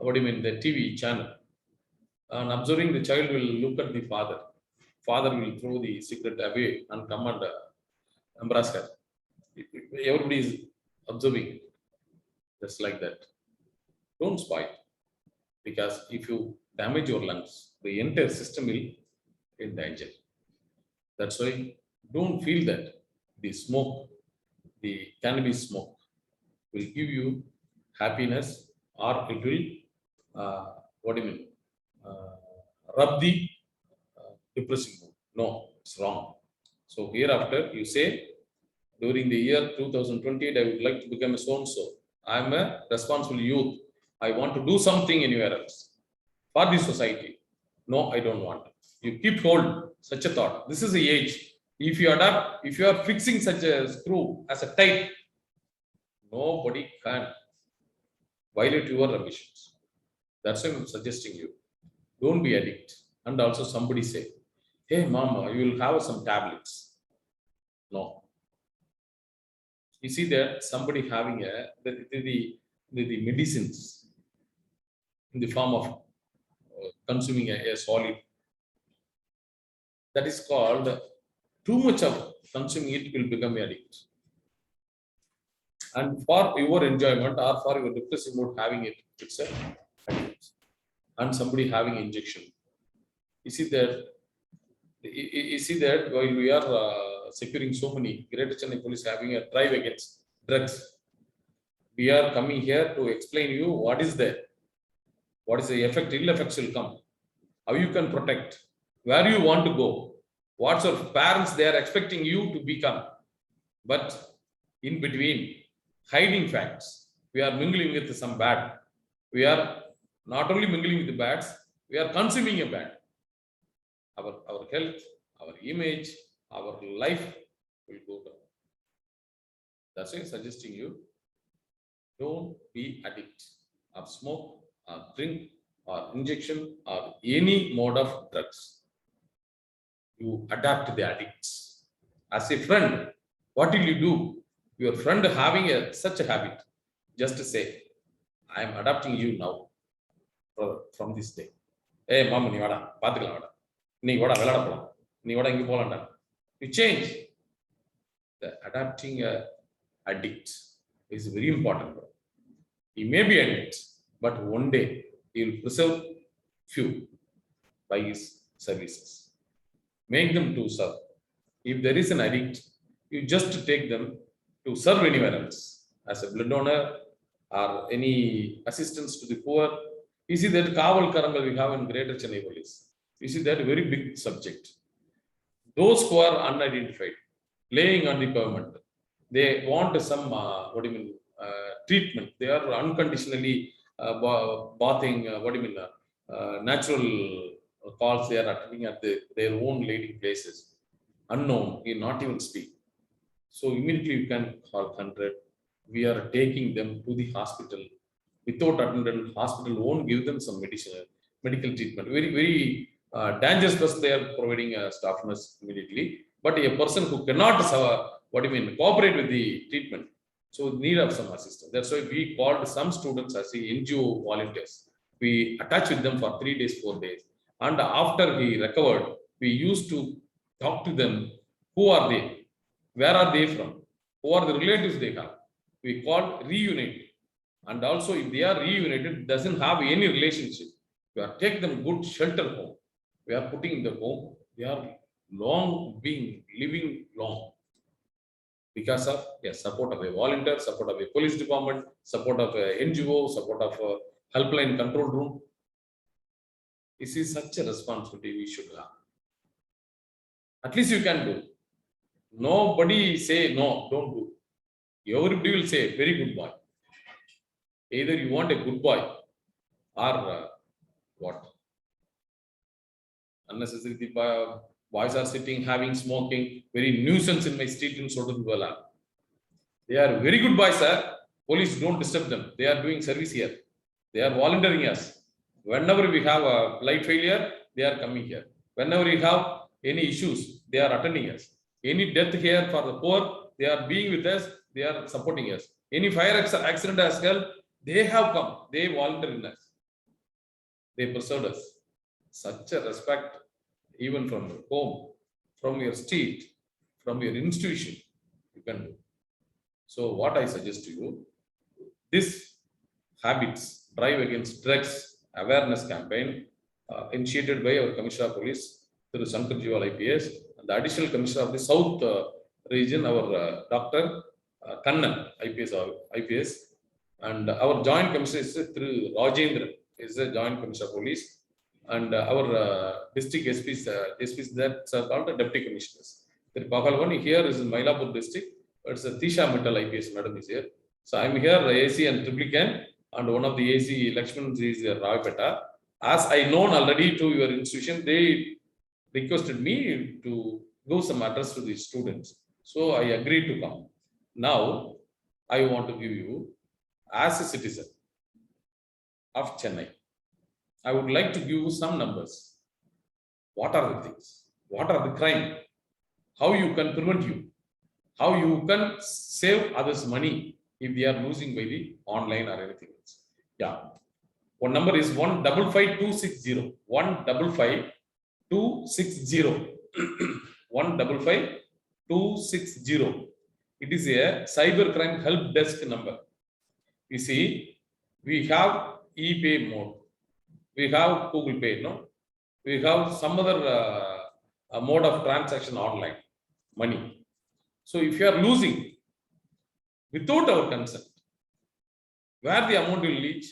TV channel. And observing the child will look at the father. Father will throw the cigarette away and come and embrace her. Everybody is observing just like that. Don't spoil, because if you damage your lungs, the entire system will in danger. That's why don't feel that the smoke, the cannabis smoke, will give you happiness, or it will rub the depressing mood. No, it's wrong. So hereafter you say, during the year 2028, I would like to become a so-and-so. I'm a responsible youth. I want to do something anywhere else for the society. No, I don't want. You keep hold such a thought. This is the age. If you adapt, if you are fixing such a screw as a type, nobody can violate your ambitions. That's why I'm suggesting you. Don't be addict. And also somebody say, hey mama, you will have some tablets. No. You see that somebody having the medicines in the form of consuming a solid. That is called, too much of consuming it will become addict. And for your enjoyment or for your depressive mood having it, it's a addict. And somebody having injection. You see that while we are securing so many, Greater Chennai Police having a drive against drugs, we are coming here to explain you what is the effect, ill effects will come, how you can protect, where you want to go, what sort of parents they are expecting you to become. But in between, hiding facts, we are mingling with some bad. We are not only mingling with the bads, we are consuming a bad. Our health, our image, our life will go down. That's why I'm suggesting you, don't be addict of smoke or drink or injection or any mode of drugs. You adapt the addicts. As a friend, what will you do? Your friend having such a habit, just to say, I am adapting you now from this day. Hey, mom, ni vada, pathikalam vada. Ni vada velada polam. Ni vada ingu polanda. You change. The adapting a addict is very important. He may be addict, but one day he will preserve few by his services. Make them to serve. If there is an addict, you just take them to serve anywhere else as a blood donor or any assistance to the poor. You see that Kaval Karangal we have in Greater Chennai Police. You see that very big subject. Those who are unidentified, laying on the pavement, they want some treatment. They are unconditionally bathing. Natural calls they are attending at their own lading places. Unknown, you not even speak. So immediately you can call 100. We are taking them to the hospital. Without attendant, hospital won't give them some medical treatment. Very, very dangerous person, they are providing a staff nurse immediately. But a person who cannot, cooperate with the treatment, so need of some assistance. That's why we called some students as the NGO volunteers. We attached with them for 3 days, 4 days. And after he recovered, we used to talk to them. Who are they? Where are they from? Who are the relatives they have? We called reunite. And also, if they are reunited, doesn't have any relationship, we are taking them good shelter home. We are putting in the home. They are living long. Because of support of a volunteer, support of a police department, support of a NGO, support of a helpline control room. This is such a responsibility we should have. At least you can do. Nobody say no, don't do. Everybody will say very good boy. Either you want a good boy or what? Unnecessary boys are sitting, having smoking, very nuisance in my street in Sotoduvala. They are very good boys, sir. Police don't disturb them. They are doing service here. They are volunteering us. Whenever we have a light failure, they are coming here. Whenever we have any issues, they are attending us. Any death here for the poor, they are being with us. They are supporting us. Any fire accident as well, they have come. They volunteer in us. They preserved us. Such a respect, even from your home, from your street, from your institution, you can do. So what I suggest to you, this habits drive against drugs awareness campaign initiated by our Commissioner of Police through Shankar Jiwal IPS and the additional Commissioner of the South region, our Dr. Kannan IPS, and our Joint Commissioner is through Rajendra is the Joint Commissioner of Police, and our district SPs that are called the Deputy Commissioners. The Pakalwani here is in Mylapur district. It's a Tisha Metal IPS madam is here. So I'm here AC and Triplicane, and one of the AC Lakshman is Ravipeta. As I known already to your institution, they requested me to give some address to the students. So I agreed to come. Now I want to give you, as a citizen of Chennai, I would like to give you some numbers. What are the things? What are the crime? How you can prevent you? How you can save others money if they are losing by the online or anything else? Yeah. One number is 155260. 155260. 155260. It is a cybercrime help desk number. You see, we have ePay mode. We have Google Pay, no? We have some other mode of transaction online, money. So if you are losing without our consent, where the amount will reach,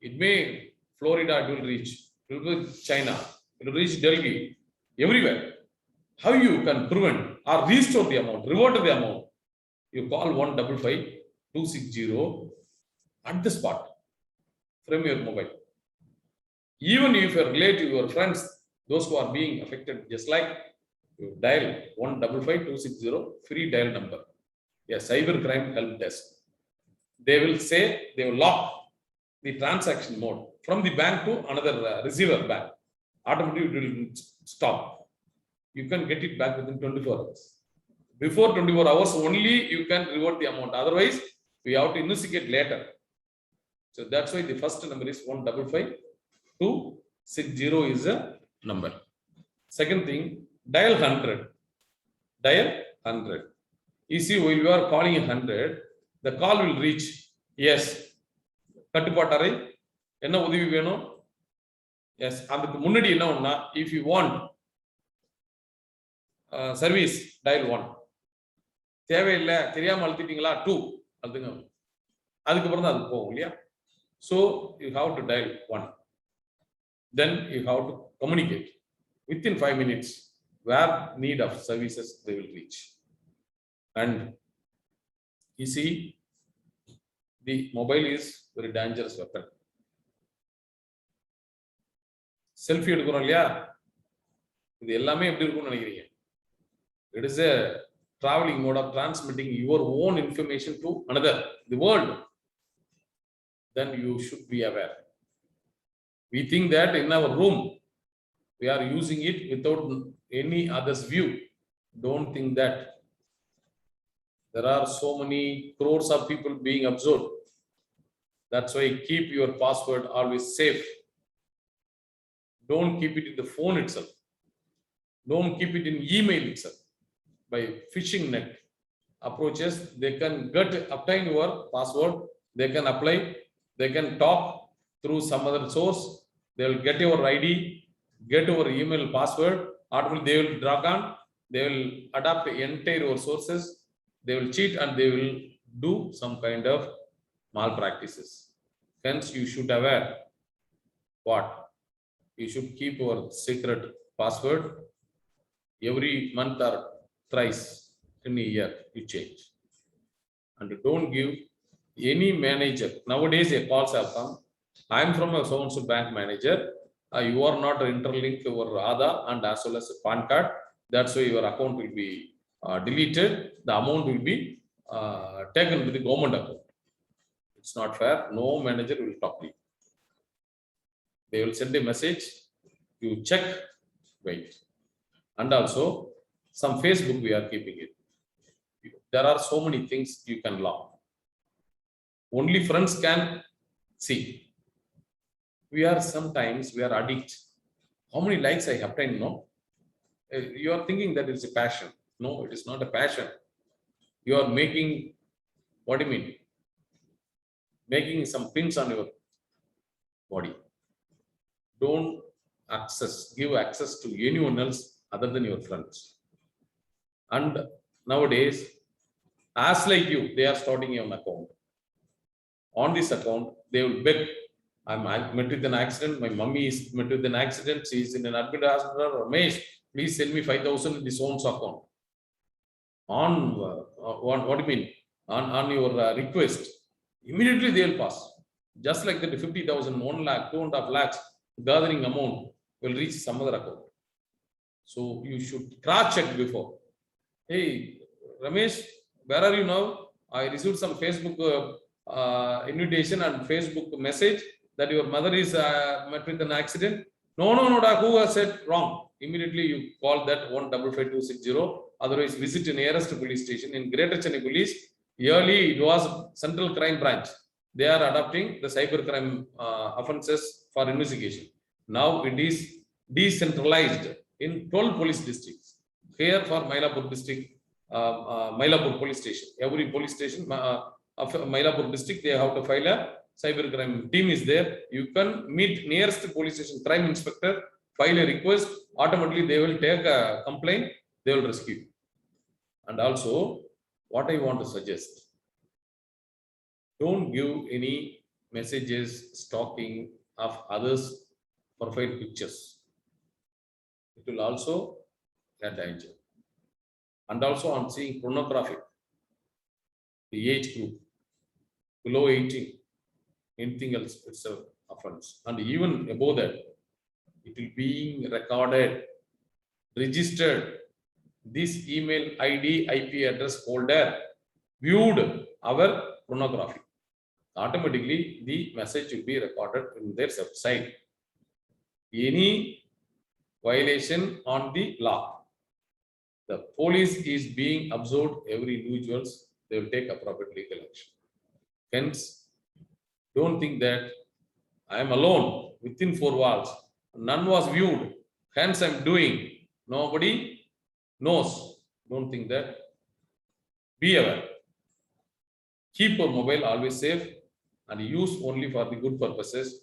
it may Florida, it will reach, it will reach China, it will reach Delhi, everywhere. How you can prevent or restore the amount, revert the amount? You call 155260 at the spot from your mobile. Even if your relative, your friends, those who are being affected, just like you dial 155260, free dial number, a cybercrime help desk. They will say, they will lock the transaction mode from the bank to another receiver bank. Automatically it will stop. You can get it back within 24 hours. Before 24 hours only you can revert the amount. Otherwise, we have to investigate later. So that's why the first number is 155260 is a number. Second thing, dial 100. Dial 100. You see, while you are calling 100, the call will reach. Yes. Kattupattarai, enna udavi venum? Yes. Adukku munnadi enna onna, if you want service, dial 1. தேவையில்லை தெரியாம அழுத்திட்டீங்களா 2 அழுத்துங்க. அதுக்கு அப்புறம் தான் அது போகும் இல்லையா? So you have to dial 1. Then you have to communicate within 5 minutes where need of services they will reach. And you see, the mobile is very dangerous weapon. Selfie எடுக்கிறோம் இல்லையா? இது எல்லாமே எப்படி இருக்கும்னு நினைக்கிறீங்க? It is a traveling mode of transmitting your own information to another, the world. Then you should be aware. We think that in our room We are using it without any other's view. Don't think that. There are so many crores of people being observed. That's why keep your password always safe. Don't keep it in the phone itself. Don't keep it in email itself. By phishing net approaches, they can obtain your password, they can apply, they can talk through some other source, they will get your ID, get your email password, automatically they will drag on, they will adapt entire your sources, they will cheat and they will do some kind of malpractices. Hence, you should aware what? You should keep your secret password every month or thrice in a year, you change. And don't give any manager. Nowadays, a calls have come. I am from a so-and-so bank manager. You are not interlinked your Aadhaar and as well as a PAN card. That's why your account will be deleted. The amount will be taken with the government account. It's not fair. No manager will talk to you. They will send a message. You check, wait. And also, some Facebook we are keeping it. There are so many things you can log. Only friends can see. We are addicted. How many likes I obtained? No. You are thinking that it's a passion. No, it is not a passion. You are making, what do you mean? Making some pins on your body. Don't give access to anyone else other than your friends. And nowadays, as like you, they are starting an account. On this account, they will beg. I met with an accident. My mummy is met with an accident. She is in an admitted hospital. Ramesh, please send me 5,000 in this own's account. On what do you mean? On your request, immediately they will pass. Just like that, 50,000, 1 lakh, 2.5 lakhs gathering amount will reach some other account. So you should cross-check before. Hey, Ramesh, where are you now? I received some Facebook invitation and Facebook message that your mother is met with an accident. No, who has said wrong? Immediately you call that 155260. Otherwise, visit the nearest police station. In Greater Chennai Police, early it was Central Crime Branch. They are adopting the cybercrime offences for investigation. Now it is decentralized in 12 police districts. Here for Mylapore district, Mylapore police station. Every police station of Mylapore district, they have to file a cybercrime team is there. You can meet nearest police station crime inspector, file a request, automatically they will take a complaint, they will rescue. And also, what I want to suggest, don't give any messages stalking of others' profile pictures. It will also get danger. And also on seeing pornography, the age group below 18, anything else, it's an offense. And even above that, it will be recorded, registered. This email ID, IP address holder viewed our pornography. Automatically, the message will be recorded in their website. Any violation on the law, the police is being observed every individuals, they will take appropriate legal action. Hence, don't think that I am alone within 4 walls. None was viewed. Hence, I am doing. Nobody knows. Don't think that. Be aware. Keep your mobile always safe and use only for the good purposes.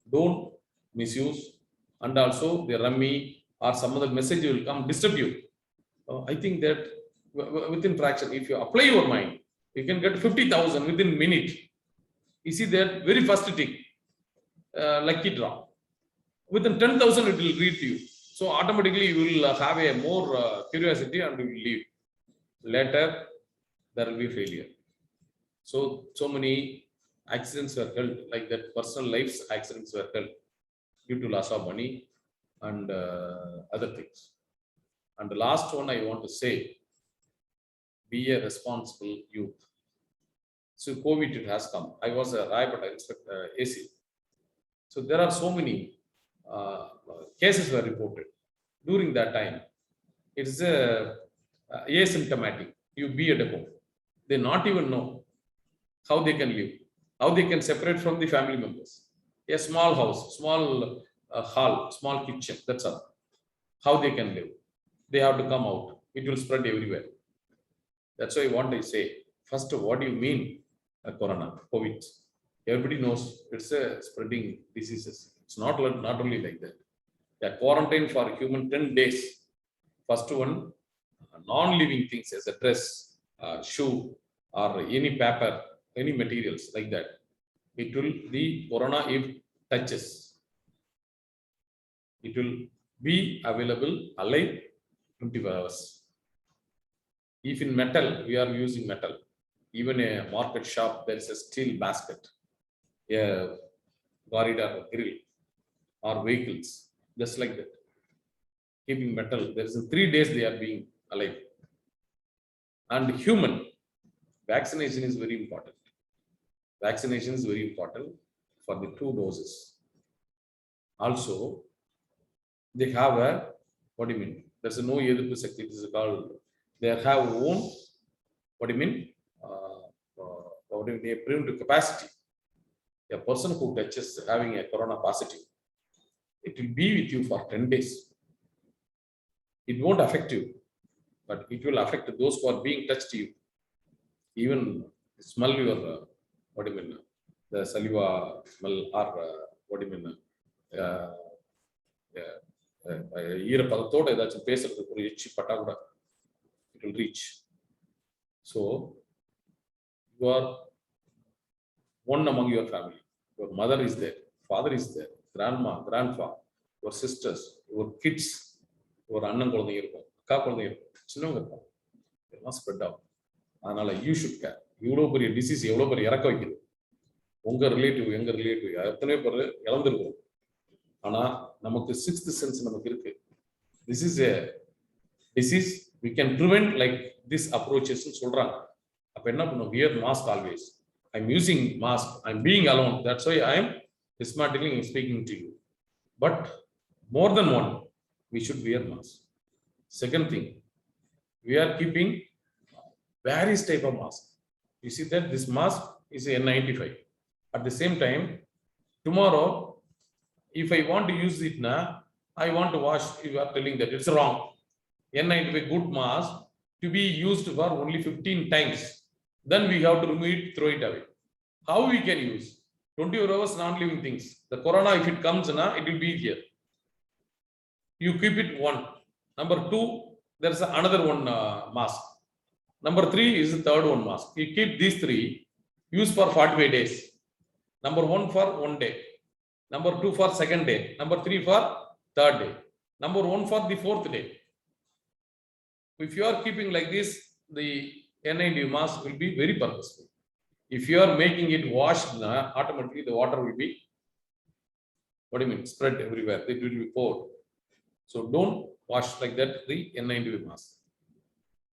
Don't misuse. And also, the rummy or some other message will come disturb you. I think that within fraction, if you apply your mind, you can get 50,000 within minute. You see that very first tick, lucky draw. Within 10,000, it will read to you. So automatically you will have a more curiosity and you will leave. Later, there will be failure. So many accidents were held, like that personal lives accidents were held due to loss of money and other things. And the last one I want to say, be a responsible youth. So COVID, it has come. I was a Raipata inspector, AC. So there are so many cases were reported. During that time, it's asymptomatic. You be at home. They not even know how they can live, how they can separate from the family members. A small house, small hall, small kitchen, that's all. How they can live. They have to come out. It will spread everywhere. That's why what I say. First, what do you mean corona, COVID? Everybody knows it's a spreading diseases. It's not only like that. They are quarantined for human 10 days. First one, non-living things as a dress, shoe, or any paper, any materials like that. It will be corona if touches. It will be available alive 24 hours. If in metal, we are using metal. Even a market shop, there is a steel basket, a corridor grill, or vehicles, just like that. Keeping metal, there is 3 days they are being alive. And human, vaccination is very important. Vaccination is very important for the 2 doses. Also, they have a, what do you mean? There's a no Edirpu Sakti, it is called, they have own, what do you mean? What do you mean? Preventive capacity. A person who touches having a corona positive, it will be with you for 10 days. It won't affect you, but it will affect those who are being touched to you. Even smell your, what do you mean? The saliva smell or what do you mean? ஈரப்பதத்தோட ஏதாச்சும் பேசுறதுக்கு ஒரு எச்சி பட்டா கூட it will reach. So you are one among your family. Your mother is there, father is there, grandma, grandpa, your sisters, your kids, your அண்ணன் குழந்தைங்க இருக்கும், அக்கா குழந்தைங்க இருக்கும், சின்னவங்க இருக்கும், எல்லாம் ஸ்ப்ரெட் ஆகும். அதனால யூ ஷுட் கேர். இவ்வளோ பெரிய டிசீஸ் எவ்வளோ பெரிய இறக்க வைக்குது. உங்க ரிலேட்டிவ் எங்க ரிலேட்டிவ் எத்தனை பேர் இழந்திருக்கும். ஆனா நமக்கு 6th சென்ஸ் நமக்கு இருக்கு. This is a disease we can prevent like this approaches சொல்றாங்க. அப்ப என்ன பண்ணும்? Wear mask always. I'm using mask. I'm being alone. That's why I am smartly speaking to you. But more than one, we should wear mask. Second thing, we are keeping various type of mask. You see that this mask is N95. At the same time, tomorrow, if I want to use it now, I want to wash. You are telling that it's wrong. N95 good mask to be used for only 15 times. Then we have to remove it, throw it away. How we can use? 24 hours non-living things. The corona, if it comes now, it will be here. You keep it one. Number 2, there is another one mask. Number 3 is the third one mask. You keep these 3, use for 45 days. Number 1 for 1 day. Number 2 for 2nd day. Number 3 for 3rd day. Number 1 for the 4th day. If you are keeping like this, the N95 mask will be very purposeful. If you are making it washed, automatically the water will be, what do you mean, spread everywhere. It will be poured. So don't wash like that the N95 mask.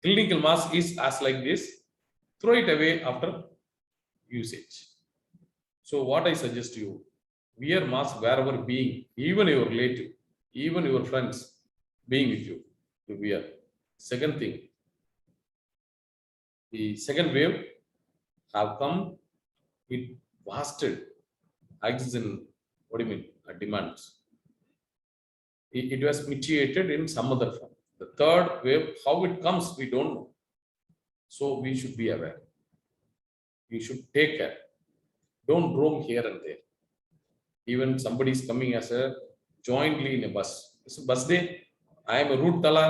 Clinical mask is as like this. Throw it away after usage. So what I suggest you, wear mask wherever being, even your relative, even your friends being with you, to wear. Second thing, the second wave have come, it wasted oxygen, what do you mean, demands. It was mitigated in some other form. The third wave, how it comes, we don't know. So we should be aware. We should take care. Don't roam here and there. Even somebody is coming as a jointly in a bus. It's a bus day. I am a route tala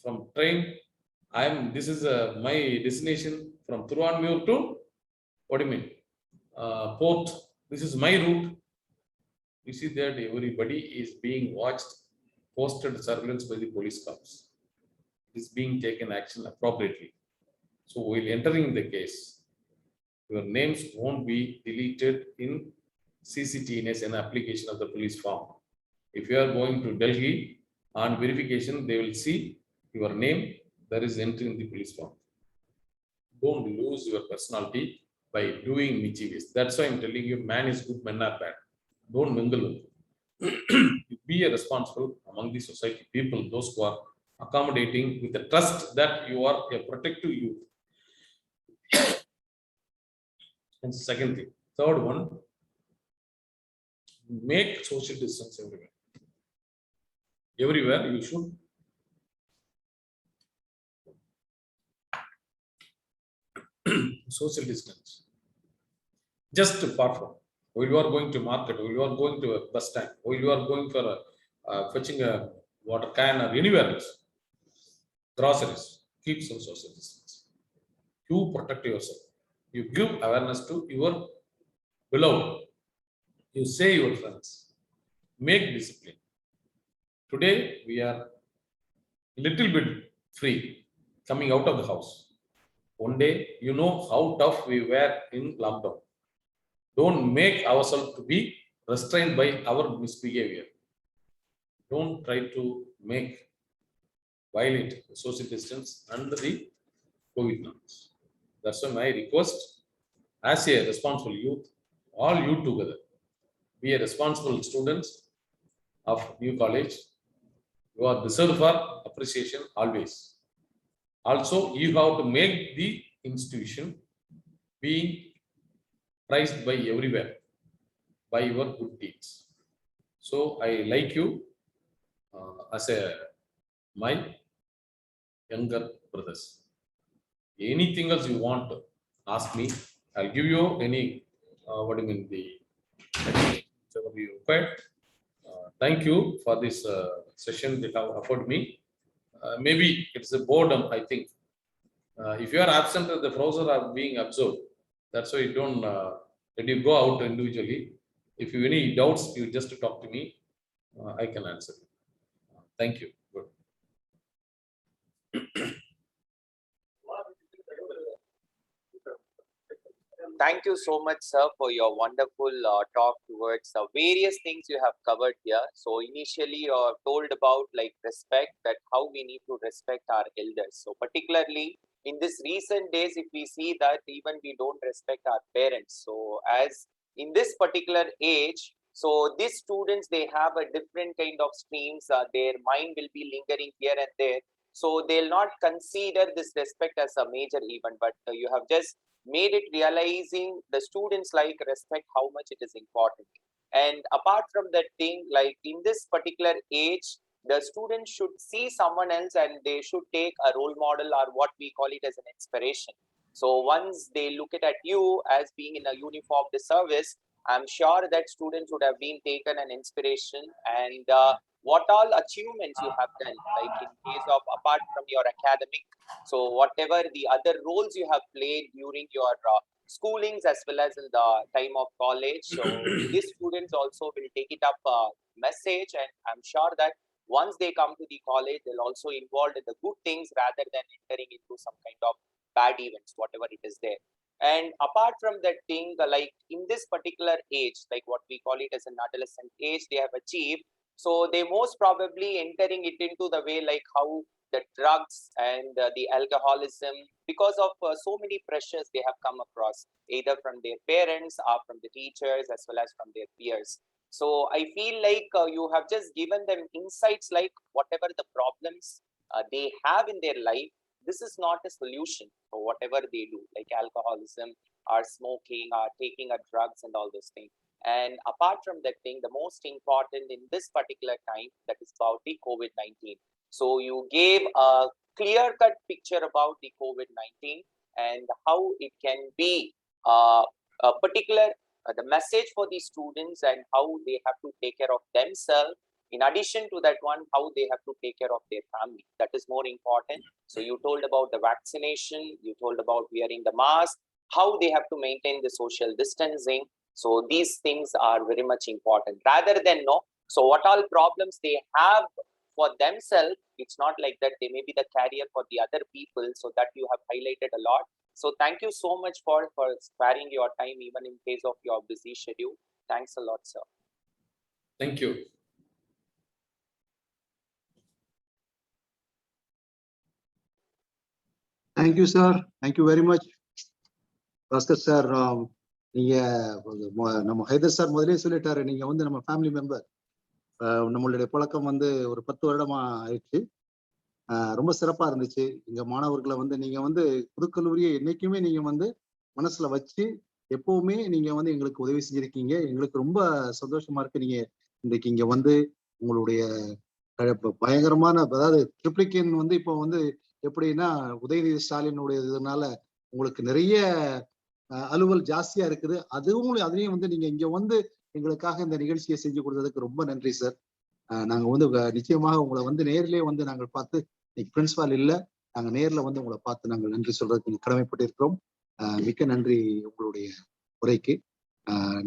from train. This is my destination from Thiruvanmiyur to, what do you mean, port. This is my route. You see that everybody is being watched, posted surveillance by the police cops. It is being taken action appropriately. So while entering the case, your names won't be deleted in CCTV as an application of the police form. If you are going to Delhi on verification, they will see your name, there is entry in the police form. Don't lose your personality by doing mischievous. That's why I'm telling you, man is good, men are bad. Don't mingle with them. be a responsible among the society people, those who are accommodating with the trust that you are a protective youth. And second thing, third one, make social distance everywhere. Everywhere you should social distance. Just far from. While you are going to market, while you are going to a bus stand, while you are going for fetching a water can or anywhere else, groceries, keep some social distance. You protect yourself. You give awareness to your beloved. You say your friends. Make discipline. Today we are little bit free coming out of the house. One day, you know how tough we were in lockdown. Don't make ourselves to be restrained by our misbehavior. Don't try to violate social distance under the COVID norms. That's why my request, as a responsible youth, all you together, be a responsible students of new college. You are deserved for appreciation always. Also, you have to make the institution being prized by everywhere by your good deeds. So I like you as my younger brothers. Anything else you want to ask me, I'll give you any what do you mean the whichever you required. Thank you for this session that have offered me. Maybe it's a boredom, I think. If you are absent, the browser are being absorbed. That's why you don't let you go out individually. If you have any doubts, you just talk to me. I can answer. Thank you. Good. Thank you so much, sir, for your wonderful talk towards various things you have covered here. So initially you are told about like respect, that how we need to respect our elders. So particularly in this recent days, if we see that even we don't respect our parents. So as in this particular age, so these students, they have a different kind of streams. Their mind will be lingering here and there. So they'll not consider this respect as a major event, but you have just made it realizing the students like respect how much it is important. And apart from that thing, like in this particular age, the students should see someone else and they should take a role model, or what we call it as an inspiration. So once they look at you as being in a uniformed service, I'm sure that students would have been taken an inspiration, and what all achievements you have done, like in case of apart from your academic, so whatever the other roles you have played during your schoolings as well as in the time of college. So these students also will take it up message, and I'm sure that once they come to the college, they'll also involved in the good things rather than entering into some kind of bad events, whatever it is there. And apart from that thing, like in this particular age, like what we call it as an adolescent age, they have achieved. So they most probably entering it into the way like how the drugs and the alcoholism, because of so many pressures they have come across, either from their parents or from the teachers as well as from their peers. So I feel like you have just given them insights like whatever the problems they have in their life, this is not a solution for whatever they do, like alcoholism or smoking or taking a drugs and all those things. And apart from that thing, the most important in this particular time, that is about the COVID-19. So you gave a clear-cut picture about the COVID-19 and how it can be a particular, the message for the students and how they have to take care of themselves. In addition to that one, how they have to take care of their family. That is more important. So you told about the vaccination, you told about wearing the mask, how they have to maintain the social distancing. So these things are very much important. Rather than so what all problems they have for themselves, it's not like that. They may be the carrier for the other people. So that you have highlighted a lot. So thank you so much for sparing your time, even in case of your busy schedule. Thanks a lot, sir. Thank you. Thank you, sir. Thank you very much. Bhaskar sir, நீங்க நம்ம Hyder sir முதலே சொல்லிட்டாரு, நீங்க வந்து நம்ம family member. நம்மளுடைய பழக்கம் வந்து ஒரு 10 வருடமா ஆயிடுச்சு. ரொம்ப சிறப்பா இருந்துச்சு. எங்க மாணவர்களை வந்து நீங்க வந்து புதுக்கல்லூரியை என்னைக்குமே நீங்க வந்து மனசுல வச்சு எப்பவுமே நீங்க வந்து எங்களுக்கு உதவி செஞ்சிருக்கீங்க. எங்களுக்கு ரொம்ப சந்தோஷமா இருக்கு. நீங்க இன்றைக்கு இங்க வந்து உங்களுடைய பயங்கரமான, அதாவது ட்ரிப்ளிகேன் வந்து இப்போ வந்து எப்படின்னா உதயநிதி ஸ்டாலினுடைய இதனால உங்களுக்கு நிறைய அலுவல் ஜாஸ்தியா இருக்குது. அதையும் வந்து நீங்க இங்க வந்து எங்களுக்காக இந்த நிகழ்ச்சியை செஞ்சு கொடுத்ததுக்கு ரொம்ப நன்றி சார். நாங்க வந்து நிச்சயமாக உங்களை வந்து நேரிலே வந்து நாங்கள் பார்த்து, இன்னைக்கு பிரின்சிபால் இல்லை, நாங்க நேர்ல வந்து உங்களை பார்த்து நாங்கள் நன்றி சொல்றதுக்கு கடமைப்பட்டிருக்கிறோம். மிக்க நன்றி உங்களுடைய உரைக்கு.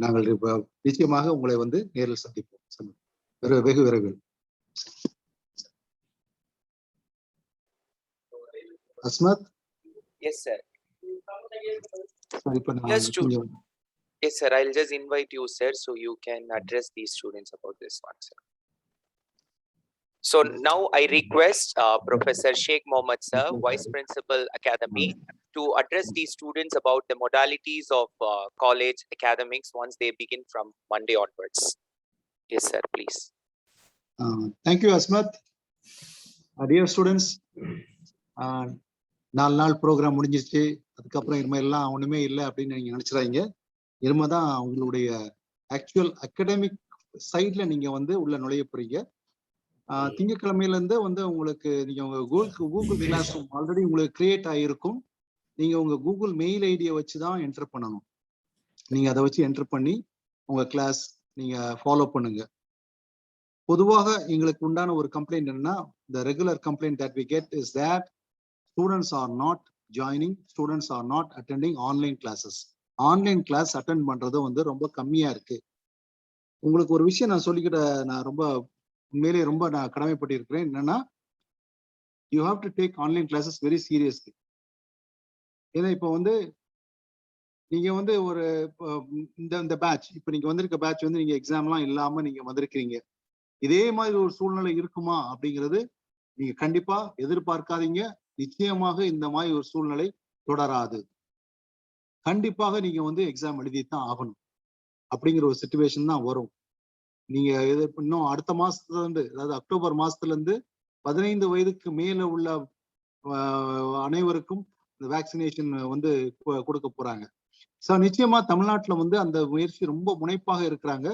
நாங்கள் நிச்சயமாக உங்களை வந்து நேரில் சந்திப்போம் வெகு விரைவில். அஸ்மத். Yes, sir. கொஞ்சம் Yes, sir. I'll just invite you, sir, so you can address these students about this one, sir. So now I request Professor Sheikh Mohammed, sir, Vice Principal Academy, to address these students about the modalities of college academics once they begin from Monday onwards. Yes, sir, please. Thank you, Asmat. Dear students, 4 நாள் program முடிஞ்சிருச்சு. அதுக்கப்புறம் இனிமேல்லாம் ஒண்ணுமே இல்லை அப்படின்னு நீங்க நினைச்சிடாங்க. இனிமேதான் உங்களுடைய actual academic சைட்ல நீங்க வந்து உள்ள நுழைய போறீங்க. திங்கட்கிழமையில இருந்து வந்து உங்களுக்கு நீங்க உங்க கூகுள் கிளாஸ் ரூம் ஆல்ரெடி உங்களுக்கு கிரியேட் ஆகிருக்கும். நீங்க உங்க கூகுள் மெயில் ஐடியை வச்சுதான் என்டர் பண்ணணும். நீங்க அதை வச்சு என்டர் பண்ணி உங்க கிளாஸ் நீங்க ஃபாலோ பண்ணுங்க. பொதுவாக எங்களுக்கு உண்டான ஒரு கம்ப்ளைண்ட் என்னன்னா, the regular complaint that we get is that students are not joining, students are not attending online classes. Online class attend பண்றது வந்து ரொம்ப கம்மியா இருக்கு. உங்களுக்கு ஒரு விஷயம் நான் சொல்லிக்கிட்ட, நான் ரொம்ப உண்மையிலேயே ரொம்ப நான் கடமைப்பட்டிருக்கிறேன். என்னன்னா, you have to take online classes very seriously. ஏன்னா இப்போ வந்து நீங்க வந்து ஒரு இந்த பேட்ச், இப்போ நீங்க வந்திருக்க பேட்ச் வந்து நீங்க எக்ஸாம்லாம் இல்லாம நீங்க வந்திருக்கிறீங்க. இதே மாதிரி ஒரு சூழ்நிலை இருக்குமா அப்படிங்கிறது நீங்க கண்டிப்பா எதிர்பார்க்காதீங்க. நிச்சயமாக இந்த மாதிரி ஒரு சூழ்நிலை தொடராது. கண்டிப்பாக நீங்க வந்து எக்ஸாம் எழுதித்தான் ஆகணும் அப்படிங்கிற ஒரு சிச்சுவேஷன் தான் வரும். நீங்க இன்னும் அடுத்த மாசத்துல இருந்து, அதாவது அக்டோபர் மாசத்துல இருந்து 15 வயதுக்கு மேல உள்ள அனைவருக்கும் இந்த வேக்சினேஷன் வந்து கொடுக்க போறாங்க. ஸோ நிச்சயமா தமிழ்நாட்டில் வந்து அந்த முயற்சி ரொம்ப முனைப்பாக இருக்கிறாங்க.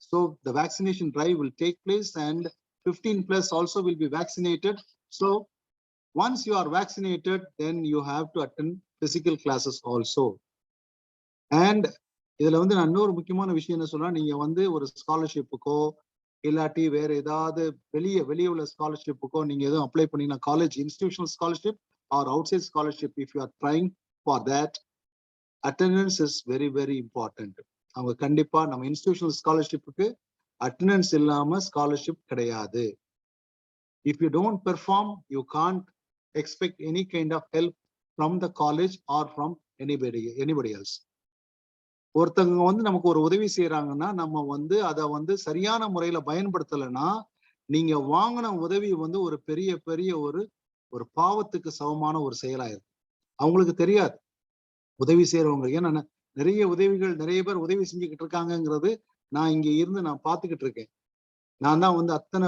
So the vaccination drive will take place and 15+ also will be vaccinated. So once you are vaccinated, then you have to attend physical classes also. And இதுல வந்து நான் இன்னொரு முக்கியமான விஷயம் என்ன சொல்றேன், நீங்க வந்து ஒரு ஸ்காலர்ஷிப்புக்கோ இல்லாட்டி வேற ஏதாவது வெளியே உள்ள ஸ்காலர்ஷிப்புக்கோ நீங்க எதுவும் அப்ளை பண்ணீங்கன்னா, college institutional scholarship or outside scholarship, if you are trying for that, attendance is very very important. அவங்க கண்டிப்பா நம்ம இன்ஸ்டிடியூஷனல் ஸ்காலர்ஷிப்புக்கு அட்டெண்டன்ஸ் இல்லாம ஸ்காலர்ஷிப் கிடையாது. If you don't perform, you can't expect any kind of help from the college or from anybody else. ஒருத்தவங்க வந்து நமக்கு ஒரு உதவி செய்யறாங்கன்னா நம்ம வந்து அதை வந்து சரியான முறையில பயன்படுத்தலைன்னா, நீங்க வாங்கின உதவி வந்து ஒரு பெரிய ஒரு பாவத்துக்கு சமமான ஒரு செயலாயிருக்கு. அவங்களுக்கு தெரியாது உதவி செய்யறவங்க. ஏன்னா நிறைய பேர் உதவி செஞ்சுக்கிட்டு இருக்காங்கிறது நான் இங்க இருந்து நான் பார்த்துக்கிட்டு இருக்கேன். நான் தான் வந்து அத்தனை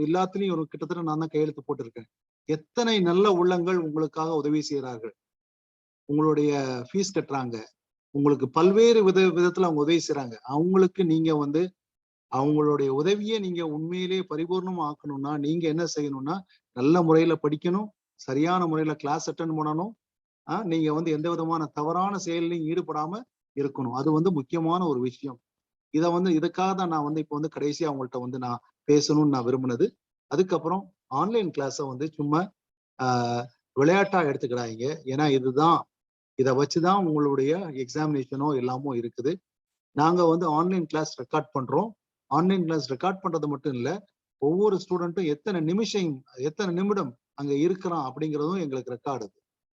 எல்லாத்துலயும் ஒரு கிட்டத்தட்ட நான் தான் கையெழுத்து போட்டிருக்கேன். எத்தனை நல்ல உள்ளங்கள் உங்களுக்காக உதவி செய்யறார்கள், உங்களுடைய ஃபீஸ் கட்டுறாங்க, உங்களுக்கு பல்வேறு விதத்துல அவங்க உதவி செய்யறாங்க. அவங்களுக்கு நீங்க வந்து அவங்களுடைய உதவியை நீங்க உண்மையிலேயே பரிபூர்ணமா ஆக்கணும்னா நீங்க என்ன செய்யணும்னா, நல்ல முறையில படிக்கணும், சரியான முறையில கிளாஸ் அட்டென்ட் பண்ணணும், நீங்க வந்து எந்த விதமான தவறான செயலையும் ஈடுபடாம இருக்கணும். அது வந்து முக்கியமான ஒரு விஷயம். இதுக்காக தான் நான் வந்து இப்போ வந்து கடைசியா அவங்கள்ட்ட வந்து நான் பேசணும்னு நான் விரும்பினது. அதுக்கப்புறம் ஆன்லைன் கிளாஸை வந்து சும்மா விளையாட்டா எடுத்துக்கிறாங்க. ஏன்னா இதை வச்சுதான் உங்களுடைய எக்ஸாமினேஷனோ எல்லாமோ இருக்குது. நாங்க வந்து ஆன்லைன் கிளாஸ் ரெக்கார்ட் பண்றோம். ஆன்லைன் கிளாஸ் ரெக்கார்ட் பண்றது மட்டும் இல்ல, ஒவ்வொரு ஸ்டூடெண்ட்டும் எத்தனை நிமிடம் அங்க இருக்கிறான் அப்படிங்கிறதும் எங்களுக்கு ரெக்கார்டு.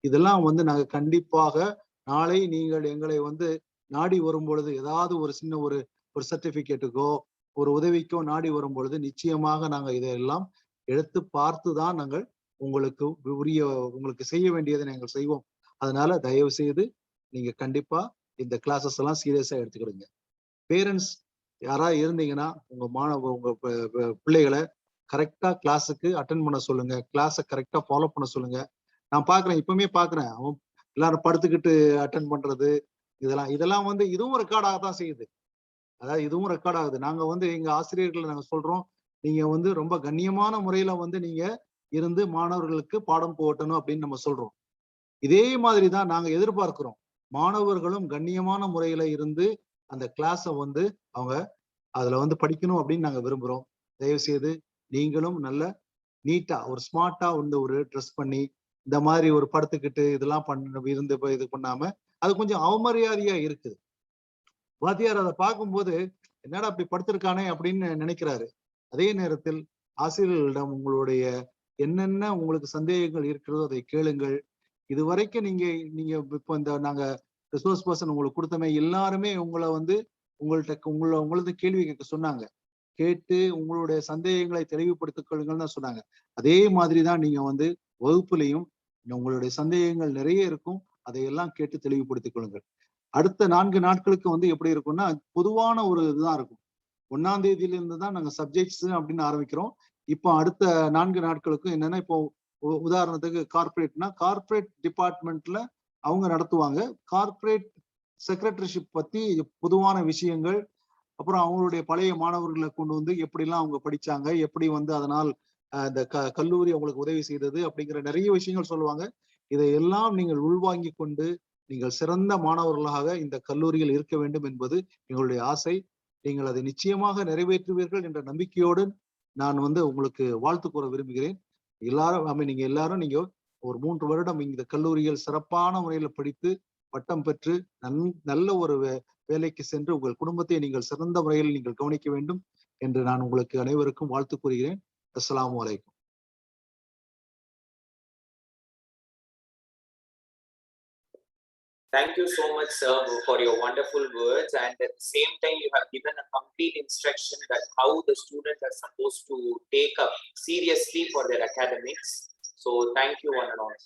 இதெல்லாம் வந்து நாங்க கண்டிப்பாக நாளை நீங்கள் எங்களை வந்து நாடி வரும் பொழுது, ஏதாவது ஒரு சின்ன ஒரு சர்டிபிகேட்டுக்கோ ஒரு உதவிக்கோ நாடி வரும் பொழுது நிச்சயமாக நாங்க இதையெல்லாம் எடுத்து பார்த்துதான் நாங்கள் உங்களுக்கு செய்ய வேண்டியதை நாங்கள் செய்வோம். அதனால தயவு செய்து நீங்க கண்டிப்பா இந்த கிளாஸஸ் எல்லாம் சீரியஸா எடுத்துக்கிடுங்க. பேரண்ட்ஸ் யாராவது இருந்தீங்கன்னா உங்க பிள்ளைகளை கரெக்டா கிளாஸுக்கு அட்டென்ட் பண்ண சொல்லுங்க, கிளாஸை கரெக்டா ஃபாலோ பண்ண சொல்லுங்க. நான் பாக்குறேன், இப்பவுமே பாக்குறேன், அவன் எல்லாரும் படுத்துக்கிட்டு அட்டென்ட் பண்றது, இதெல்லாம் வந்து இதுவும் ரெக்கார்ட் ஆகத்தான் செய்யுது. அதாவது இதுவும் ரெக்கார்ட் ஆகுது. நாங்க வந்து எங்க ஆசிரியர்களை நாங்க சொல்றோம், நீங்க வந்து ரொம்ப கண்ணியமான முறையில வந்து நீங்க இருந்து மாணவர்களுக்கு பாடம் போட்டணும் அப்படின்னு நம்ம சொல்றோம். இதே மாதிரிதான் நாங்க எதிர்பார்க்கிறோம். மாணவர்களும் கண்ணியமான முறையில இருந்து அந்த கிளாஸை வந்து அவங்க அதுல வந்து படிக்கணும் அப்படின்னு நாங்க விரும்புறோம். தயவு செய்து நீங்களும் நல்ல நீட்டா ஒரு ஸ்மார்ட்டா வந்து ஒரு ட்ரெஸ் பண்ணி இந்த மாதிரி ஒரு படுத்துக்கிட்டு இதெல்லாம் இருந்து இது பண்ணாம அது கொஞ்சம் அவமரியாதையா இருக்குது. வாத்தியார் அதை பார்க்கும்போது என்னடா அப்படி படுத்திருக்கானே அப்படின்னு நினைக்கிறாரு. அதே நேரத்தில் ஆசிரியர்களிடம் உங்களுடைய என்னென்ன உங்களுக்கு சந்தேகங்கள் இருக்கிறதோ அதை கேளுங்கள். இதுவரைக்கும் நீங்க இப்போ இந்த நாங்க ரிசோர்ஸ் பர்சன் உங்களுக்கு கொடுத்தமே எல்லாருமே உங்களை வந்து உங்களது கேள்வி கேட்க சொன்னாங்க. கேட்டு உங்களுடைய சந்தேகங்களை தெளிவுபடுத்திக் கொள்ளுங்கள்னு தான் சொன்னாங்க. அதே மாதிரிதான் நீங்க வந்து வகுப்புலையும் உங்களுடைய சந்தேகங்கள் நிறைய இருக்கும், அதையெல்லாம் கேட்டு தெளிவுபடுத்திக் கொள்ளுங்கள். அடுத்த 4 நாட்களுக்கு வந்து எப்படி இருக்கும்னா பொதுவான ஒரு இதுதான் இருக்கும். 1ஆம் தேதியிலிருந்து தான் நாங்க சப்ஜெக்ட்ஸ் அப்படின்னு ஆரம்பிக்கிறோம். இப்போ அடுத்த 4 நாட்களுக்கும் என்னன்னா, இப்போ உதாரணத்துக்கு கார்ப்பரேட் டிபார்ட்மெண்ட்ல அவங்க நடத்துவாங்க. கார்ப்பரேட் செக்ரட்டரிஷிப் பத்தி பொதுவான விஷயங்கள், அப்புறம் அவங்களுடைய பழைய மாணவர்களை கொண்டு வந்து எப்படிலாம் அவங்க படிச்சாங்க, எப்படி வந்து அதனால் இந்த கல்லூரி அவங்களுக்கு உதவி செய்தது அப்படிங்கிற நிறைய விஷயங்கள் சொல்லுவாங்க. இதையெல்லாம் நீங்கள் உள்வாங்கி கொண்டு நீங்கள் சிறந்த மாணவர்களாக இந்த கல்லூரியில் இருக்க வேண்டும் என்பது எங்களுடைய ஆசை. நீங்கள் அதை நிச்சயமாக நிறைவேற்றுவீர்கள் என்ற நம்பிக்கையோடு நான் வந்து உங்களுக்கு வாழ்த்து கூற விரும்புகிறேன். நீங்க எல்லாரும் ஒரு 3 வருடம் இந்த கல்லூரியில் சிறப்பான முறையில் படித்து பட்டம் பெற்று நல்ல ஒரு வேலைக்கு சென்று உங்கள் குடும்பத்தை நீங்கள் சிறந்த முறையில் நீங்கள் கவனிக்க வேண்டும் என்று நான் உங்களுக்கு அனைவருக்கும் வாழ்த்து கூறுகிறேன். அஸ்ஸலாமு அலைக்கும். Thank you so much, sir, for your wonderful words. And at the same time, you have given a complete instruction that how the students are supposed to take up seriously for their academics. So thank you, one and all.